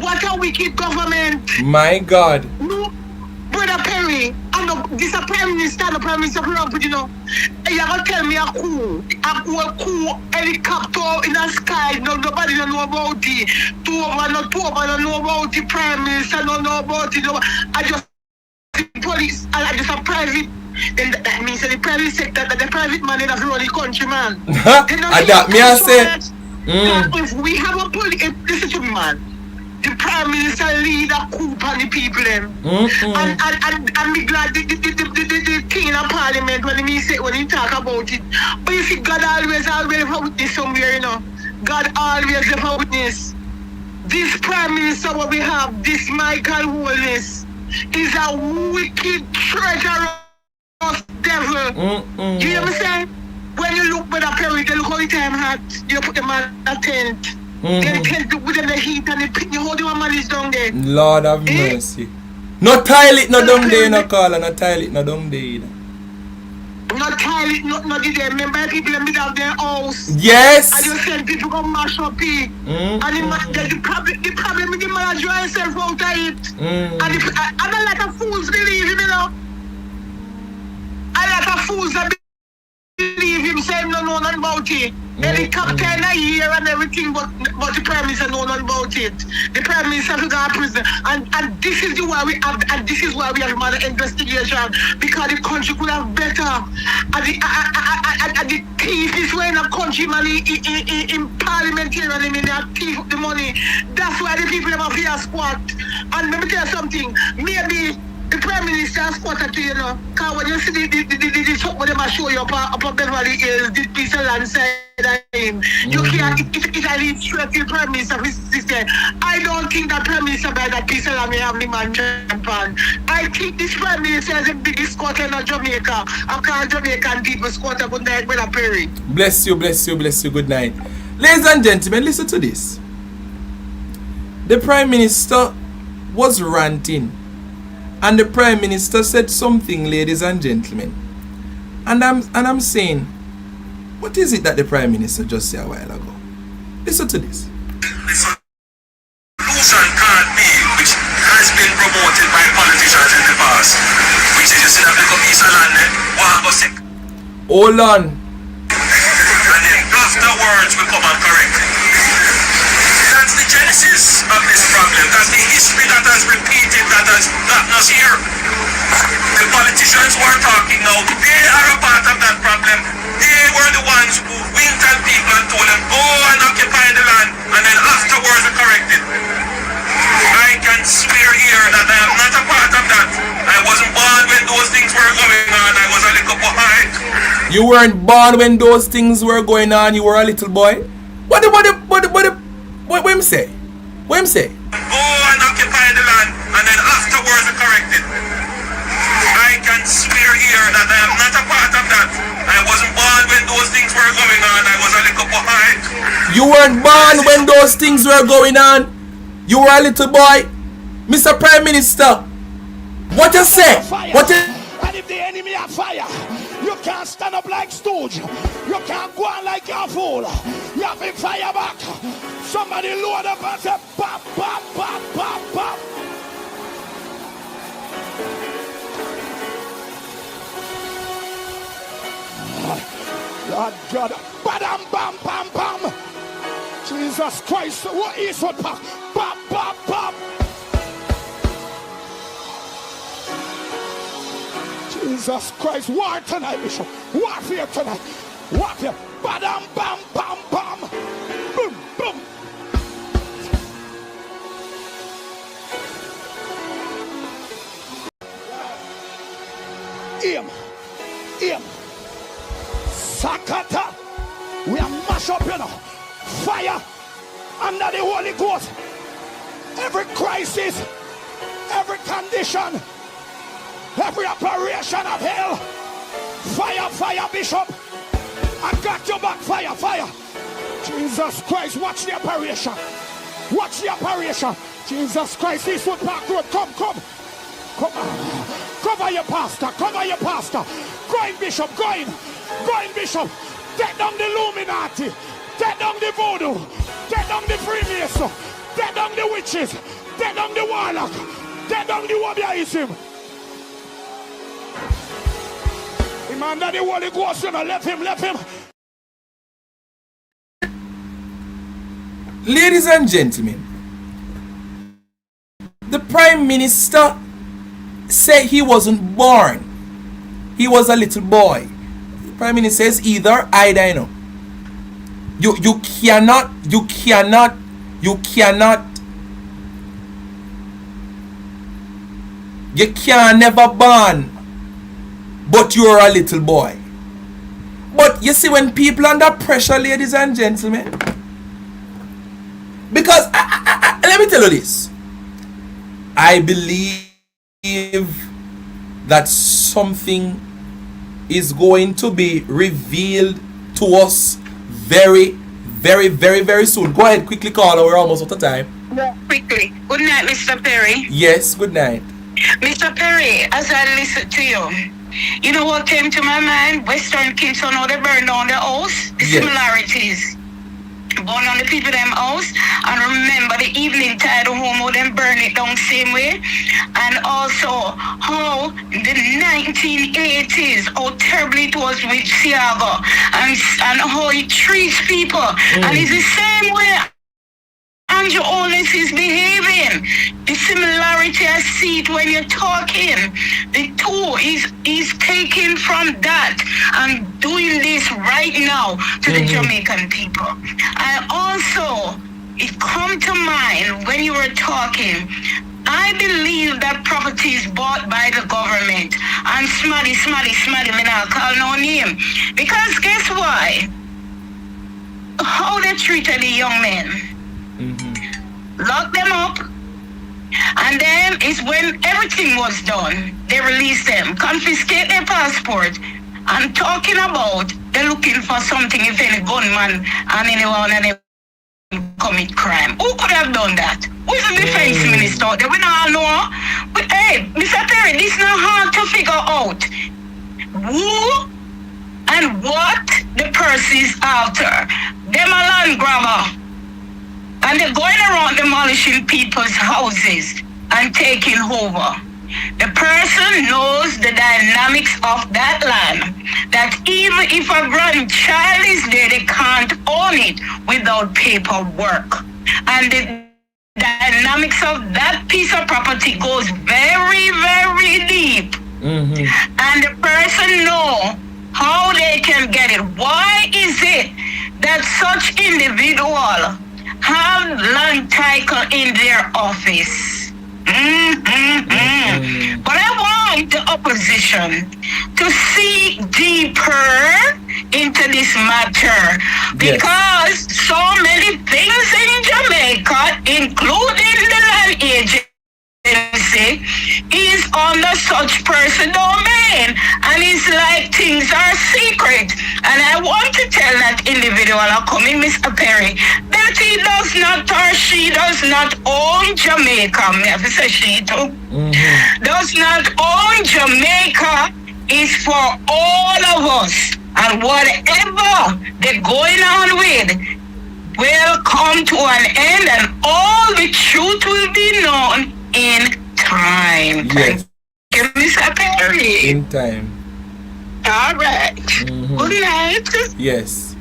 What a wicked government. My God. No, Brother Perry, I know this is a Prime Minister, the Prime Minister, you know. You're going to tell me a coup helicopter in the sky. No, nobody don't know about it. Two of them don't know about the Prime Minister, don't know about it. I just police, I just a private. Then that means that the private sector, that the private man in the country, man. That me I say. If we have a police, listen to me, man. The Prime Minister lead a coup on the people, them. And me glad the king in the parliament when he talk about it. But you see, God always have witness somewhere, you know. God always have witness. This Prime Minister what we have, this Michael Wallace, is a wicked treacherous devil. You hear me say? When you look by the Perry, they look how the time hot, you put them on a tent. Then tent with them the heat and you hold your malice down there. Lord have mercy. No toilet, no down there, no caller, no toilet, no down there. No toilet, no there. Remember people in the middle of their house. Yes. And you send people come mash up it. And the problem is the man draw himself out of it. And a lot of fools believe him, you know. A lot of fools that believe him saying no nothing about it. Helicopter in a year and everything, but the Prime Minister know nothing about it. The Prime Minister to go to prison. And this is why we have another investigation, because the country could have better. And the thief is when a country man in parliament here and they have thief up the money. That's why the people have here squat. And let me tell you something, maybe the Prime Minister squatted to, you know, because when you see the talk with them, I show you up Beverly Hills, this piece of land side of him. You can't, it leads straight to the Prime Minister system. I don't think that Prime Minister by that piece of land may have the man jump on. I think this Prime Minister is the biggest squatter in Jamaica. I call Jamaican people squatter, but like with a Perry. Bless you, good night. Ladies and gentlemen, listen to this. The Prime Minister was ranting. And the Prime Minister said something, ladies and gentlemen. And I'm saying, what is it that the Prime Minister just said a while ago? Listen to this. The solution can't be, which has been promoted by politicians in the past, which is just to have a piece of land, hold on. And then afterwards we come and correct it. That's the genesis of this problem. That's the history that has repeated, that has gotten us here. The politicians who are talking now, they are a part of that problem. They were the ones who winked at people and told them, go and occupy the land, and then afterwards we correct it. I can swear here that I am not a part of that. I wasn't born when those things were going on. I was a little boy. You weren't born when those things were going on. You were a little boy. What him say? What him say? Go and occupy the land, and then afterwards we correct it. I can swear here that I am not a part of that. I wasn't born when those things were going on. I was a little boy. You weren't born when those things were going on. You were a little boy. Mr. Prime Minister, what you say? What you... And if the enemy are fire, you can't stand up like stooge. You can't go on like a fool. You have to fire back. Somebody load up and say, pop, pop, pop, pop, pop. Lord God, badam, bam, bam, bam. Jesus Christ, what is what pop, pop, pop, pop. Jesus Christ, war tonight, Bishop. Warfare tonight. Warfare. Badam, bam, bam, bam. Boom, boom. Aim. Sakata. We are mash up, you know. Fire under the Holy Ghost. Every crisis, every condition, every operation of hell. Fire, Bishop. I got your back. Fire. Jesus Christ, watch the operation. Watch the operation. Jesus Christ, this foot back road. Come. Come on. Cover your pastor. Going, Bishop, going, Bishop. Take down the Illuminati. Take down the voodoo. Take down the Freemason. Take down the witches. Take down the warlock. Take down the Wabiaism. The man that the Holy Ghost, you know, left him. Ladies and gentlemen, the Prime Minister said he wasn't born. He was a little boy. The Prime Minister says either I know. You cannot you can never born, but you're a little boy. But you see, when people under pressure, ladies and gentlemen, because let me tell you this, I believe that something is going to be revealed to us very, very, very, very soon. Go ahead, quickly call, we're almost out of time. Quickly. Good night, Mr. Perry. Yes, good night. Mr. Perry, as I listen to you know what came to my mind? Western kids, so now they burn down the house. The similarities. Burn on the people them house, and remember the evening tide of home, how them burn it down same way. And also how the 1980s, how terrible it was with Siaga, and how it treats people. And it's the same way Andrew Holness is behaving. The similarity I see it when you're talking. The two is taken from that and doing this right now to the Jamaican people. And also, it come to mind when you were talking, I believe that property is bought by the government. And smarty, me not call no name. Because guess why? How they treated the young men. Lock them up, and then it's when everything was done, they released them, confiscate their passport, and talking about they're looking for something if any gunman and anyone and they commit crime. Who could have done that? Who's the defense minister? They will not know. But hey, Mr. Perry, this is not hard to figure out. Who and what the person is after. Them a land grabber. And they're going around demolishing people's houses and taking over. The person knows the dynamics of that land, that even if a grandchild is there, they can't own it without paperwork. And the dynamics of that piece of property goes very, very deep. And the person knows how they can get it. Why is it that such individual have land title in their office? But I want the opposition to see deeper into this matter, because so many things in Jamaica, including the land agency, is under such person domain, and it's like things are secret. And I want to tell that individual coming, Mr. Perry, that he does not, or she does not own Jamaica. Me have to say she too. Does not own Jamaica. Is for all of us, and whatever they're going on with will come to an end, and all the truth will be known in time. Yes. Thank you, Mr. Perry. In time. All right. Good night. Yes.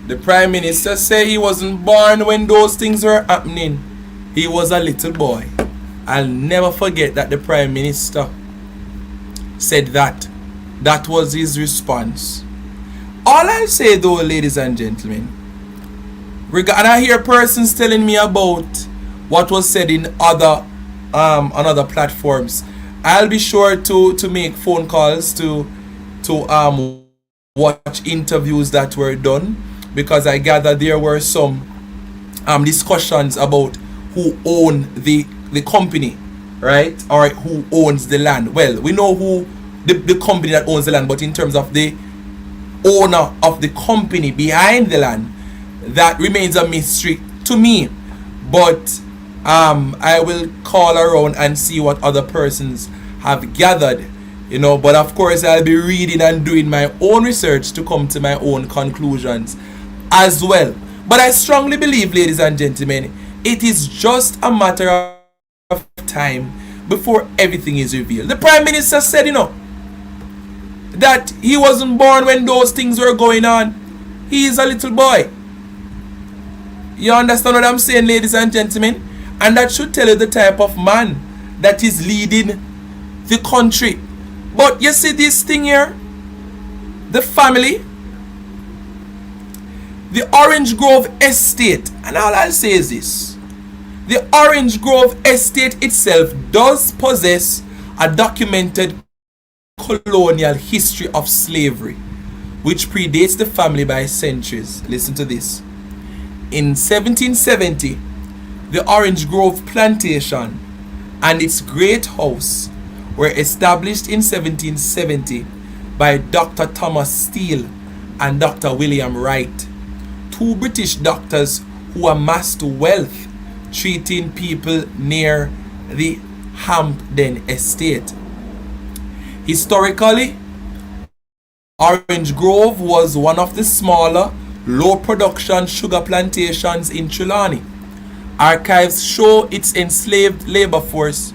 The Prime Minister said he wasn't born when those things were happening. He was a little boy. I'll never forget that the Prime Minister said that. That was his response. All I'll say though, ladies and gentlemen, and I hear persons telling me about what was said in other on other platforms. I'll be sure to make phone calls to watch interviews that were done, because I gather there were some discussions about who own the company, right? Or who owns the land. Well, we know who the company that owns the land, but in terms of the owner of the company behind the land, that remains a mystery to me. But I will call around and see what other persons have gathered, you know. But of course, I'll be reading and doing my own research to come to my own conclusions as well. But I strongly believe, ladies and gentlemen, it is just a matter of time before everything is revealed. The Prime Minister said, you know, that he wasn't born when those things were going on. He is a little boy. You understand what I'm saying, ladies and gentlemen? And that should tell you the type of man that is leading the country. But you see this thing here? The family, the Orange Grove Estate, and all I'll say is this. The Orange Grove Estate itself does possess a documented colonial history of slavery, which predates the family by centuries. Listen to this. In 1770, the Orange Grove Plantation and its great house were established in 1770 by Dr. Thomas Steele and Dr. William Wright, two British doctors who amassed wealth treating people near the Hampden Estate. Historically, Orange Grove was one of the smaller, low-production sugar plantations in Trelawney. Archives show its enslaved labor force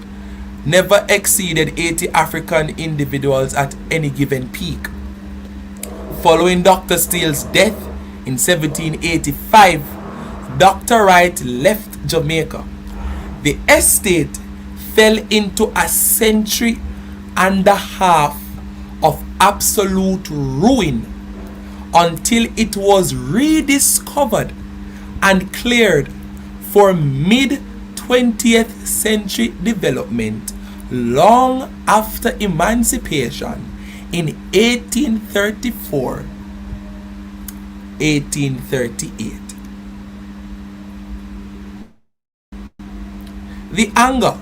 never exceeded 80 African individuals at any given peak. Following Dr. Steele's death in 1785, Dr. Wright left Jamaica. The estate fell into a century and a half of absolute ruin until it was rediscovered and cleared for mid-20th century development long after emancipation in 1834-1838. The anger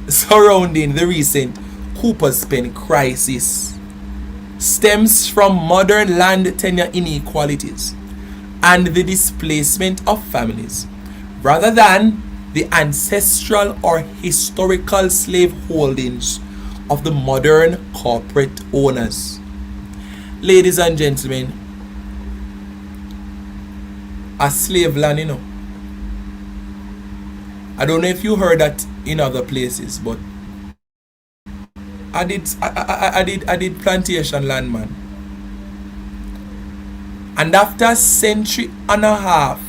surrounding the recent Cooper's Pen crisis stems from modern land tenure inequalities and the displacement of families, rather than the ancestral or historical slave holdings of the modern corporate owners. Ladies and gentlemen, a slave land, you know. I don't know if you heard that in other places, but I did plantation land, man. And after a century and a half,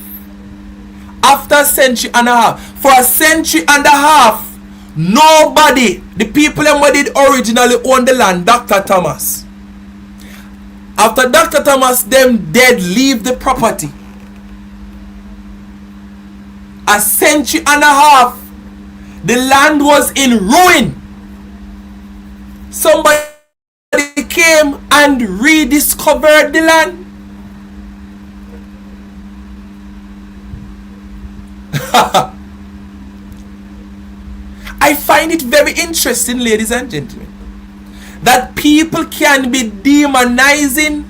for a century and a half, nobody, the people who did originally own the land, Dr. Thomas. After Dr. Thomas, them dead leave the property. A century and a half, the land was in ruin. Somebody came and rediscovered the land. I find it very interesting, ladies and gentlemen, that people can be demonizing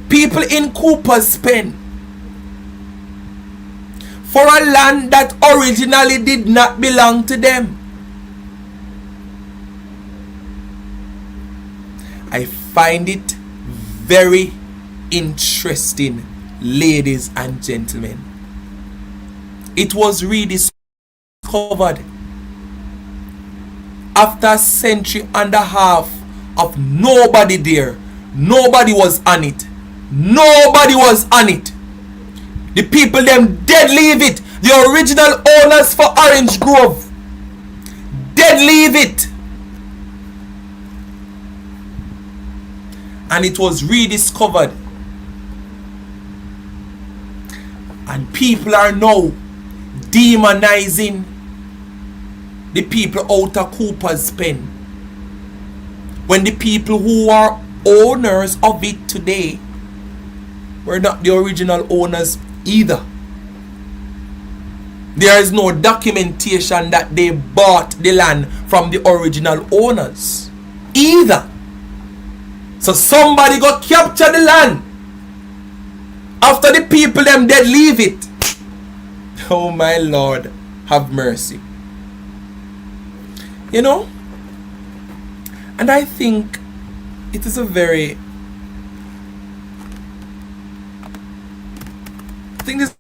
people in Cooper's Pen for a land that originally did not belong to them. I find it very interesting, ladies and gentlemen. It was rediscovered after a century and a half of nobody there. Nobody was on it. Nobody was on it. The people them dead leave it. The original owners for Orange Grove dead leave it. And it was rediscovered. And people are now demonizing the people out of Cooper's Pen, when the people who are owners of it today were not the original owners either. There is no documentation that they bought the land from the original owners either. So somebody got capture the land after the people them dead leave it. Oh my Lord, have mercy. You know? And I think it is a very... I think this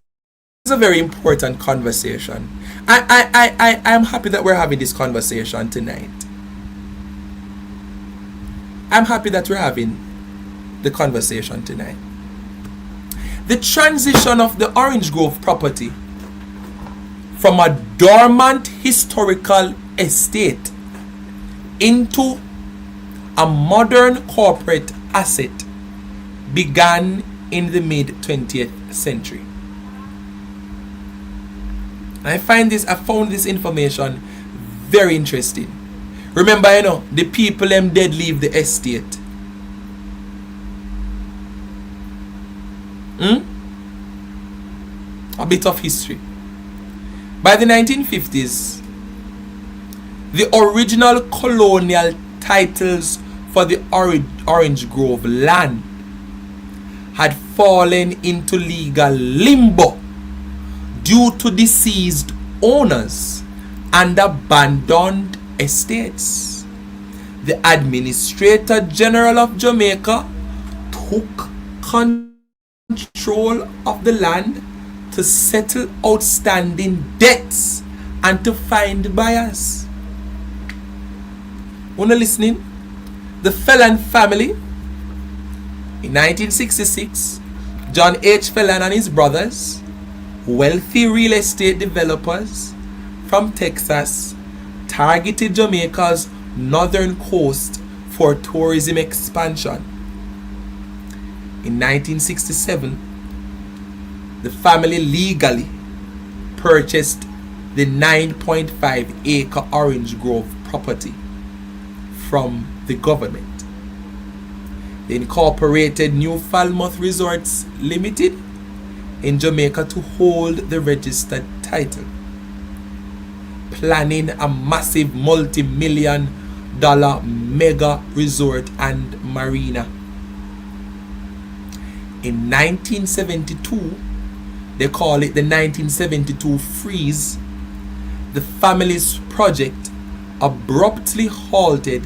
is a very important conversation. I am happy that we're having this conversation tonight. I'm happy that we're having the conversation tonight. The transition of the Orange Grove property from a dormant historical estate into a modern corporate asset began in the mid-20th century. I found this information very interesting. Remember, you know, the people them dead leave the estate. A bit of history. By the 1950s, the original colonial titles for the Orange Grove land had fallen into legal limbo due to deceased owners and abandoned estates. The Administrator General of Jamaica took control of the land to settle outstanding debts and to find buyers. Wanna listening? The Felon family, in 1966, John H. Felon and his brothers, wealthy real estate developers from Texas, targeted Jamaica's northern coast for tourism expansion. In 1967, the family legally purchased the 9.5 acre Orange Grove property from the government. They incorporated New Falmouth Resorts Limited in Jamaica to hold the registered title, planning a massive multi-million-dollar mega resort and marina. In 1972, they call it the 1972 freeze, the family's project abruptly halted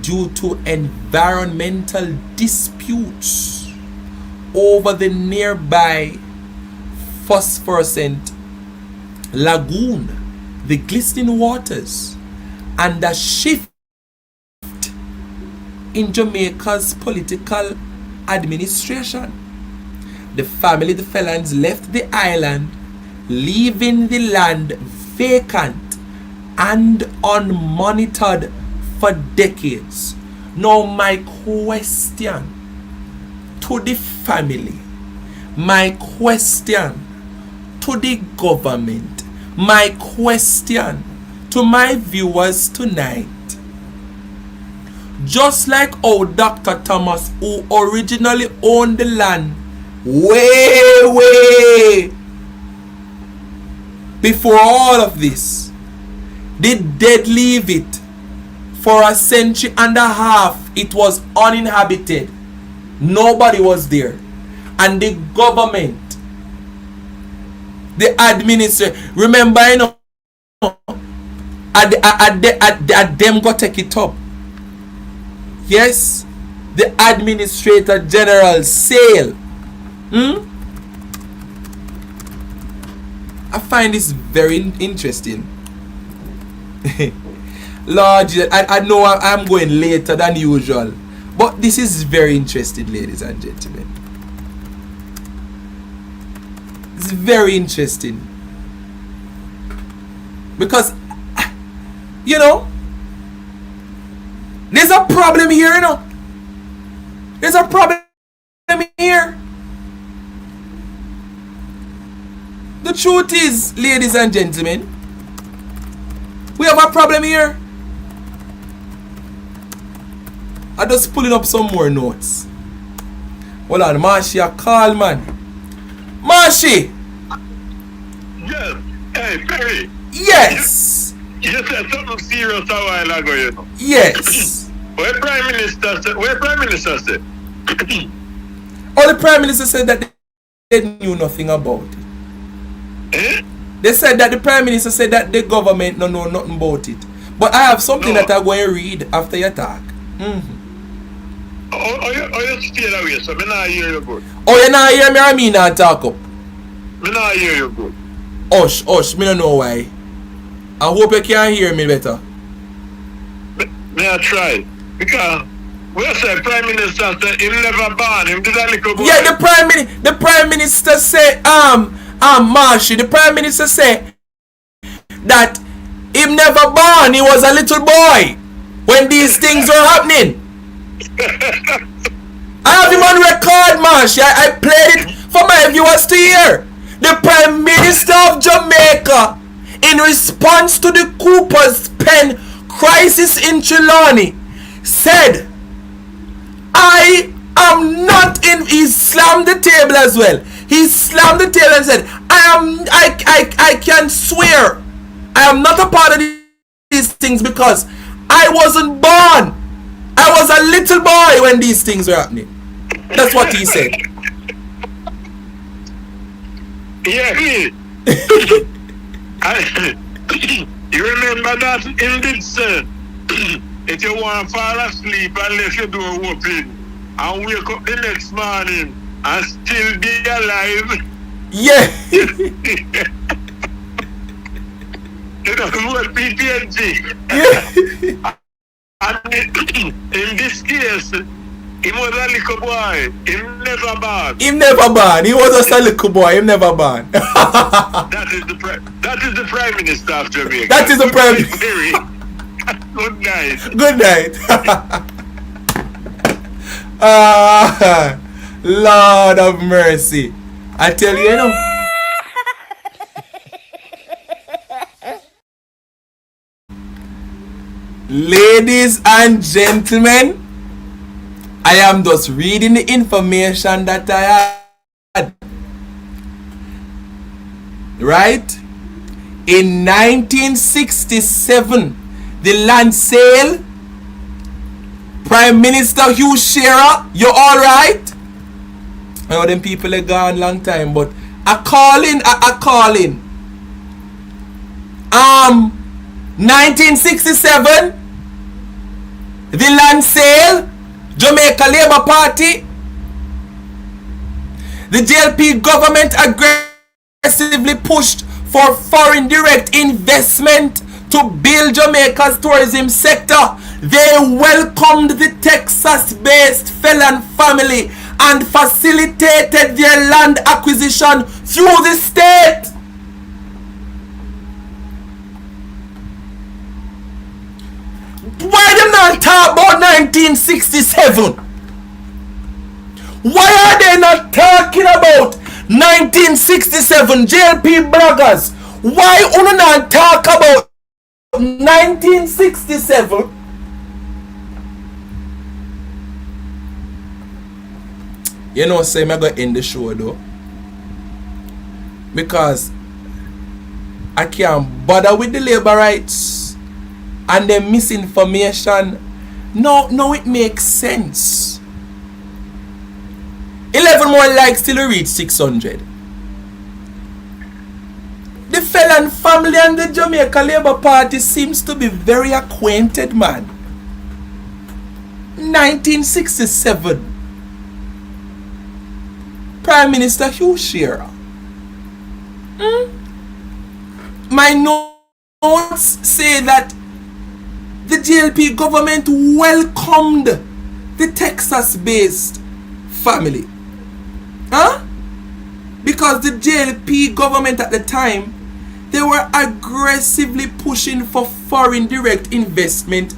due to environmental disputes over the nearby phosphorescent lagoon, the glistening waters, and a shift in Jamaica's political administration. The family, the Felons, left the island, leaving the land vacant and unmonitored for decades. Now my question to the family, my question to the government, my question to my viewers tonight, just like how Dr. Thomas, who originally owned the land way before all of this, did dead leave it for a century and a half. It was uninhabited, nobody was there, and the government, the administration, remember, you know, at them go take it up. Yes, the Administrator General sale. I find this very interesting. Lord, I know I'm going later than usual, but this is very interesting, ladies and gentlemen. It's very interesting because, you know, there's a problem here, you know. There's a problem here. The truth is, ladies and gentlemen, we have a problem here. I'm just pulling up some more notes. Hold on, Marshy, call, man. Marshy! Yes. Hey, Perry. Yes. You said something serious a while ago, you know. Yes. Where Prime Minister said? Where Prime Minister said? Oh, the Prime Minister said that they knew nothing about it. They said that the Prime Minister said that the government don't know nothing about it. But I have something that I'm going to read after your talk. Oh, you stay away, so I not hear you good. Oh, you not hear me or me not talk up? I not hear you good. Hush, me don't know why. I hope you can hear me better. May I try? Because we say Prime Minister said he never born him. Did a little boy? Yeah, the Prime Minister say Marshy, the Prime Minister say that him never born, he was a little boy when these things were happening. I have him on record, Marshy. I played it for my viewers to hear. The Prime Minister of Jamaica, in response to the Cooper's Pen crisis in Trelawney, said, I am not in. He slammed the table as well. He slammed the table and said, I can swear I am not a part of these things because I wasn't born. I was a little boy when these things were happening. That's what he said. Yeah, you remember that in did say, if you want to fall asleep unless your door open and wake up the next morning and still be alive. Yeah. You know what PTSD. Yeah. And in this case, he was a little boy. He never born. Him never born. He was just a little boy. Him never born. That is the Prime Minister of Jamaica. That is the Prime Minister. Good night. Good night. Lord of mercy. I tell you, you know. Ladies and gentlemen, I am just reading the information that I had. Right? In 1967, the land sale, Prime Minister Hugh Shearer, you alright? I know them people are gone long time, but a calling. 1967, the land sale, Jamaica Labour Party, the JLP government aggressively pushed for foreign direct investment to build Jamaica's tourism sector. They welcomed the Texas-based Felon family and facilitated their land acquisition through the state. Why them not talk about 1967? Why are they not talking about 1967 JLP bloggers? Why you not talk about 1967? You know, say I'm going to end the show though, because I can't bother with the labor rights and the misinformation. No, it makes sense. 11 more likes till we reach 600. The Felon family and the Jamaica Labour Party seems to be very acquainted, man. 1967. Prime Minister Hugh Shearer. My notes say that the JLP government welcomed the Texas-based family. Because the JLP government at the time, they were aggressively pushing for foreign direct investment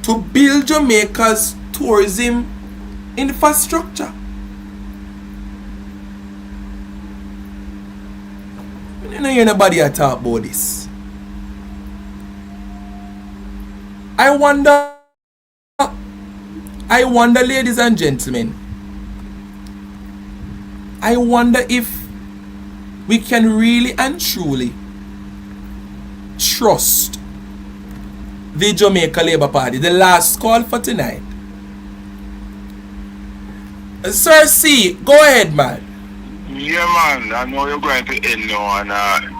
to build Jamaica's tourism infrastructure. I don't hear nobody talk about this. I wonder, ladies and gentlemen, I wonder if we can really and truly trust the Jamaica Labour Party. The last call for tonight. Sir C, go ahead, man. Yeah, man, I know you're going to end now, and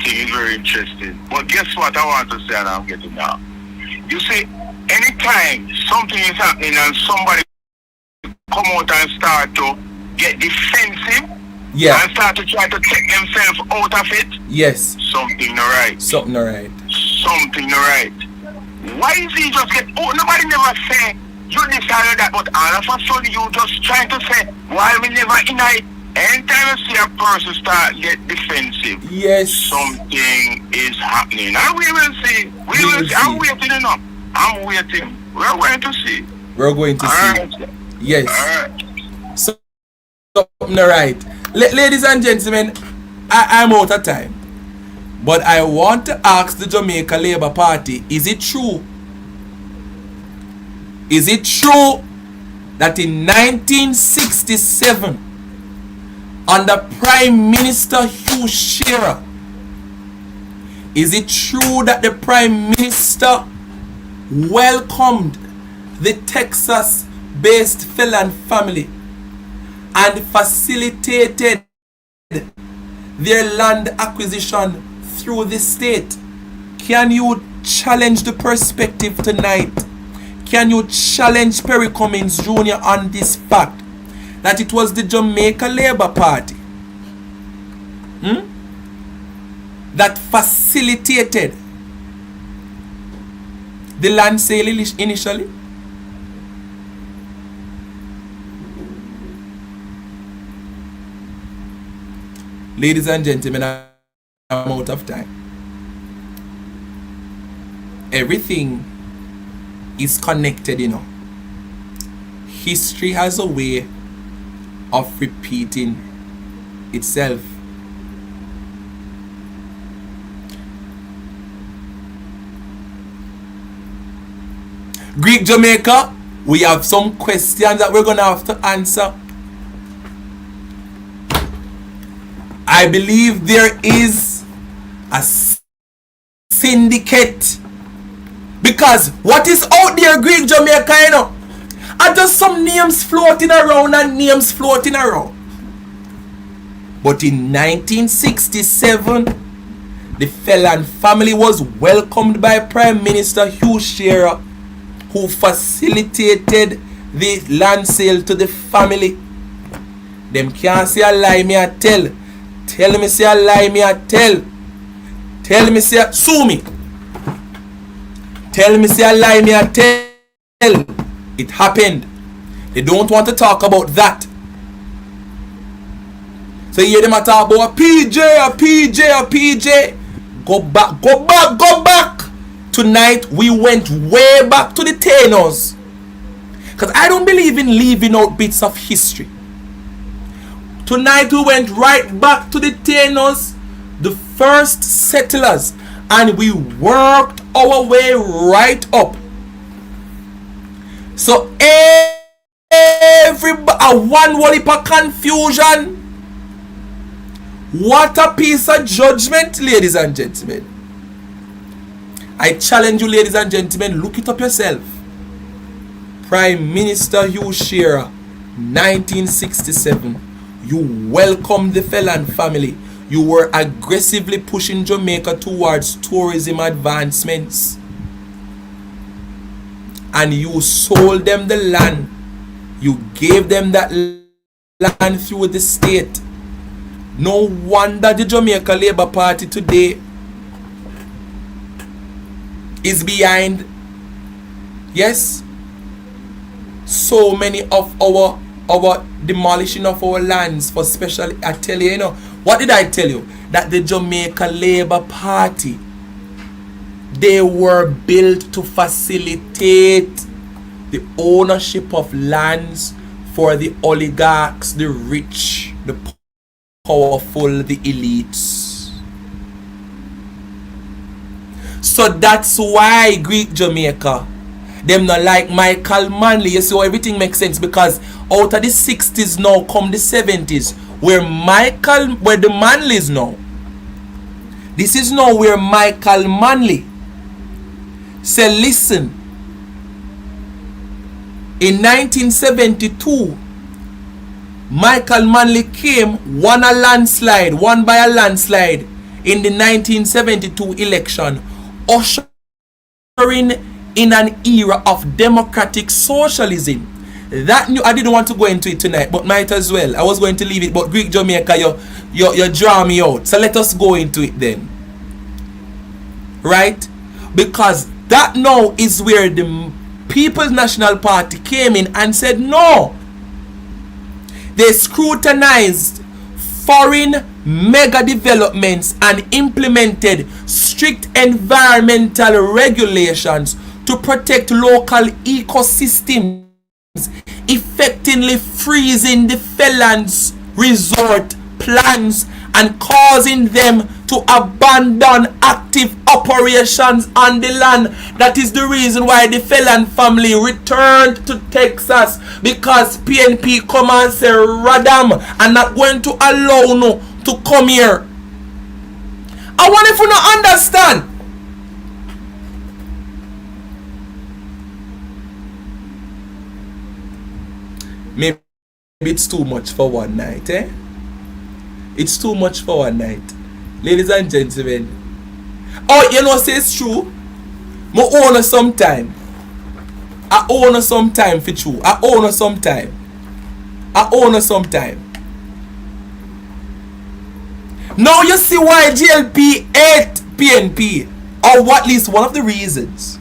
thing is very interesting. But guess what I want to say, and I'm getting now. You see, anytime something is happening and somebody come out and start to get defensive, and start to try to take themselves out of it, yes, something not right. Something not right. Something not right. Why is he just get? Oh, nobody never say you this or that, but all of a sudden you just trying to say why we never in it. Anytime you see a person start get defensive, yes, something is happening, and we will see. We will see. I'm waiting enough. I'm waiting. We're going to see. We're going to see. Right. Yes. All right. So, something right. Ladies and gentlemen, I'm out of time. But I want to ask the Jamaica Labour Party, is it true? Is it true that in 1967, under Prime Minister Hugh Shearer, is it true that the Prime Minister welcomed the Texas-based Phelan family and facilitated their land acquisition through the state? Can you challenge the perspective tonight? Can you challenge Perry Cummings Jr. on this fact that it was the Jamaica Labour Party that facilitated the land sale initially? Ladies and gentlemen, I'm out of time. Everything is connected, you know. History has a way of repeating itself. Greek Jamaica, we have some questions that we're going to have to answer. I believe there is a syndicate, because what is out there, Greek Jamaica, you know, are just some names floating around and names floating around. But in 1967, the Phelan family was welcomed by Prime Minister Hugh Shearer, who facilitated the land sale to the family. Them can't say a lie, me a tell. Tell me say a lie, me a tell. Tell me say a sue me. Tell me say a lie, me a tell. It happened. They don't want to talk about that. So you hear them talk about a PJ, a PJ, a PJ. Go back, go back, go back. Tonight we went way back to the Tainors. Because I don't believe in leaving out bits of history. Tonight we went right back to the Tainors, the first settlers, and we worked our way right up. So everybody, one whole heap of confusion. What a piece of judgment, ladies and gentlemen. I challenge you, ladies and gentlemen, look it up yourself. Prime Minister Hugh Shearer, 1967. You welcomed the Phelan family. You were aggressively pushing Jamaica towards tourism advancements. And you sold them the land. You gave them that land through the state. No wonder the Jamaica Labour Party today is behind, yes, so many of our demolishing of our lands for special. I tell you, you know, what did I tell you? That the Jamaica Labour Party, they were built to facilitate the ownership of lands for the oligarchs, the rich, the powerful, the elites. So that's why Greek Jamaica, them not like Michael Manley. You see how everything makes sense, because out of the 60s now come the 70s, where the Manleys now. This is now where Michael Manley said, listen, in 1972, Michael Manley came, won by a landslide in the 1972 election, ushering in an era of democratic socialism. That I didn't want to go into it tonight, but might as well. I was going to leave it, but Greek Jamaica, you draw me out. So let us go into it then. Right? Because that now is where the People's National Party came in and said no. They scrutinized foreign mega developments and implemented strict environmental regulations to protect local ecosystems, effectively freezing the felons' resort plans and causing them to abandon active operations on the land. That is the reason why the felon family returned to Texas, because PNP come and say Radam and not going to allow no to come here. I wonder if you not understand. Maybe it's too much for one night, eh? It's too much for one night. Ladies and gentlemen. Oh, you know, say it's true. I own some time. I own some time for true. I own some time. Now you see why JLP ate PNP. Or at least one of the reasons.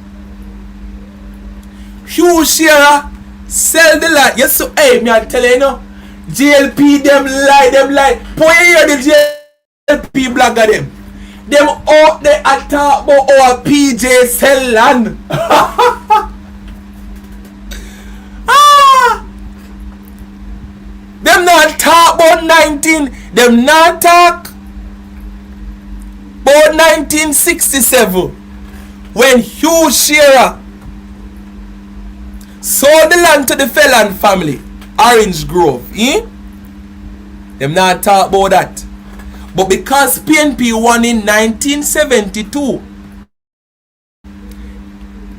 Hugh Shearer sell the land. Yes, so hey, me I tell you, JLP them lie. Point here the JLP blogger them. Them out there attack about our PJ sell land. Them not talk about 19. Them not talk about 1967 when Hugh Shearer sold the land to the felon family, Orange Grove. Them not talk about that. But because PNP won in 1972,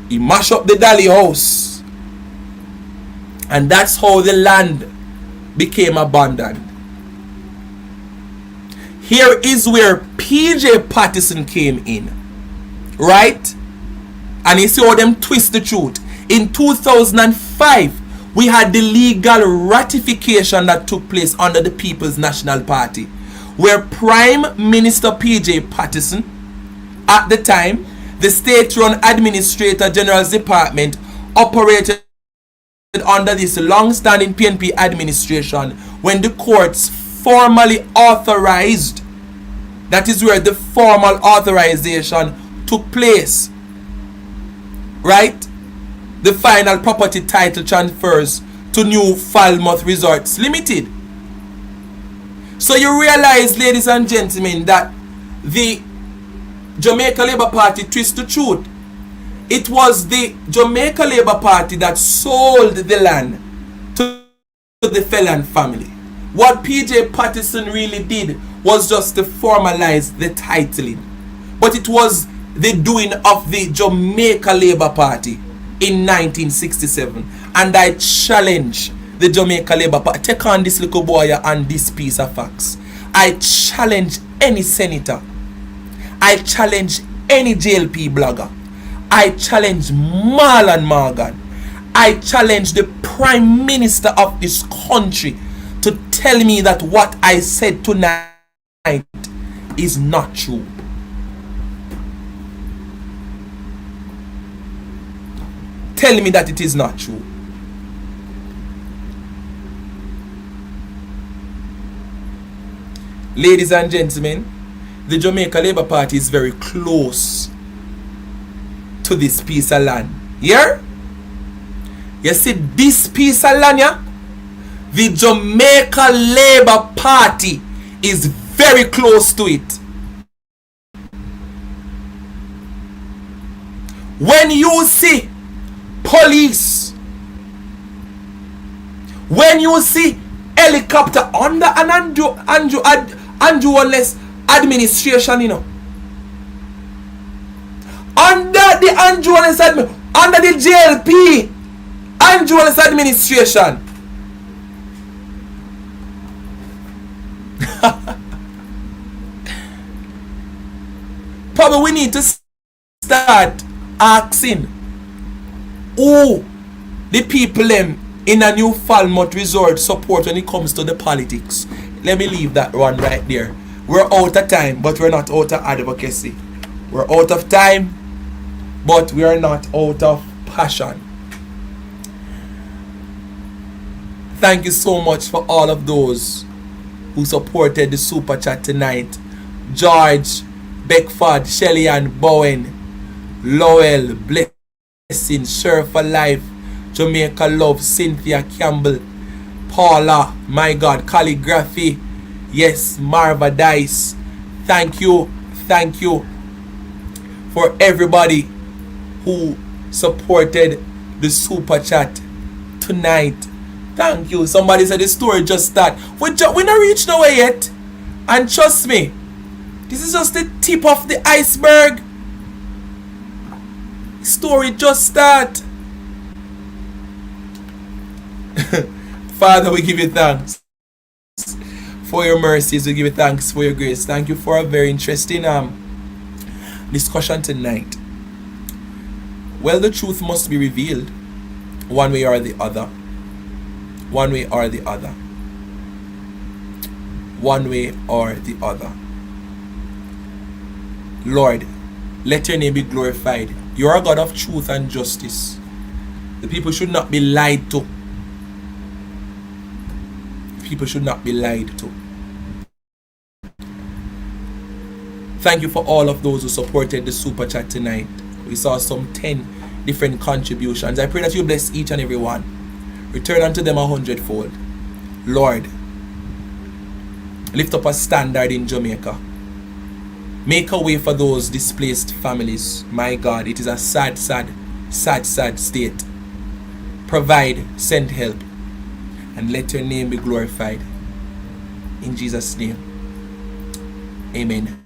he mashed up the Dali house. And that's how the land became abandoned. Here is where PJ Patterson came in. Right? And you see how them twist the truth. In 2005, we had the legal ratification that took place under the People's National Party, where Prime Minister PJ Patterson, at the time, the state-run Administrator General's Department, operated under this long-standing PNP administration when the courts formally authorized. That is where the formal authorization took place. Right? The final property title transfers to New Falmouth Resorts Limited. So you realize, ladies and gentlemen, that the Jamaica Labour Party twist the truth. It was the Jamaica Labour Party that sold the land to the felon family. What PJ Patterson really did was just to formalize the titling. But it was the doing of the Jamaica Labour Party in 1967. And I challenge the Jamaica Labour Party. Take on this little boy and this piece of facts. I challenge any senator. I challenge any JLP blogger. I challenge Marlon Morgan. I challenge the Prime Minister of this country to tell me that what I said tonight is not true. Tell me that it is not true. Ladies and gentlemen, the Jamaica Labour Party is very close to this piece of land. Here? You see this piece of land here? The Jamaica Labour Party is very close to it. When you see police, when you see helicopter under an Andrew Wallace administration, you know, under the Andrew Wallace under the JLP Andrew Wallace administration, Probably we need to start asking who the people them in a New Falmouth Resort support when it comes to the politics. Let me leave that one right there. We're out of time, but we're not out of advocacy. We're out of time, but we are not out of passion. Thank you so much for all of those who supported the Super Chat tonight. George, Beckford, Shelley Ann Bowen, Lowell, Blessing, Sheriff for Life, Jamaica Love, Cynthia Campbell, Paula, my God, Calligraphy, yes, Marva Dice. Thank you for everybody who supported the Super Chat tonight. Thank you. Somebody said the story just started. We not reached nowhere yet. And trust me, this is just the tip of the iceberg. Story just start. Father, we give you thanks for your mercies. We give you thanks for your grace. Thank you for a very interesting discussion tonight. Well, the truth must be revealed one way or the other. One way or the other. One way or the other. Lord, let your name be glorified. You are a God of truth and justice. The people should not be lied to. People should not be lied to. Thank you for all of those who supported the Super Chat tonight. We saw some 10 different contributions. I pray that you bless each and every one. Return unto them 100-fold. Lord, lift up a standard in Jamaica. Make a way for those displaced families. My God, it is a sad state. Provide, send help, and let your name be glorified. In Jesus' name, amen.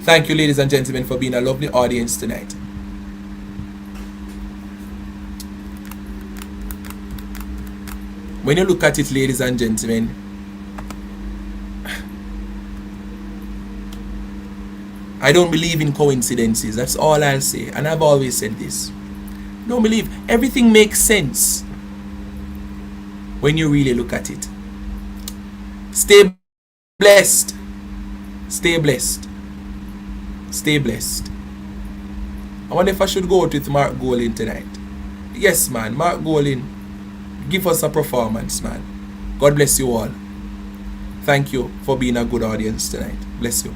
Thank you, ladies and gentlemen, for being a lovely audience tonight. When you look at it, ladies and gentlemen, I don't believe in coincidences. That's all I'll say. And I've always said this. Don't believe. Everything makes sense when you really look at it. Stay blessed. Stay blessed. Stay blessed. I wonder if I should go out with Mark Golin tonight. Yes, man. Mark Golin, give us a performance, man. God bless you all. Thank you for being a good audience tonight. Bless you.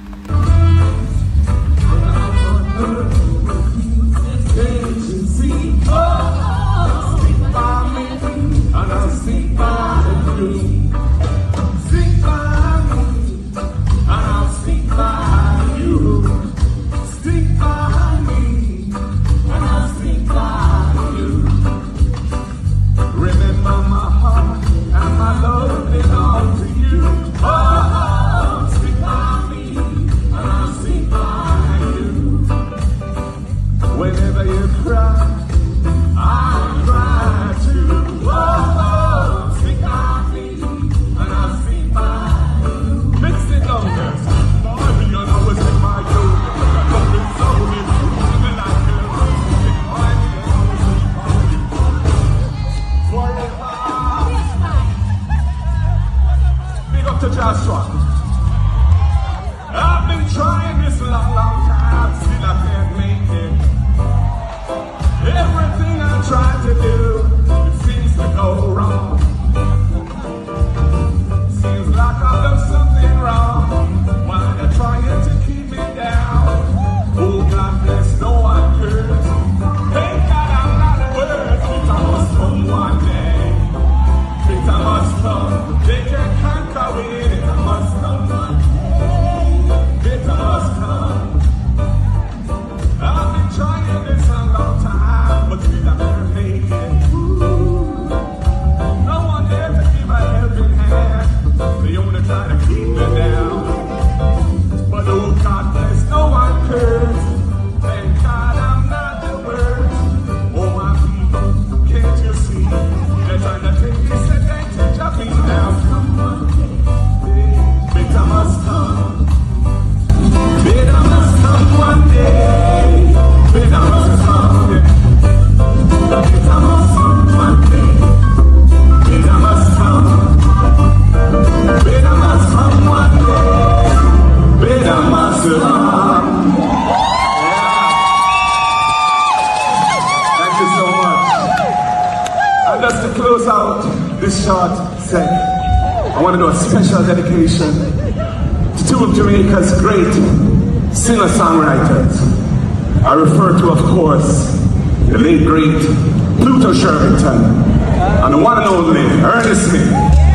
I've been trying this long time, still I can't make it. Everything I try to do, it seems to go wrong. Seems like I've done something wrong. Why they're trying to keep me down. Oh God bless, no one hurt. Ain't got a lot of words, but I must come one day. But I must come, they can conquer it, I must come. And just to close out this short set, I want to do a special dedication to two of Jamaica's great singer-songwriters. I refer to, of course, the late great Pluto Shervington and the one and only Ernest Smith.